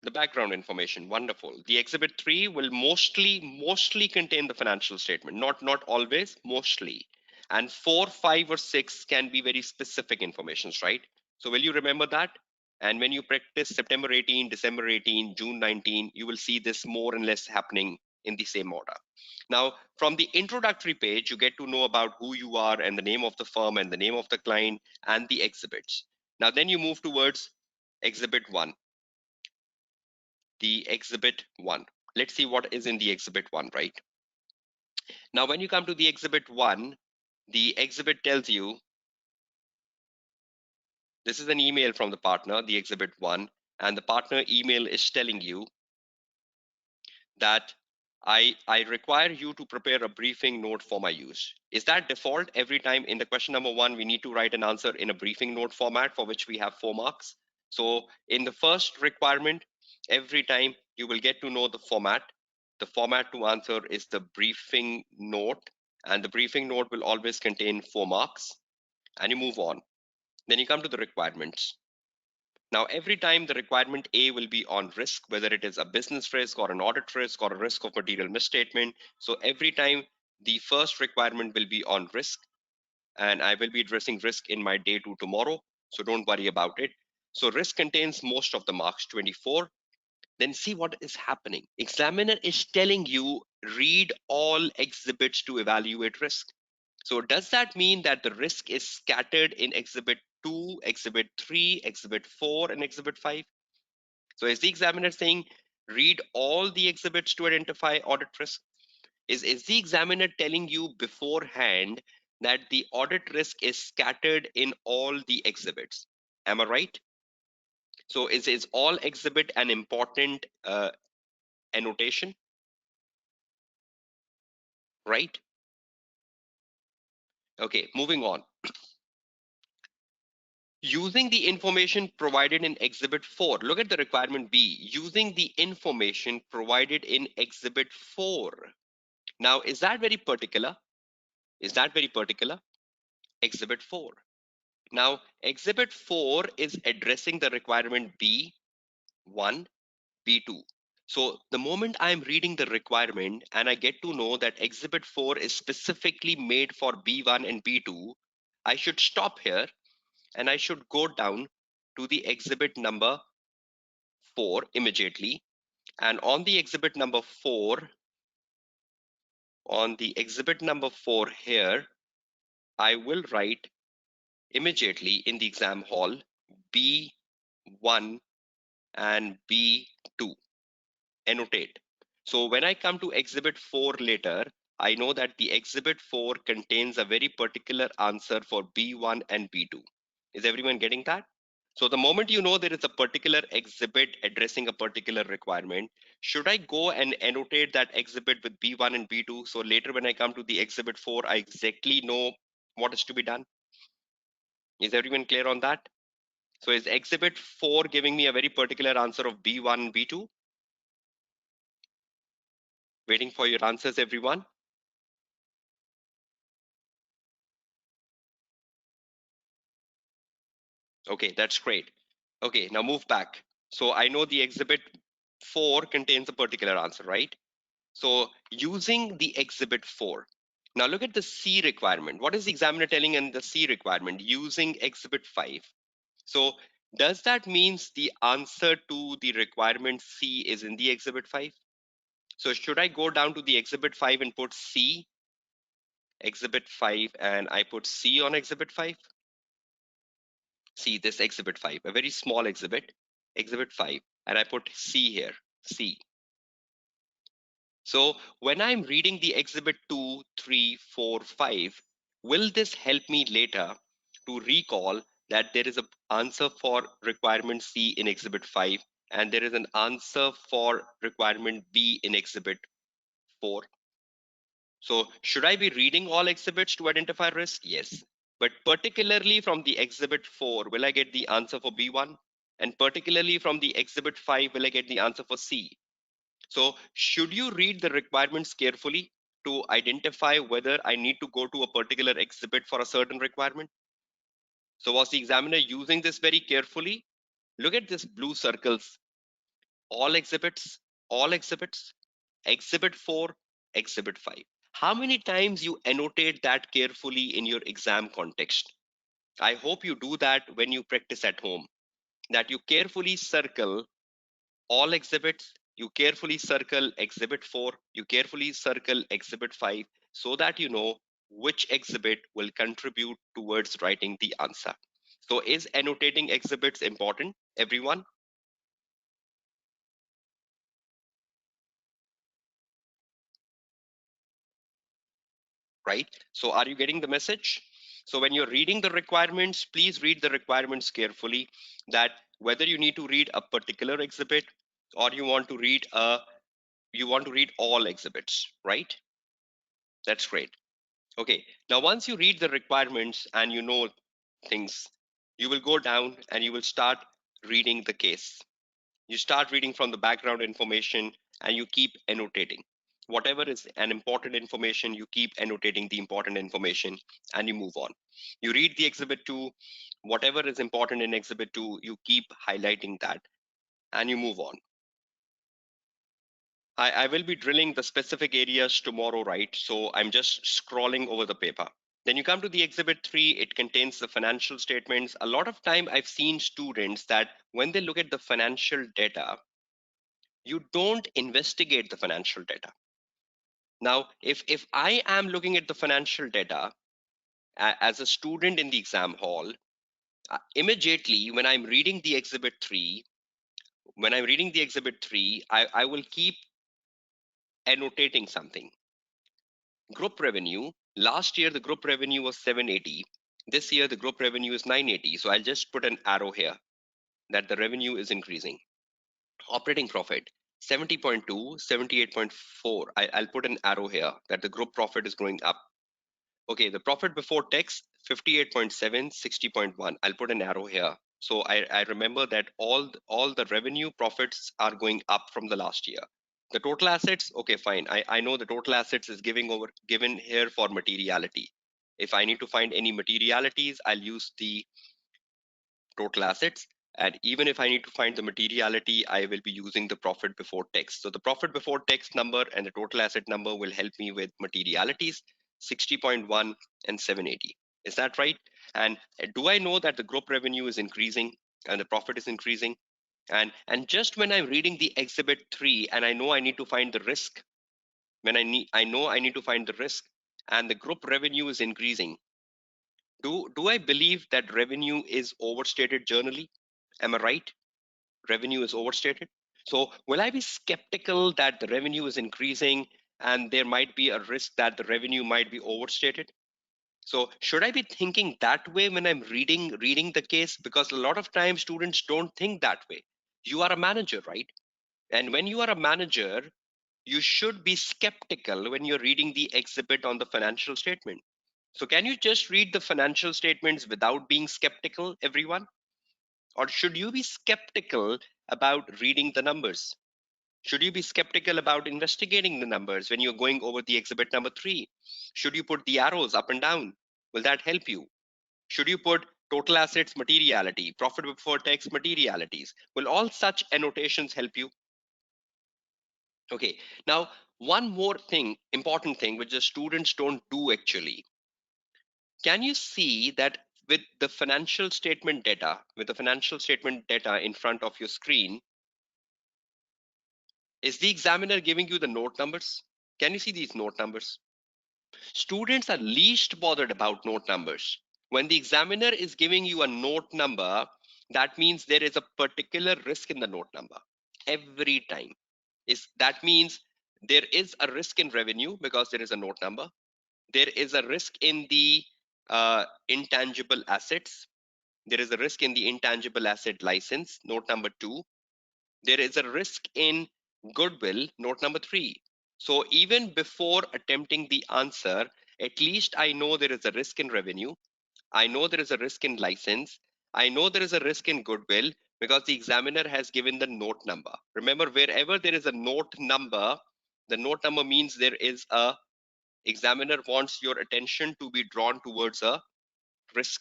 The background information. Wonderful. The exhibit 3 will mostly contain the financial statement. Not always, mostly. And 4, 5, or 6 can be very specific informations, right? So will you remember that? And when you practice September 18, December 18, June 19, you will see this more and less happening in the same order. Now, from the introductory page, you get to know about who you are and the name of the firm and the name of the client and the exhibits. Now, then you move towards exhibit 1. The exhibit 1. Let's see what is in the exhibit 1, right? Now, when you come to the exhibit 1, the exhibit tells you this is an email from the partner, the exhibit 1, and the partner email is telling you that I require you to prepare a briefing note for my use. Is that default every time in the question number 1, we need to write an answer in a briefing note format for which we have 4 marks? So in the first requirement, every time you will get to know the format. The format to answer is the briefing note, and the briefing note will always contain 4 marks, and you move on. Then you come to the requirements. Now, every time the requirement A will be on risk, whether it is a business risk or an audit risk or a risk of material misstatement. So every time the first requirement will be on risk, and I will be addressing risk in my day 2 tomorrow. So don't worry about it. So risk contains most of the marks, 24. Then see what is happening. Examiner is telling you read all exhibits to evaluate risk. So does that mean that the risk is scattered in exhibit 2, exhibit 3, exhibit 4, and exhibit 5? So is the examiner saying read all the exhibits to identify audit risk? Is the examiner telling you beforehand that the audit risk is scattered in all the exhibits? Am I right? So is all exhibit an important annotation, right? Okay, moving on. Using the information provided in Exhibit 4. Look at the requirement B. Using the information provided in Exhibit 4. Now, is that very particular? Is that very particular? Exhibit 4. Now, Exhibit 4 is addressing the requirement B1, B2. So the moment I'm reading the requirement and I get to know that Exhibit 4 is specifically made for B1 and B2, I should stop here and I should go down to the exhibit number 4 immediately. And on the exhibit number 4, here, I will write immediately in the exam hall B1 and B2. Annotate. So when I come to exhibit 4 later, I know that the exhibit 4 contains a very particular answer for B1 and B2. Is everyone getting that? So the moment you know there is a particular exhibit addressing a particular requirement, should I go and annotate that exhibit with B1 and B2 so later when I come to the exhibit 4, I exactly know what is to be done? Is everyone clear on that? So is exhibit 4 giving me a very particular answer of B1 and B2? Waiting for your answers, everyone. Okay, that's great. Okay, now move back. So I know the exhibit 4 contains a particular answer, right? So using the exhibit 4. Now look at the C requirement. What is the examiner telling in the C requirement? Using exhibit 5. So does that means the answer to the requirement C is in the exhibit 5? So should I go down to the exhibit 5 and put C, exhibit 5, and I put C on exhibit 5? See this exhibit 5, a very small exhibit, exhibit 5, and I put C here, C. So when I'm reading the exhibit 2, 3, 4, 5, will this help me later to recall that there is an answer for requirement C in exhibit 5 and there is an answer for requirement B in exhibit 4? So should I be reading all exhibits to identify risk? Yes. But particularly from the exhibit 4, will I get the answer for B1? And particularly from the exhibit 5, will I get the answer for C? So should you read the requirements carefully to identify whether I need to go to a particular exhibit for a certain requirement? So was the examiner using this very carefully? Look at this blue circles. All exhibits, all exhibits, exhibit 4, exhibit 5. How many times you annotate that carefully in your exam context? I hope you do that when you practice at home, that you carefully circle all exhibits, you carefully circle exhibit 4, you carefully circle exhibit 5, so that you know which exhibit will contribute towards writing the answer. So is annotating exhibits important, everyone? Right? So are you getting the message? So when you're reading the requirements, please read the requirements carefully, that whether you need to read a particular exhibit or you want to read all exhibits, right? That's great. Okay, now once you read the requirements and you know things, you will go down and you will start reading the case. You start reading from the background information and you keep annotating. Whatever is an important information, you keep annotating the important information and you move on. You read the exhibit 2, whatever is important in exhibit 2, you keep highlighting that and you move on. I will be drilling the specific areas tomorrow, right? So I'm just scrolling over the paper. Then you come to the exhibit 3, it contains the financial statements. A lot of time I've seen students that when they look at the financial data, you don't investigate the financial data. Now, if I am looking at the financial data as a student in the exam hall, immediately when I'm reading the exhibit 3, I will keep annotating something. Group revenue, last year the group revenue was 780. This year the group revenue is 980. So I'll just put an arrow here that the revenue is increasing. Operating profit 70.2, 78.4. I'll put an arrow here that the group profit is going up. Okay, the profit before tax 58.7, 60.1. I'll put an arrow here. So I remember that all the revenue profits are going up from the last year. The total assets, okay, fine. I know the total assets is given here for materiality. If I need to find any materialities, I'll use the total assets. And even if I need to find the materiality, I will be using the profit before tax. So the profit before tax number and the total asset number will help me with materialities, 60.1 and 780. Is that right? And do I know that the group revenue is increasing and the profit is increasing? And just when I'm reading the exhibit 3 and I know I need to find the risk, I know I need to find the risk and the group revenue is increasing, do I believe that revenue is overstated generally? Am I right? Revenue is overstated. So will I be skeptical that the revenue is increasing and there might be a risk that the revenue might be overstated? So should I be thinking that way when I'm reading the case? Because a lot of times students don't think that way. You are a manager, right? And when you are a manager, you should be skeptical when you're reading the exhibit on the financial statement. So can you just read the financial statements without being skeptical, everyone? Or should you be skeptical about reading the numbers? Should you be skeptical about investigating the numbers when you're going over the exhibit number 3? Should you put the arrows up and down? Will that help you? Should you put total assets materiality, profit before tax materialities? Will all such annotations help you? Okay, now one more thing, important thing, which the students don't do actually. Can you see that with the financial statement data, in front of your screen, is the examiner giving you the note numbers? Can you see these note numbers? Students are least bothered about note numbers. When the examiner is giving you a note number, that means there is a particular risk in the note number. Every time. That means there is a risk in revenue because there is a note number. There is a risk in the intangible assets. There is a risk in the intangible asset license, note number 2. There is a risk in goodwill, note number 3. So even before attempting the answer, at least I know there is a risk in revenue. I know there is a risk in license. I know there is a risk in goodwill because the examiner has given the note number. Remember, wherever there is a note number, the note number means there is a examiner wants your attention to be drawn towards a risk.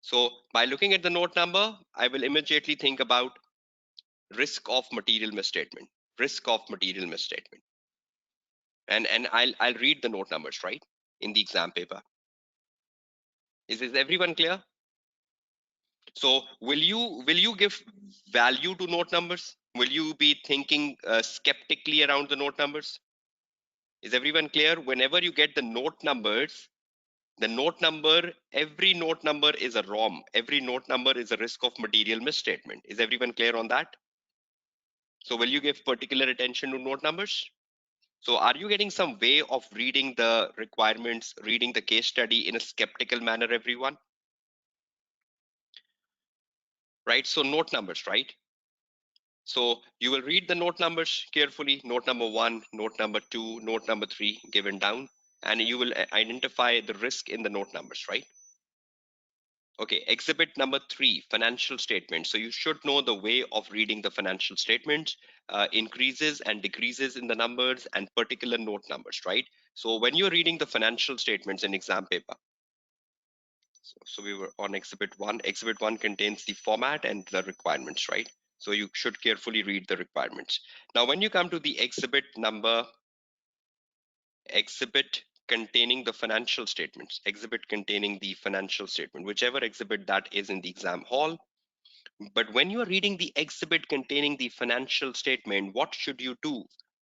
So by looking at the note number, I will immediately think about risk of material misstatement, risk of material misstatement. And I'll read the note numbers, right, in the exam paper. Is everyone clear? So will you give value to note numbers? Will you be thinking skeptically around the note numbers? Is everyone clear? Whenever you get the note numbers, the note number, every note number is a ROM. Every note number is a risk of material misstatement. Is everyone clear on that? So will you give particular attention to note numbers? So are you getting some way of reading the requirements, reading the case study in a skeptical manner, everyone? Right? So note numbers, right? So you will read the note numbers carefully, note number 1, note number 2, note number 3 given down, and you will identify the risk in the note numbers, right? Okay, exhibit number 3, financial statement. So you should know the way of reading the financial statements, increases and decreases in the numbers and particular note numbers, right? So when you're reading the financial statements in exam paper, so we were on exhibit 1. Exhibit 1 contains the format and the requirements, right? So you should carefully read the requirements. Now, when you come to the exhibit containing the financial statements, exhibit containing the financial statement, whichever exhibit that is in the exam hall. But when you are reading the exhibit containing the financial statement, what should you do?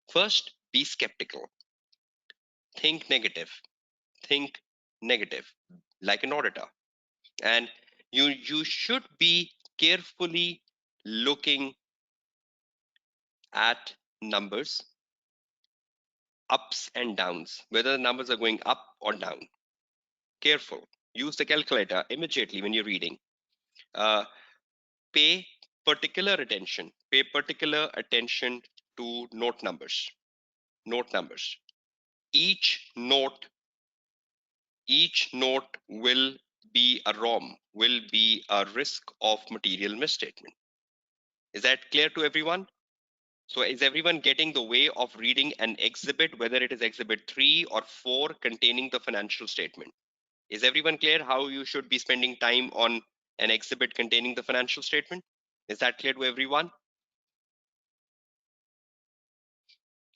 First, be skeptical. Think negative. Think negative, like an auditor. And you should be carefully looking at numbers, ups and downs, whether the numbers are going up or down. Careful. Use the calculator immediately when you're reading. Uh, pay pay particular attention to note numbers. Note numbers. Each note, each note will be a ROM, will be a risk of material misstatement. Is that clear to everyone? So is everyone getting the way of reading an exhibit, whether it is exhibit 3 or 4 containing the financial statement? Is everyone clear how you should be spending time on an exhibit containing the financial statement? Is that clear to everyone?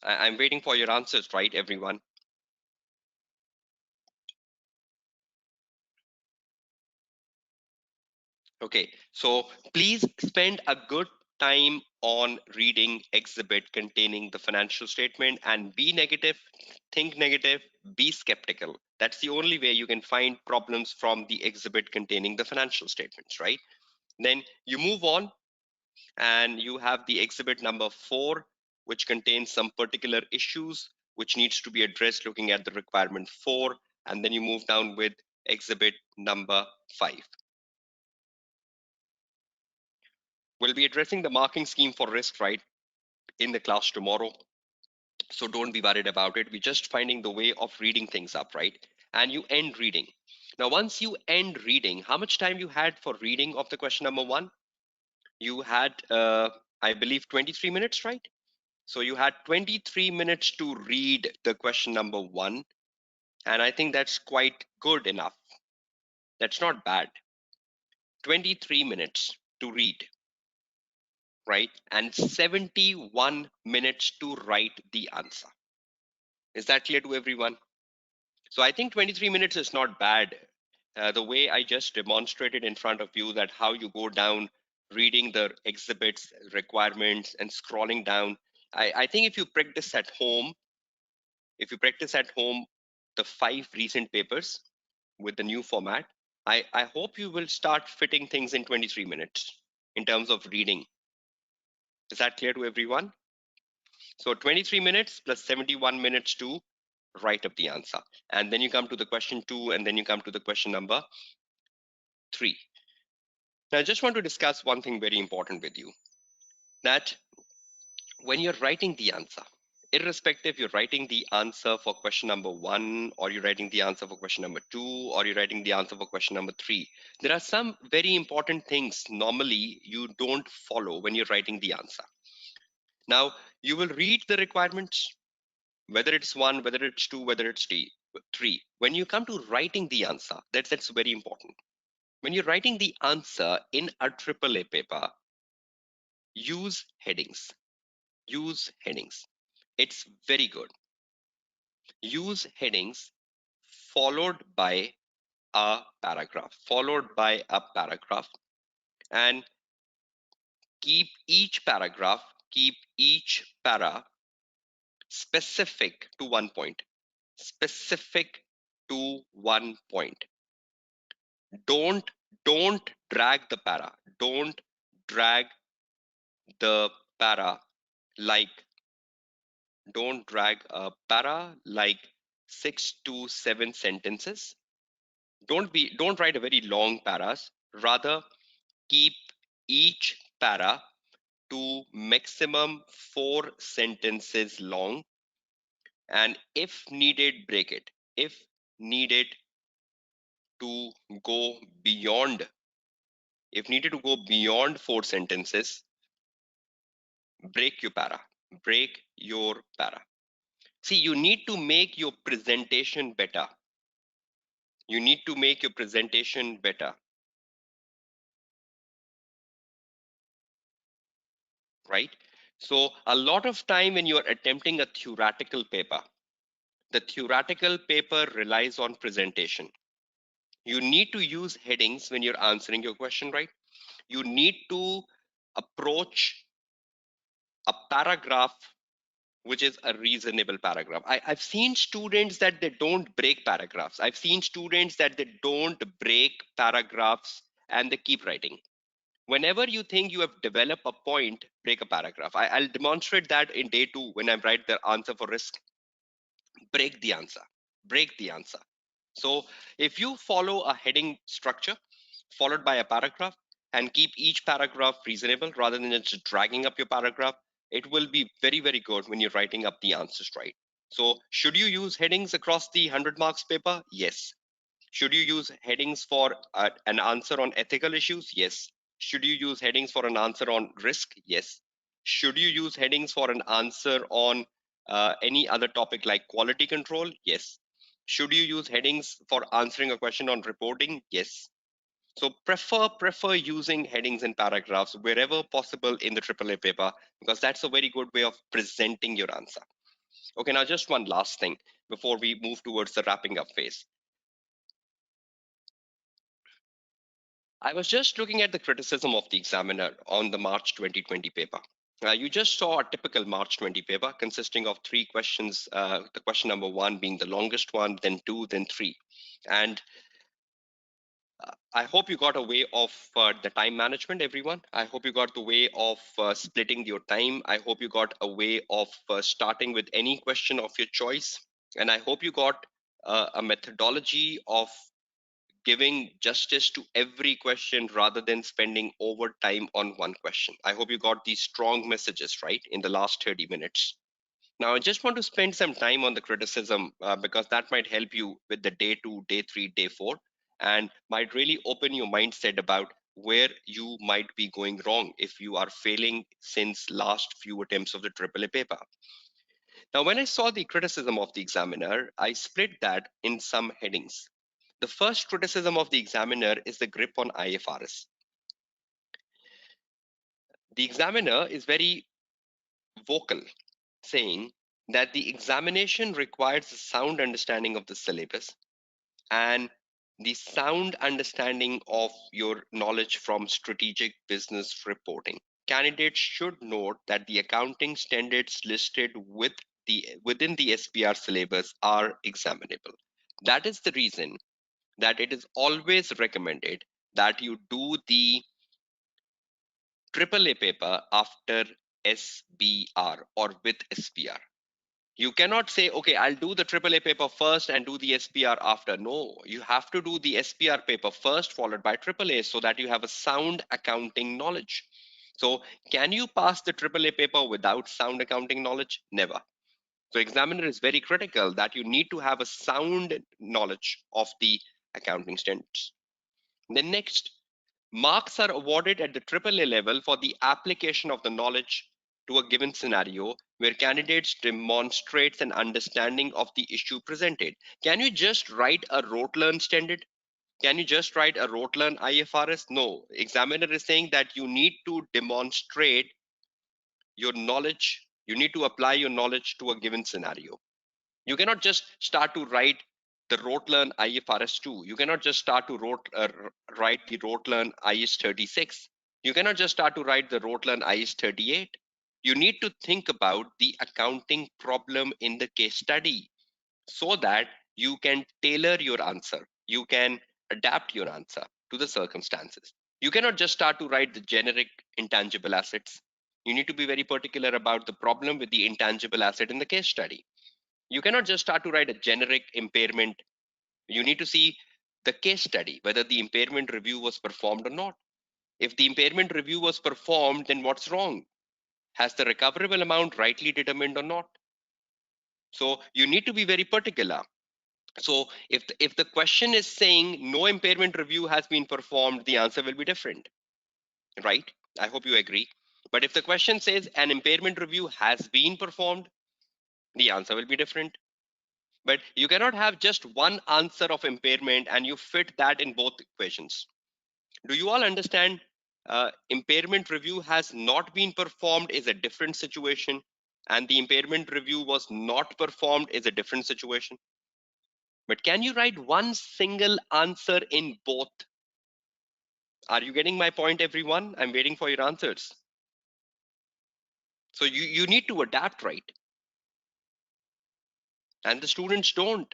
I'm waiting for your answers, right, everyone? Okay, so please spend a good time on reading exhibit containing the financial statement and be negative, think negative, be skeptical. That's the only way you can find problems from the exhibit containing the financial statements, right? Then you move on and you have the exhibit number 4, which contains some particular issues which needs to be addressed looking at the requirement 4. And then you move down with exhibit number 5. We'll be addressing the marking scheme for risk, right, in the class tomorrow. So don't be worried about it. We're just finding the way of reading things up, right? And you end reading. Now, once you end reading, how much time you had for reading of the question number 1? You had, I believe, 23 minutes, right? So you had 23 minutes to read the question number 1. And I think that's quite good enough. That's not bad. 23 minutes to read, right? And 71 minutes to write the answer. Is that clear to everyone? So I think 23 minutes is not bad. The way I just demonstrated in front of you that how you go down reading the exhibits, requirements, and scrolling down. I think if you practice at home, the 5 recent papers with the new format, I hope you will start fitting things in 23 minutes in terms of reading. Is that clear to everyone? So 23 minutes plus 71 minutes to write up the answer. And then you come to the question 2, and then you come to the question number 3. Now, I just want to discuss one thing very important with you, that when you're writing the answer, irrespective you're writing the answer for question number 1, or you're writing the answer for question number 2, or you're writing the answer for question number 3, there are some very important things normally you don't follow when you're writing the answer. Now, you will read the requirements, whether it's 1, whether it's 2, whether it's 3. When you come to writing the answer, that's very important. When you're writing the answer in a AAA paper, use headings. Use headings. It's very good. Use headings followed by a paragraph, and keep each para specific to one point. Specific to one point. Don't drag the para. Don't drag the para like don't drag a para like 6 to 7 sentences. Don't write a very long paras. Rather, keep each para to maximum 4 sentences long, and if needed, break it. If needed to go beyond if needed to go beyond 4 sentences, break your para. Break your para. See, you need to make your presentation better. You need to make your presentation better. Right? So a lot of time when you are attempting a theoretical paper, the theoretical paper relies on presentation. You need to use headings when you're answering your question, right? You need to approach a paragraph which is a reasonable paragraph. I've seen students that they don't break paragraphs. I've seen students that they don't break paragraphs and they keep writing. Whenever you think you have developed a point, break a paragraph. I'll demonstrate that in day 2 when I write the answer for risk. Break the answer. Break the answer. So if you follow a heading structure followed by a paragraph and keep each paragraph reasonable rather than just dragging up your paragraph, it will be very, very good when you're writing up the answers right. So should you use headings across the 100 marks paper? Yes. Should you use headings for an answer on ethical issues? Yes. Should you use headings for an answer on risk? Yes. Should you use headings for an answer on any other topic like quality control? Yes. Should you use headings for answering a question on reporting? Yes. So prefer using headings and paragraphs wherever possible in the AAA paper, because that's a very good way of presenting your answer. Okay, now just one last thing before we move towards the wrapping up phase. I was just looking at the criticism of the examiner on the March 2020 paper. You just saw a typical March 20 paper consisting of 3 questions, the question number 1 being the longest one, then 2, then 3. And I hope you got a way of the time management, everyone. I hope you got the way of splitting your time. I hope you got a way of starting with any question of your choice. And I hope you got a methodology of giving justice to every question rather than spending overtime on one question. I hope you got these strong messages right in the last 30 minutes. Now, I just want to spend some time on the criticism because that might help you with the day two, day three, day four, and might really open your mindset about where you might be going wrong if you are failing since last few attempts of the AAA paper. Now, when I saw the criticism of the examiner, I split that in some headings. The first criticism of the examiner is the grip on IFRS. The examiner is very vocal, saying that the examination requires a sound understanding of the syllabus and the sound understanding of your knowledge from strategic business reporting. Candidates should note that the accounting standards listed within the SPR syllabus are examinable. That is the reason that it is always recommended that you do the AAA paper after SBR or with SPR. You cannot say, okay, I'll do the AAA paper first and do the SPR after. No, you have to do the SPR paper first, followed by AAA, so that you have a sound accounting knowledge. So, can you pass the AAA paper without sound accounting knowledge? Never. So, examiner is very critical that you need to have a sound knowledge of the accounting standards. Then next, marks are awarded at the AAA level for the application of the knowledge to a given scenario where candidates demonstrates an understanding of the issue presented. Can you just write a rote learn standard? Can you just write a rote learn IFRS? No. Examiner is saying that you need to demonstrate your knowledge. You need to apply your knowledge to a given scenario. You cannot just start to write the rote learn IFRS 2. You cannot just start to write the rote learn IS 36. You cannot just start to write the rote learn IS 38. You need to think about the accounting problem in the case study so that you can tailor your answer. You can adapt your answer to the circumstances. You cannot just start to write the generic intangible assets. You need to be very particular about the problem with the intangible asset in the case study. You cannot just start to write a generic impairment. You need to see the case study, whether the impairment review was performed or not. If the impairment review was performed, then what's wrong? Has the recoverable amount rightly determined or not? So you need to be very particular. So if the question is saying no impairment review has been performed, the answer will be different, right? I hope you agree. But if the question says an impairment review has been performed, the answer will be different. But you cannot have just one answer of impairment and you fit that in both equations. Do you all understand? Impairment review has not been performed is a different situation, and the impairment review was not performed is a different situation. But can you write one single answer in both? Are you getting my point, everyone? I'm waiting for your answers. So you need to adapt, right? And the students don't.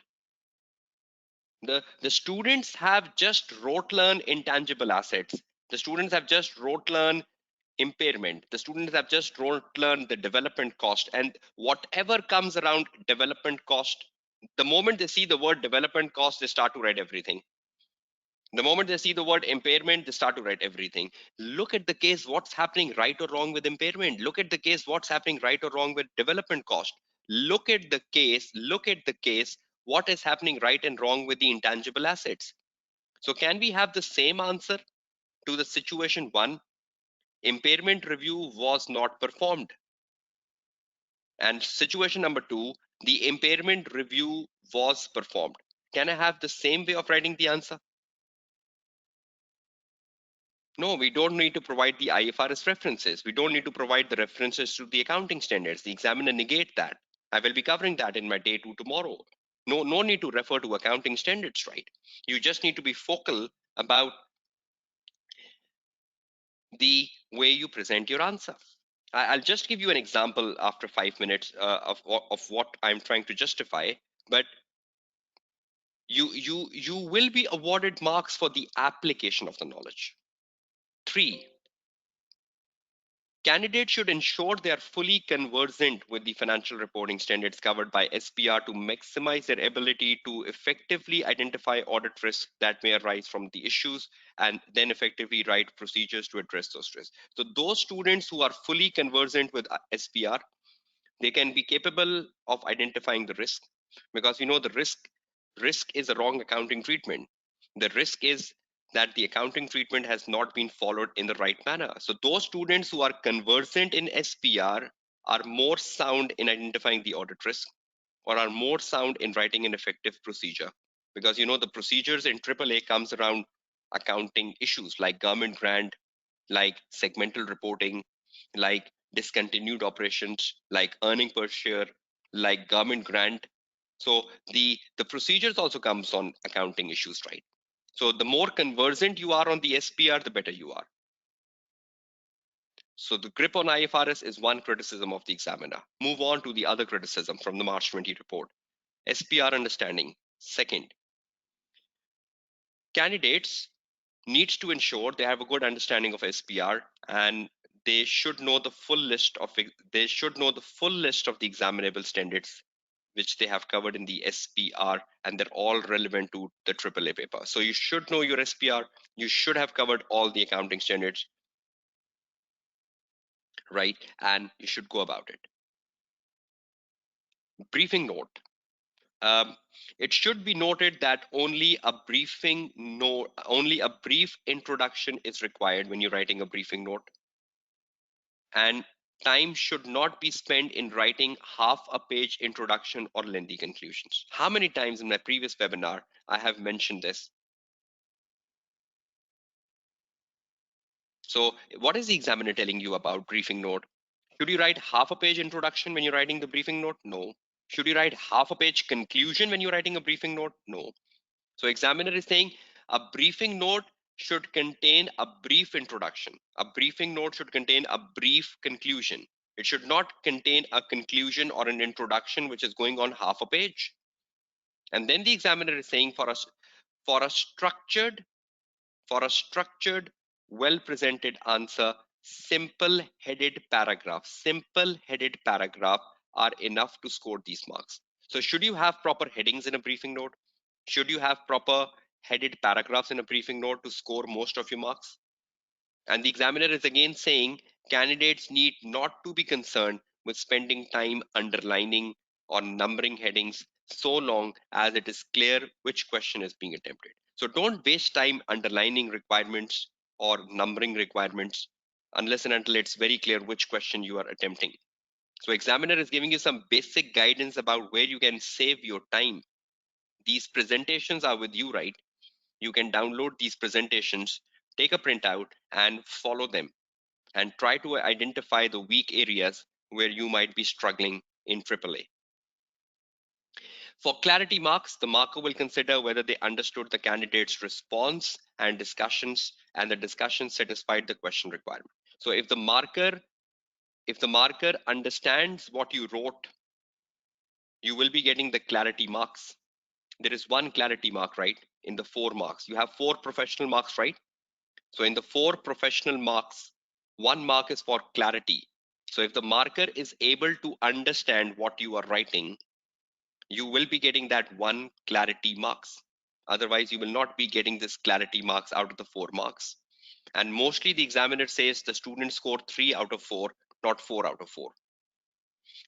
The students have just rote learn intangible assets. The students have just rote learn impairment. The students have just rote learn the development cost, and whatever comes around development cost, the moment they see the word development cost, they start to write everything. The moment they see the word impairment, they start to write everything. Look at the case, what's happening right or wrong with impairment. Look at the case, what's happening right or wrong with development cost. Look at the case, what is happening right and wrong with the intangible assets. So can we have the same answer to the situation one? Impairment review was not performed. And situation number two, the impairment review was performed. Can I have the same way of writing the answer? No, we don't need to provide the IFRS references. We don't need to provide the references to the accounting standards. The examiner negate that. I will be covering that in my day two tomorrow. No need to refer to accounting standards, right? You just need to be focal about the way you present your answer. I'll just give you an example after 5 minutes of what I'm trying to justify. But you will be awarded marks for the application of the knowledge. 3, Candidates should ensure they are fully conversant with the financial reporting standards covered by SPR to maximize their ability to effectively identify audit risks that may arise from the issues and then effectively write procedures to address those risks. So, those students who are fully conversant with SPR, they can be capable of identifying the risk, because the risk is a wrong accounting treatment. The risk is that the accounting treatment has not been followed in the right manner. So those students who are conversant in SPR are more sound in identifying the audit risk, or are more sound in writing an effective procedure, because the procedures in AAA comes around accounting issues like government grant, like segmental reporting, like discontinued operations, like earning per share, like government grant. So the procedures also comes on accounting issues, right? So the more conversant you are on the SPR, the better you are. So the grip on IFRS is one criticism of the examiner. Move on to the other criticism from the March 20 report. SPR understanding. Second, candidates needs to ensure they have a good understanding of SPR, and they should know the full list of they should know the full list of the examinable standards which they have covered in the SPR, and they're all relevant to the AAA paper. So you should know your SPR. You should have covered all the accounting standards, right? And you should go about it. Briefing note. Um, it should be noted that only a brief introduction is required when you're writing a briefing note, and time should not be spent in writing half a page introduction or lengthy conclusions. How many times in my previous webinar I have mentioned this? So, what is the examiner telling you about briefing note? Should you write half a page introduction when you're writing the briefing note? No. Should you write half a page conclusion when you're writing a briefing note? No. So, examiner is saying a briefing note should contain a brief introduction. A briefing note should contain a brief conclusion. It should not contain a conclusion or an introduction which is going on half a page. And then the examiner is saying for a structured well presented answer, simple headed paragraph are enough to score these marks. So should you have proper headings in a briefing note? Should you have proper headed paragraphs in a briefing note to score most of your marks? And the examiner is again saying candidates need not to be concerned with spending time underlining or numbering headings so long as it is clear which question is being attempted. So don't waste time underlining requirements or numbering requirements unless and until it's very clear which question you are attempting. So examiner is giving you some basic guidance about where you can save your time. These presentations are with you, right? You can download these presentations, take a printout and follow them, and try to identify the weak areas where you might be struggling in AAA. For clarity marks, the marker will consider whether they understood the candidate's response and discussions, and the discussion satisfied the question requirement. So if the marker understands what you wrote, you will be getting the clarity marks. There is one clarity mark, right? In the 4 marks. You have 4 professional marks, right? So in the 4 professional marks, 1 mark is for clarity. So if the marker is able to understand what you are writing, you will be getting that 1 clarity marks. Otherwise, you will not be getting this clarity marks out of the 4 marks. And mostly the examiner says the students score 3 out of 4, not 4 out of 4.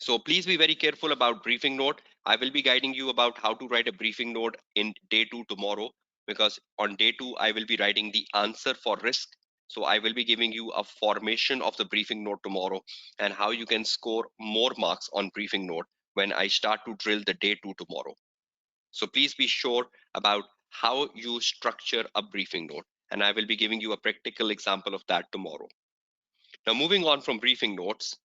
So please be very careful about briefing note. I will be guiding you about how to write a briefing note in day 2 tomorrow, because on day 2, I will be writing the answer for risk. So I will be giving you a formation of the briefing note tomorrow and how you can score more marks on briefing note when I start to drill the day 2 tomorrow. So please be sure about how you structure a briefing note. And I will be giving you a practical example of that tomorrow. Now, moving on from briefing notes,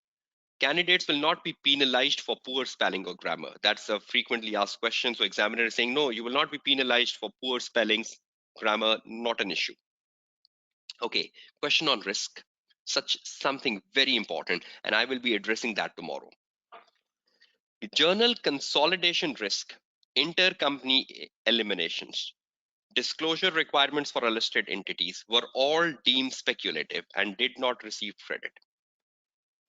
candidates will not be penalized for poor spelling or grammar. That's a frequently asked question. So examiner is saying, no, you will not be penalized for poor spellings, grammar, not an issue. Okay, question on risk. Such something very important, and I will be addressing that tomorrow. Journal consolidation risk, intercompany eliminations, disclosure requirements for listed entities were all deemed speculative and did not receive credit.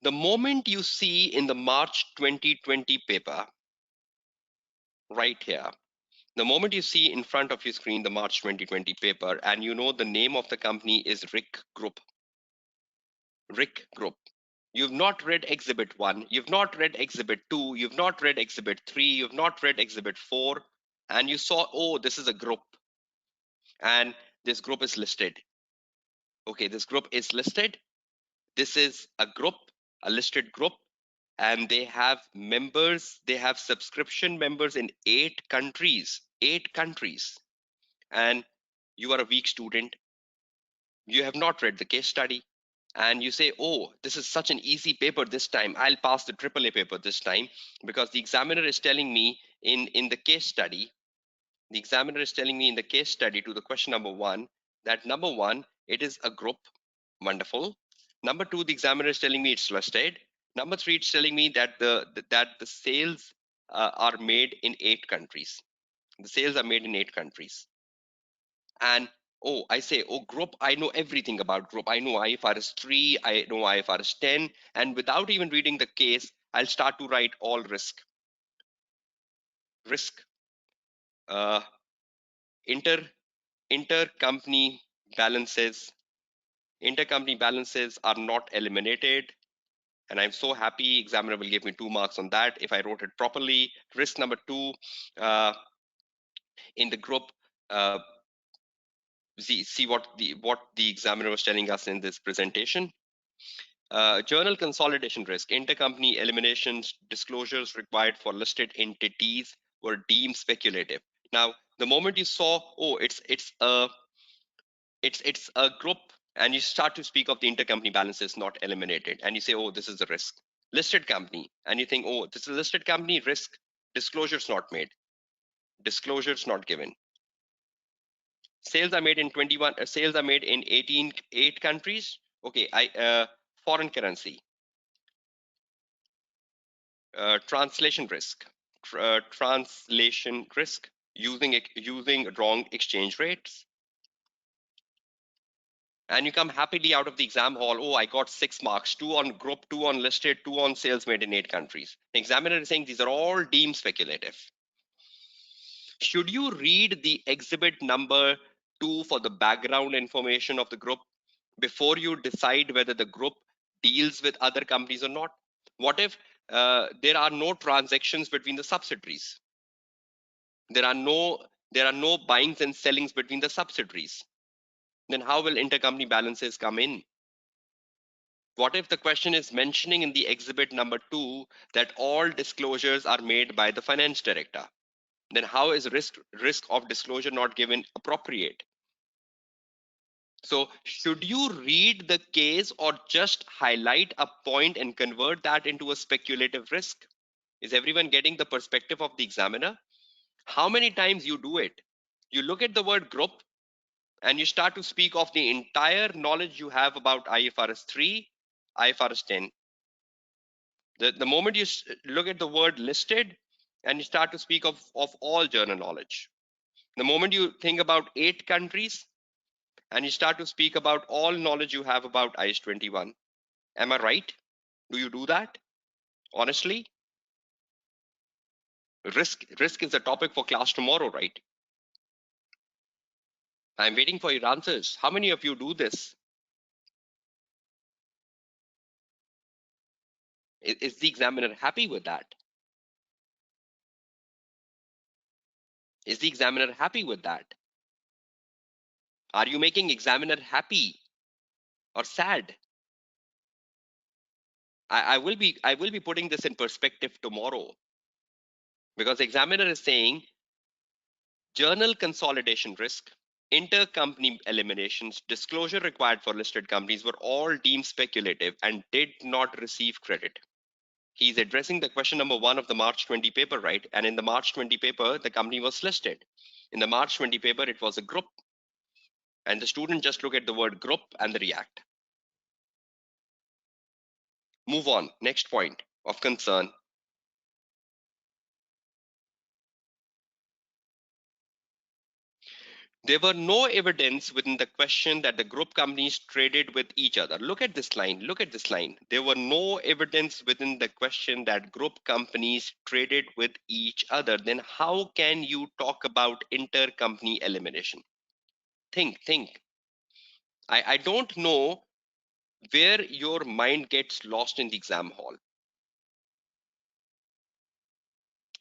The moment you see in the March 2020 paper, right here, the moment you see in front of your screen the March 2020 paper, and you know the name of the company is Rick Group. You've not read Exhibit 1, you've not read Exhibit 2, you've not read Exhibit 3, you've not read Exhibit 4, and you saw, oh, this is a group, and this group is listed. Okay, this group is listed. This is a group, a listed group, and they have members, they have subscription members in 8 countries. 8 countries. And you are a weak student, you have not read the case study, and you say, oh, this is such an easy paper this time, I'll pass the AAA paper this time, because the examiner is telling me in the case study, the examiner is telling me in the case study to the question number 1 that number 1, it is a group. Wonderful. Number 2, the examiner is telling me it's listed. Number 3, it's telling me that the sales are made in 8 countries. The sales are made in 8 countries. And oh, I say, oh, group, I know everything about group. I know IFRS 3, I know IFRS 10, and without even reading the case, I'll start to write all risk, uh, inter intercompany balances. Intercompany balances are not eliminated. And I'm so happy examiner will give me 2 marks on that if I wrote it properly. Risk number 2, uh, in the group, uh, see what the examiner was telling us in this presentation. Journal consolidation risk, intercompany eliminations, disclosures required for listed entities were deemed speculative. Now, the moment you saw, oh, it's a group, and you start to speak of the intercompany balances not eliminated, and you say, oh, this is a risk. Listed company, and you think, oh, this is a listed company, risk, disclosures not made, disclosures not given. Sales are made in 21, sales are made in 8 countries. Okay, foreign currency, translation risk, translation risk, using wrong exchange rates, and you come happily out of the exam hall. Oh, I got 6 marks, 2 on group, 2 on listed, 2 on sales made in 8 countries. The examiner is saying these are all deemed speculative. Should you read the exhibit number 2 for the background information of the group before you decide whether the group deals with other companies or not? What if there are no transactions between the subsidiaries? There are no buyings and sellings between the subsidiaries. Then how will intercompany balances come in? What if the question is mentioning in the exhibit number 2 that all disclosures are made by the finance director? Then how is risk of disclosure not given appropriate? So should you read the case or just highlight a point and convert that into a speculative risk? Is everyone getting the perspective of the examiner? How many times you do it? You look at the word group and you start to speak of the entire knowledge you have about IFRS 3, IFRS 10. The moment you look at the word listed and you start to speak of all journal knowledge. The moment you think about 8 countries and you start to speak about all knowledge you have about IS 21. Am I right? Do you do that? Honestly? Risk is a topic for class tomorrow, right? I'm waiting for your answers. How many of you do this? Is the examiner happy with that? Is the examiner happy with that? Are you making examiner happy or sad? I will be putting this in perspective tomorrow, because the examiner is saying journal consolidation risk, intercompany eliminations, disclosure required for listed companies were all deemed speculative and did not receive credit. He's addressing the question number 1 of the March 20 paper, right? And in the March 20 paper, the company was listed. In the March 20 paper, it was a group. And the student just look at the word group and they react. Move on. Next point of concern. There were no evidence within the question that the group companies traded with each other. Look at this line. Look at this line. There were no evidence within the question that group companies traded with each other. Then how can you talk about intercompany elimination? Think. I don't know where your mind gets lost in the exam hall.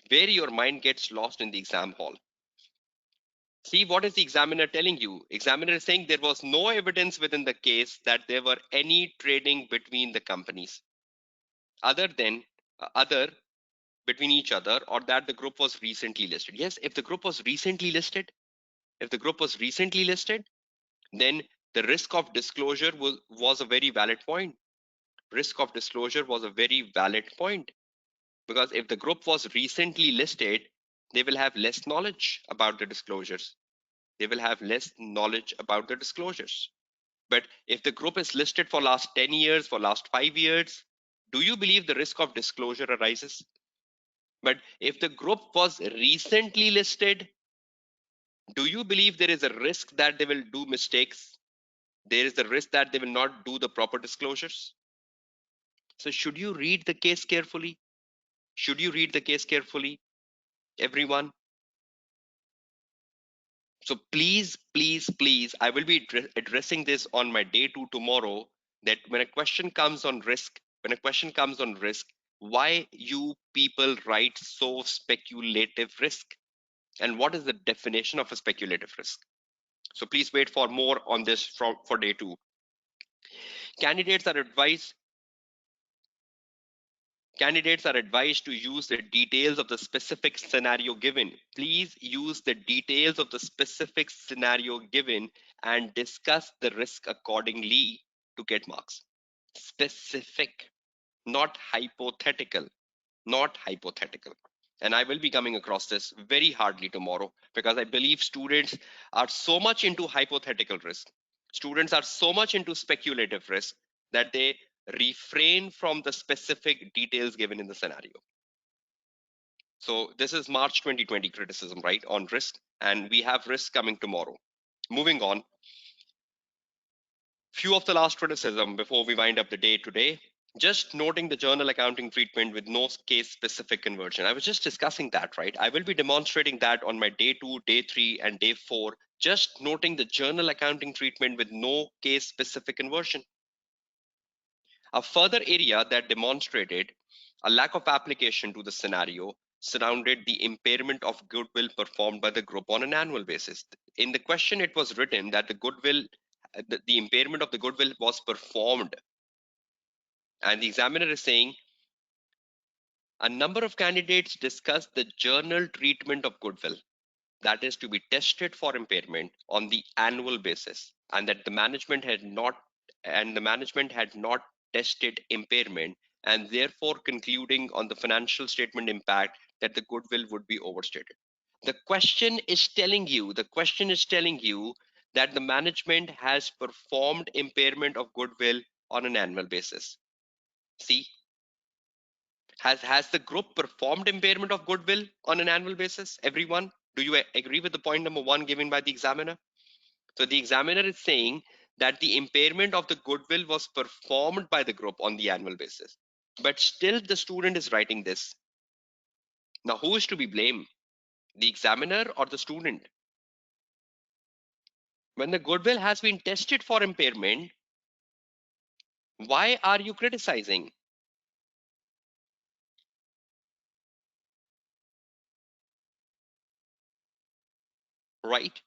Where your mind gets lost in the exam hall. See, what is the examiner telling you? Examiner is saying there was no evidence within the case that there were any trading between the companies other than other between each other, or that the group was recently listed. Yes, if the group was recently listed, then the risk of disclosure was a very valid point. Risk of disclosure was a very valid point, because if the group was recently listed, they will have less knowledge about the disclosures. They will have less knowledge about the disclosures. But if the group is listed for last 10 years, for last 5 years, do you believe the risk of disclosure arises? But if the group was recently listed, do you believe there is a risk that they will do mistakes? There is a risk that they will not do the proper disclosures. So should you read the case carefully? Should you read the case carefully, everyone? So please, I will be addressing this on my day 2 tomorrow, that when a question comes on risk, why you people write so speculative risk? And what is the definition of a speculative risk? So please wait for more on this for day 2. Candidates are advised to use the details of the specific scenario given. Please use the details of the specific scenario given and discuss the risk accordingly to get marks. Specific, not hypothetical. Not hypothetical. And I will be coming across this very hardly tomorrow, because I believe students are so much into hypothetical risk. Students are so much into speculative risk that they refrain from the specific details given in the scenario. So this is March 2020 criticism, right, on risk, and we have risk coming tomorrow. Moving on. Few of the last criticism before we wind up the day today. Just noting the journal accounting treatment with no case specific conversion. I was just discussing that, right? I will be demonstrating that on my day 2, day 3, and day 4. Just noting the journal accounting treatment with no case specific conversion. A further area that demonstrated a lack of application to the scenario surrounded the impairment of goodwill performed by the group on an annual basis. In the question, it was written that the impairment of the goodwill was performed, and the examiner is saying a number of candidates discussed the journal treatment of goodwill that is to be tested for impairment on the annual basis, and that the management had not tested impairment, and therefore concluding on the financial statement impact that the goodwill would be overstated. The question is telling you that the management has performed impairment of goodwill on an annual basis. See, has the group performed impairment of goodwill on an annual basis? Everyone, do you agree with the point number 1 given by the examiner? So the examiner is saying that the impairment of the goodwill was performed by the group on the annual basis, but still the student is writing this. Now who is to be blamed, the examiner or the student? When the goodwill has been tested for impairment, why are you criticizing? Right?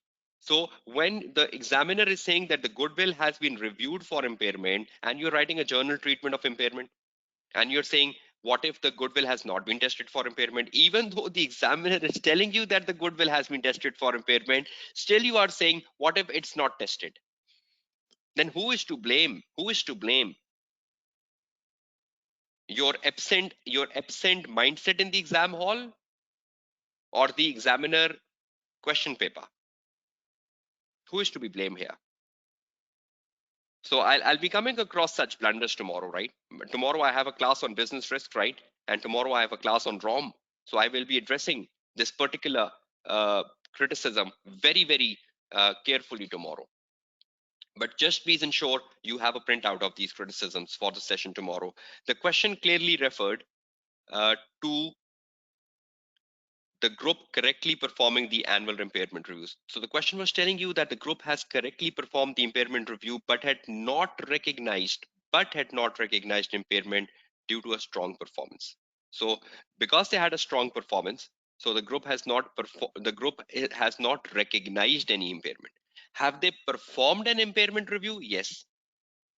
So when the examiner is saying that the goodwill has been reviewed for impairment, and you're writing a journal treatment of impairment, and you're saying, what if the goodwill has not been tested for impairment? Even though the examiner is telling you that the goodwill has been tested for impairment, still you are saying, what if it's not tested? Then who is to blame? Your absent mindset in the exam hall, or the examiner question paper? Who is to be blamed here? So I'll be coming across such blunders tomorrow, right? Tomorrow I have a class on business risk, right? And tomorrow I have a class on ROM. So I will be addressing this particular criticism very, very carefully tomorrow. But just please ensure you have a printout of these criticisms for the session tomorrow. The question clearly referred to the group correctly performing the annual impairment reviews. So the question was telling you that the group has correctly performed the impairment review, but had not recognized impairment due to a strong performance. So because they had a strong performance, so the group has not recognized any impairment. Have they performed an impairment review? Yes.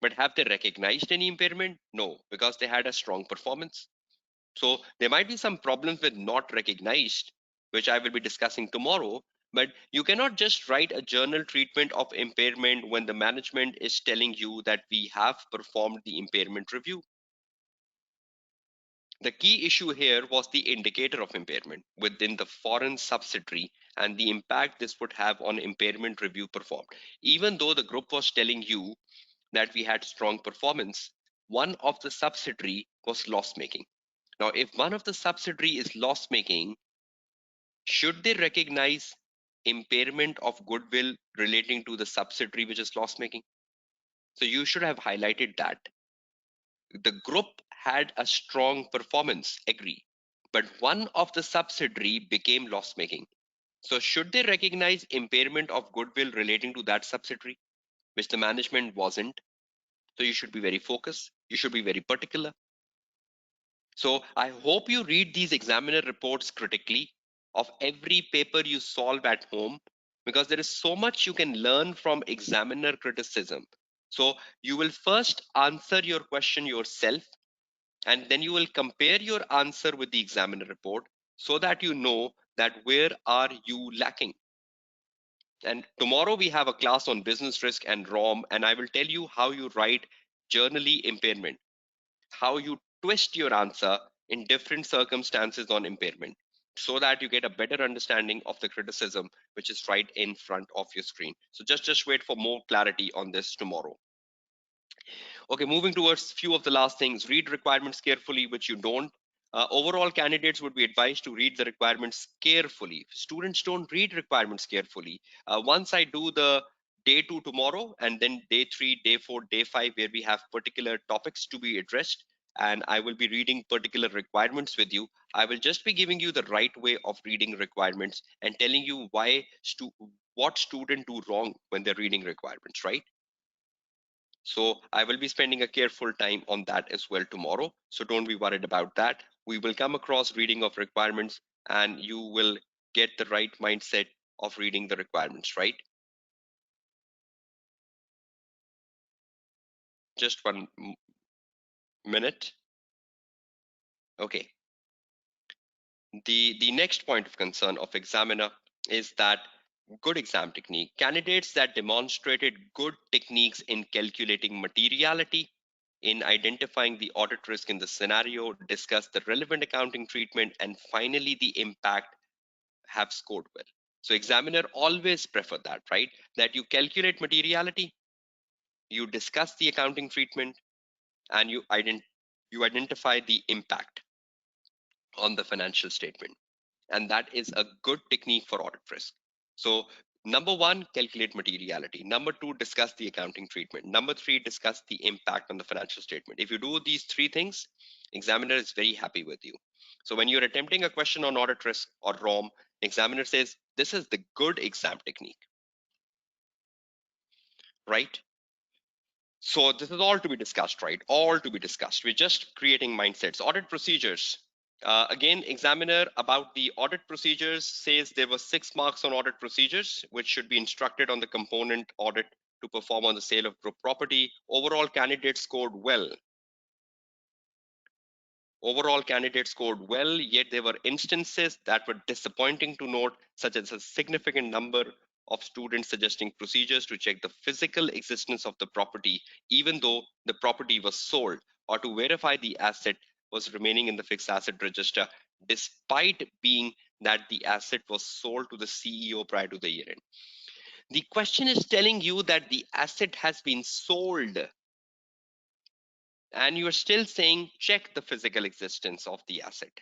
But have they recognized any impairment? No, because they had a strong performance. So there might be some problems with not recognized, which I will be discussing tomorrow. But you cannot just write a journal treatment of impairment when the management is telling you that we have performed the impairment review. The key issue here was the indicator of impairment within the foreign subsidiary and the impact this would have on impairment review performed. Even though the group was telling you that we had strong performance, one of the subsidiary was loss making. Now, if one of the subsidiary is loss making, should they recognize impairment of goodwill relating to the subsidiary which is loss making? So you should have highlighted that. The group had a strong performance, agree, but one of the subsidiary became loss making. So should they recognize impairment of goodwill relating to that subsidiary, which the management wasn't? So you should be very focused. You should be very particular. So I hope you read these examiner reports critically of every paper you solve at home, because there is so much you can learn from examiner criticism. So you will first answer your question yourself, and then you will compare your answer with the examiner report so that you know that where are you lacking. And tomorrow we have a class on business risk and ROM, and I will tell you how you write journally impairment, how you twist your answer in different circumstances on impairment, so that you get a better understanding of the criticism which is right in front of your screen. So just wait for more clarity on this tomorrow. Okay, moving towards few of the last things. Read requirements carefully, which you don't. Overall, candidates would be advised to read the requirements carefully. Students don't read requirements carefully. Once I do the day 2 tomorrow, and then day 3, day 4, day 5, where we have particular topics to be addressed, and I will be reading particular requirements with you, I will just be giving you the right way of reading requirements and telling you what student do wrong when they're reading requirements, right? So I will be spending a careful time on that as well tomorrow. So don't be worried about that. We will come across reading of requirements, and you will get the right mindset of reading the requirements, right? Just one minute. Okay. The next point of concern of examiner is that good exam technique. Candidates that demonstrated good techniques in calculating materiality, in identifying the audit risk in the scenario, discuss the relevant accounting treatment, and finally the impact have scored well. So examiner always prefer that, right? That you calculate materiality, you discuss the accounting treatment, and you identify the impact on the financial statement. And that is a good technique for audit risk. So number one, calculate materiality. Number two, discuss the accounting treatment. Number three, discuss the impact on the financial statement. If you do these three things, examiner is very happy with you. So when you're attempting a question on audit risk or ROM, examiner says this is the good exam technique, right? So this is all to be discussed, right? All to be discussed. We're just creating mindsets. Audit procedures. Again, examiner about the audit procedures says there were 6 marks on audit procedures, which should be instructed on the component audit to perform on the sale of group property. Overall, candidates scored well. Overall, candidates scored well, yet there were instances that were disappointing to note, such as a significant number of students suggesting procedures to check the physical existence of the property, even though the property was sold, or to verify the asset was remaining in the fixed asset register, despite being that the asset was sold to the CEO prior to the year end. The question is telling you that the asset has been sold, and you are still saying check the physical existence of the asset.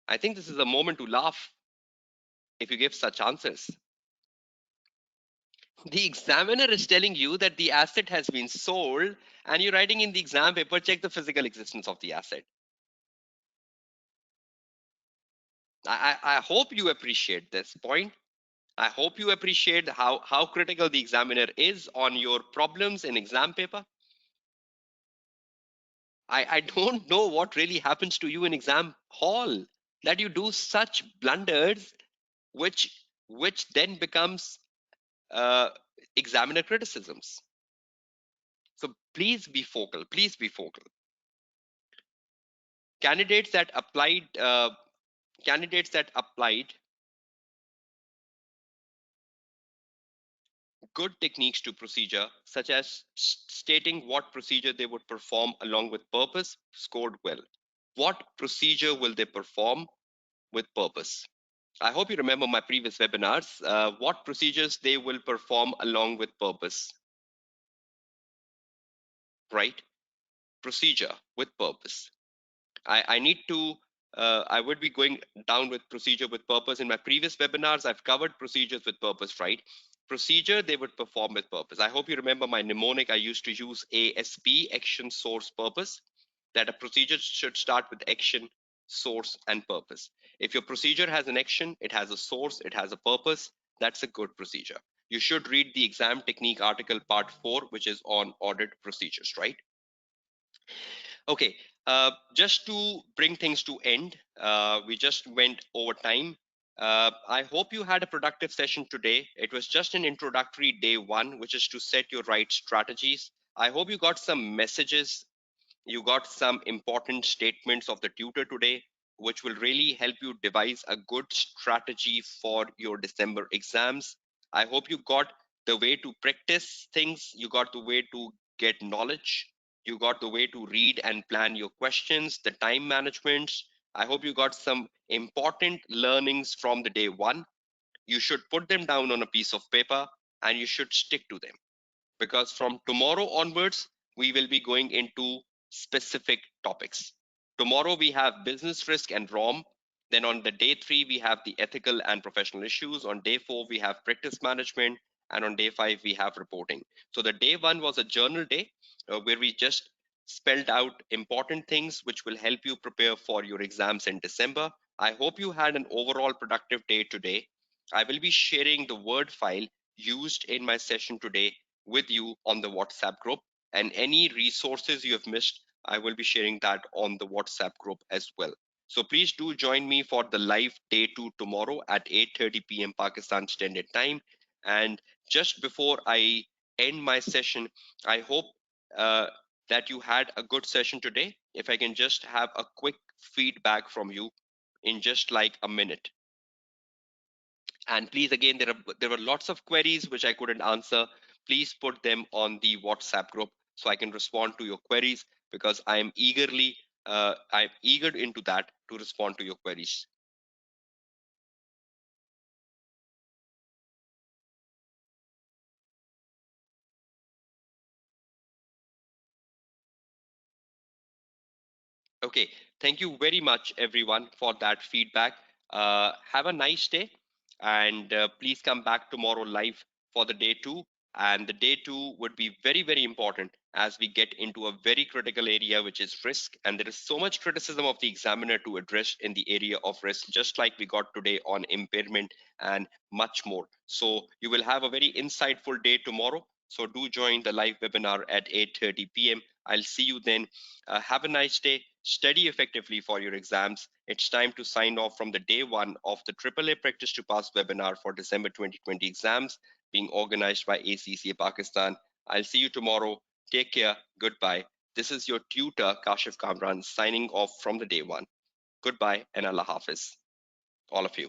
I think this is a moment to laugh. if you give such answers. The examiner is telling you that the asset has been sold, and you're writing in the exam paper, check the physical existence of the asset. I hope you appreciate this point. I hope you appreciate how critical the examiner is on your problems in exam paper. I don't know what really happens to you in exam hall that you do such blunders, which then becomes uh, examiner criticisms. So please be focal. Please be focal. Candidates that applied candidates that applied good techniques to procedure, such as stating what procedure they would perform along with purpose, scored well. What procedure will they perform with purpose? I hope you remember my previous webinars. What procedures they will perform along with purpose, right? Procedure with purpose. I need to, I would be going down with procedure with purpose. In my previous webinars, I've covered procedures with purpose, right? Procedure they would perform with purpose. I hope you remember my mnemonic. I used to use ASP, action, source, purpose, that a procedure should start with action, source, and purpose. If your procedure has an action, it has a source, it has a purpose, that's a good procedure. You should read the exam technique article part 4, which is on audit procedures, right? Okay, just to bring things to end, we just went over time. I hope you had a productive session today. It was just an introductory day one, which is to set your right strategies. I hope you got some messages, you got some important statements of the tutor today, which will really help you devise a good strategy for your December exams. I hope you got the way to practice things, you got the way to get knowledge, you got the way to read and plan your questions, the time management. I hope you got some important learnings from the day one. You should put them down on a piece of paper and you should stick to them, because from tomorrow onwards, we will be going into specific topics. Tomorrow, we have business risk and ROM. Then on the day 3, we have the ethical and professional issues. On day 4, we have practice management. And on day 5, we have reporting. So the day 1 was a journal day where we just spelled out important things which will help you prepare for your exams in December. I hope you had an overall productive day today. I will be sharing the Word file used in my session today with you on the WhatsApp group. And any resources you have missed, I will be sharing that on the WhatsApp group as well. So please do join me for the live day 2 tomorrow at 8:30 p.m. Pakistan Standard Time. And just before I end my session, I hope uh, that you had a good session today. If I can just have a quick feedback from you in just like a minute. And please, again, there were lots of queries which I couldn't answer. Please put them on the WhatsApp group so I can respond to your queries, because I'm eager into that to respond to your queries. Okay, thank you very much, everyone, for that feedback. Have a nice day, and please come back tomorrow live for the day 2. And the day 2 would be very, very important as we get into a very critical area, which is risk. And there is so much criticism of the examiner to address in the area of risk, just like we got today on impairment and much more. So you will have a very insightful day tomorrow. So do join the live webinar at 8:30 p.m. I'll see you then. Have a nice day. Study effectively for your exams. It's time to sign off from the day 1 of the AAA Practice to Pass webinar for December 2020 exams being organized by ACCA Pakistan. I'll see you tomorrow. Take care. Goodbye. This is your tutor, Kashif Kamran, signing off from the day 1. Goodbye and Allah Hafiz, all of you.